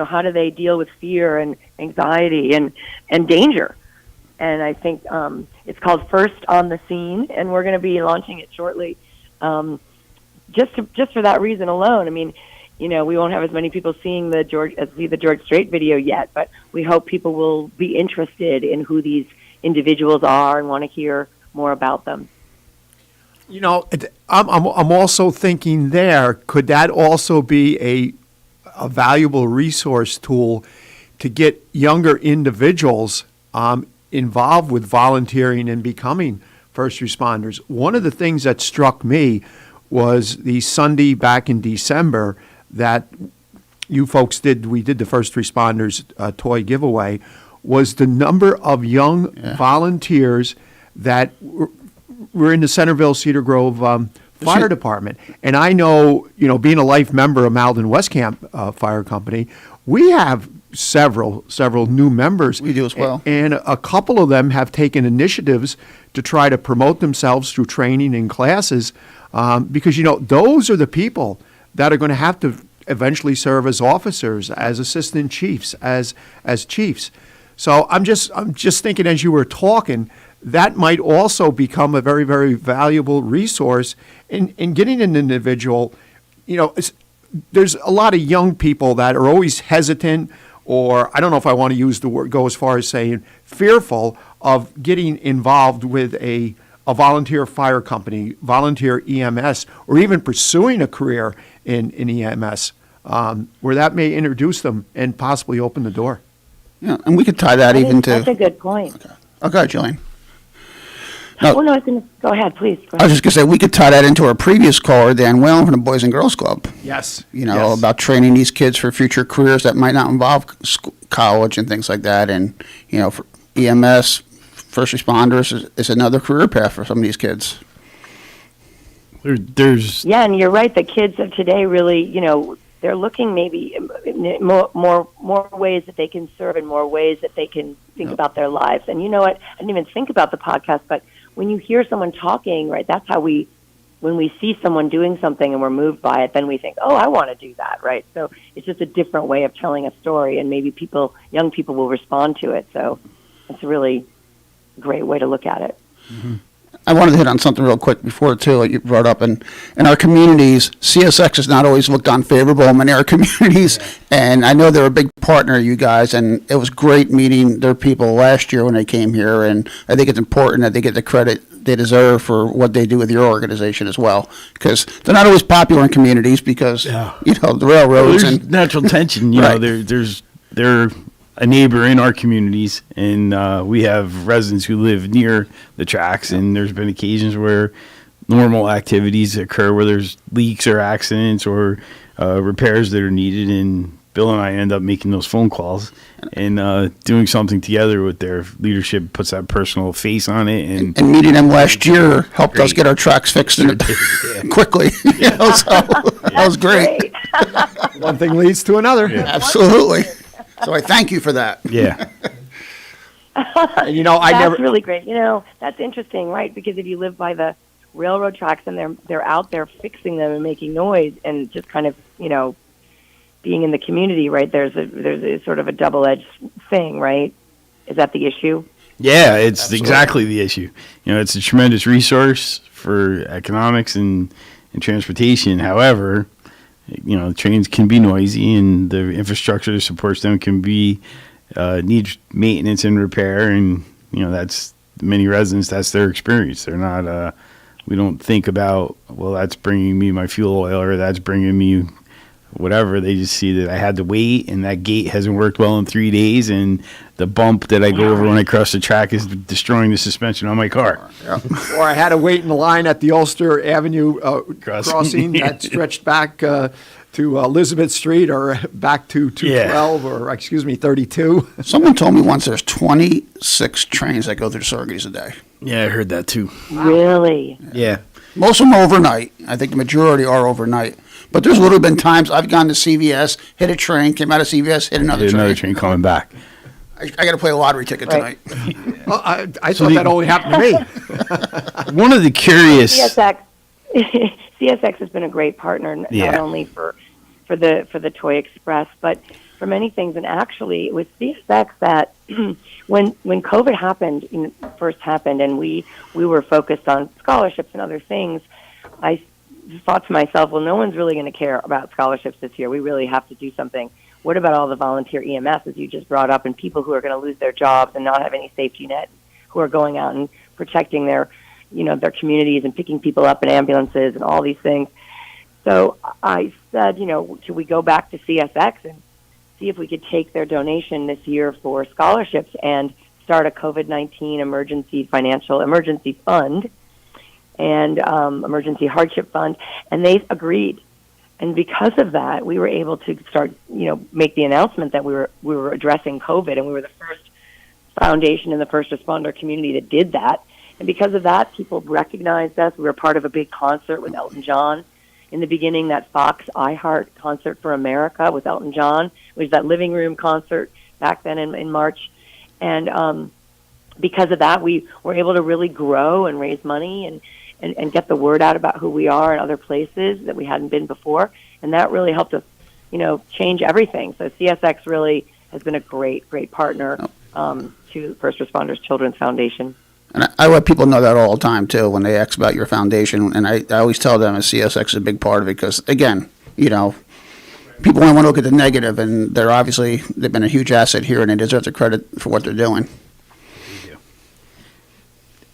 Speaker 2: how do they deal with fear and anxiety and danger? And I think it's called First on the Scene, and we're going to be launching it shortly. Just for that reason alone. I mean, we won't have as many people seeing the George Strait video yet, but we hope people will be interested in who these individuals are and want to hear more about them.
Speaker 8: I'm also thinking there, could that also be a valuable resource tool to get younger individuals involved with volunteering and becoming first responders? One of the things that struck me was the Sunday back in December that you folks did. We did the first responders toy giveaway. Was the number of young volunteers that were in the Centerville Cedar Grove Fire Department. And I know, being a life member of Malden West Camp Fire Company, we have several new members.
Speaker 9: We do as well.
Speaker 8: And a couple of them have taken initiatives to try to promote themselves through training and classes, because, those are the people that are going to have to eventually serve as officers, as assistant chiefs, as chiefs. So I'm just thinking, as you were talking, that might also become a very, very valuable resource in getting an individual. There's a lot of young people that are always hesitant, or I don't know if I want to use the word, go as far as saying fearful of getting involved with a volunteer fire company, volunteer EMS, or even pursuing a career in EMS. where that may introduce them and possibly open the door.
Speaker 9: Yeah, and we could tie that even to.
Speaker 2: That's a good point.
Speaker 9: Okay, Jillian.
Speaker 2: No, I was going to go ahead, please. Go
Speaker 9: I was
Speaker 2: ahead.
Speaker 9: just going to say, we could tie that into our previous caller, Dan Whalen from the Boys and Girls Club.
Speaker 8: Yes.
Speaker 9: About training these kids for future careers that might not involve college and things like that. And, for EMS, first responders is another career path for some of these kids.
Speaker 2: Yeah, and you're right. The kids of today really, they're looking maybe more ways that they can serve and more ways that they can think about their lives. And you know what? I didn't even think about the podcast, but when you hear someone talking, right, that's how when we see someone doing something and we're moved by it, then we think, oh, I want to do that, right? So it's just a different way of telling a story, and maybe young people will respond to it. So it's a really great way to look at it.
Speaker 9: Mm-hmm. I wanted to hit on something real quick before, too, that you brought up. In our communities, CSX has not always looked on favorable in many of our communities, and I know they're a big partner, you guys, and it was great meeting their people last year when they came here, and I think it's important that they get the credit they deserve for what they do with your organization as well, because they're not always popular in communities because, the railroads.
Speaker 11: There's
Speaker 9: and
Speaker 11: natural tension,
Speaker 9: Right.
Speaker 11: They're a neighbor in our communities, and we have residents who live near the tracks, and there's been occasions where normal activities occur where there's leaks or accidents or repairs that are needed, and Bill and I end up making those phone calls and doing something together with their leadership, puts that personal face on it.
Speaker 9: And meeting them last year helped us get our tracks fixed quickly. So that was great.
Speaker 8: One thing leads to another.
Speaker 9: Absolutely. So I thank you for that.
Speaker 11: Yeah.
Speaker 2: That's really great. That's interesting, right? Because if you live by the railroad tracks and they're out there fixing them and making noise and just kind of, being in the community, right? There's a sort of a double-edged thing, right? Is that the issue?
Speaker 11: Yeah, it's exactly the issue. It's a tremendous resource for economics and transportation. However, trains can be noisy, and the infrastructure that supports them can be need maintenance and repair, and that's many residents. That's their experience. They're not. We don't think about, well, that's bringing me my fuel oil, or that's bringing me whatever. They just see that I had to wait, and that gate hasn't worked well in 3 days, and the bump that I go over when I cross the track is destroying the suspension on my car.
Speaker 8: Or I had to wait in the line at the Ulster Avenue crossing that stretched back to Elizabeth Street or back to 212 or, 32.
Speaker 9: Someone told me once there's 26 trains that go through Sorges a day.
Speaker 11: Yeah, I heard that too.
Speaker 2: Really?
Speaker 11: Yeah.
Speaker 9: Most of them are overnight. I think the majority are overnight. But there's literally been times I've gone to CVS, hit a train, came out of CVS, hit another train
Speaker 11: coming back.
Speaker 9: I got to play a lottery ticket tonight.
Speaker 8: Well, I thought that only happened to me.
Speaker 11: One of the curious...
Speaker 2: CSX has been a great partner, not only for the Toy Express, but for many things. And actually, it was CSX that when COVID first happened, and we were focused on scholarships and other things, I thought to myself, well, no one's really going to care about scholarships this year. We really have to do something. What about all the volunteer EMS, as you just brought up, and people who are going to lose their jobs and not have any safety net, who are going out and protecting their communities and picking people up in ambulances and all these things. So I said, should we go back to CSX and see if we could take their donation this year for scholarships and start a COVID-19 financial emergency fund and emergency hardship fund, and they agreed. And because of that, we were able to start, make the announcement that we were addressing COVID, and we were the first foundation in the first responder community that did that. And because of that, people recognized us. We were part of a big concert with Elton John. In the beginning, that Fox iHeart Concert for America with Elton John, it was that living room concert back then in March. And because of that, we were able to really grow and raise money and get the word out about who we are in other places that we hadn't been before. And that really helped us, change everything. So CSX really has been a great, great partner to First Responders Children's Foundation.
Speaker 9: And I let people know that all the time, too, when they ask about your foundation. And I always tell them that CSX is a big part of it because, again, people only want to look at the negative, and they've been a huge asset here, and they deserve the credit for what they're doing.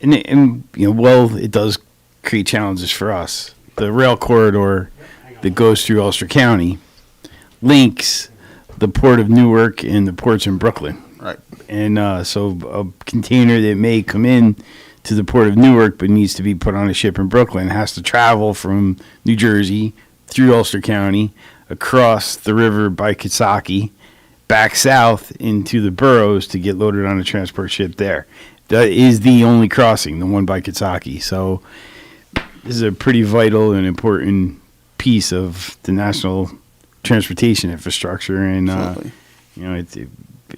Speaker 11: And it does create challenges for us. The rail corridor that goes through Ulster County, links the port of Newark and the ports in Brooklyn.
Speaker 9: Right.
Speaker 11: And so a container that may come in to the port of Newark but needs to be put on a ship in Brooklyn has to travel from New Jersey through Ulster County, across the river by Coxsackie, back south into the boroughs to get loaded on a transport ship there. That is the only crossing, the one by Coxsackie. So this is a pretty vital and important piece of the national transportation infrastructure. And,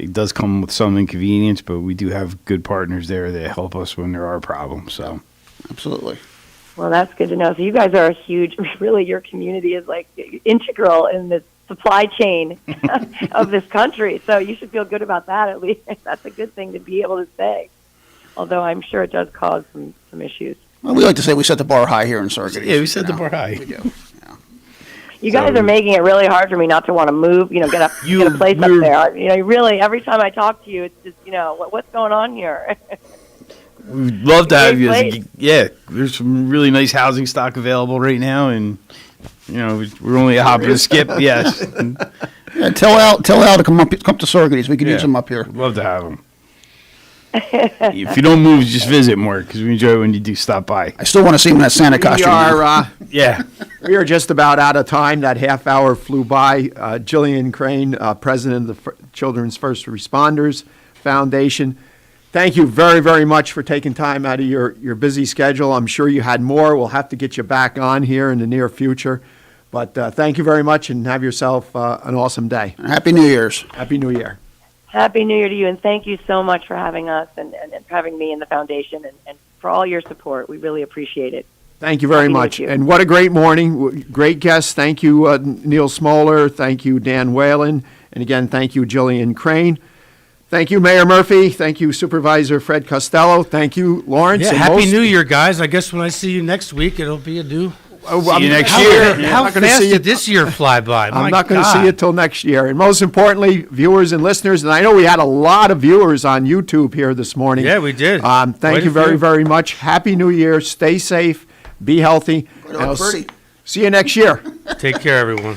Speaker 11: it does come with some inconvenience, but we do have good partners there that help us when there are problems. So,
Speaker 9: absolutely.
Speaker 2: Well, that's good to know. So you guys are a huge, really, your community is like integral in the supply chain of this country. So you should feel good about that, at least. That's a good thing to be able to say, although I'm sure it does cause some issues.
Speaker 9: Well, we like to say we set the bar high here in Saugerties.
Speaker 11: Yeah, we set the bar high.
Speaker 9: We do.
Speaker 2: You guys are making it really hard for me not to want to move, get a place up there. Really, every time I talk to you, it's just, what's going on here?
Speaker 11: We'd love to have
Speaker 2: Great
Speaker 11: you. Yeah, there's some really nice housing stock available right now, and we're only a hop and a skip. Yes.
Speaker 9: Yeah, tell Al to come to Saugerties. We can use him up here.
Speaker 11: Love to have him. If you don't move, just visit more, because we enjoy it when you do stop by.
Speaker 9: I still want to see him in that Santa costume.
Speaker 8: We are just about out of time. That half hour flew by. Jillian Crane, president of the Children's First Responders Foundation. Thank you very, very much for taking time out of your busy schedule. I'm sure you had more. We'll have to get you back on here in the near future. But thank you very much, and have yourself an awesome day.
Speaker 9: Happy New Year's.
Speaker 8: Happy New Year.
Speaker 2: Happy New Year to you, and thank you so much for having us and having me in the foundation and for all your support. We really appreciate it.
Speaker 8: Thank you very
Speaker 2: Happy
Speaker 8: much.
Speaker 2: New Year.
Speaker 8: And what a great morning. Great guests. Thank you, Neil Smoller. Thank you, Dan Whalen. And again, thank you, Jillian Crane. Thank you, Mayor Murphy. Thank you, Supervisor Fred Costello. Thank you, Lawrence.
Speaker 10: Yeah,
Speaker 8: And
Speaker 10: Happy New Year, guys. I guess when I see you next week, it'll be a new...
Speaker 8: See you
Speaker 11: next
Speaker 8: year.
Speaker 10: How fast did this year fly by?
Speaker 8: I'm not going to see you till next year. And most importantly, viewers and listeners, and I know we had a lot of viewers on YouTube here this morning.
Speaker 10: Yeah, we did.
Speaker 8: Thank you very, very much. Happy New Year. Stay safe. Be healthy. And I'll see you next year.
Speaker 10: Take care, everyone.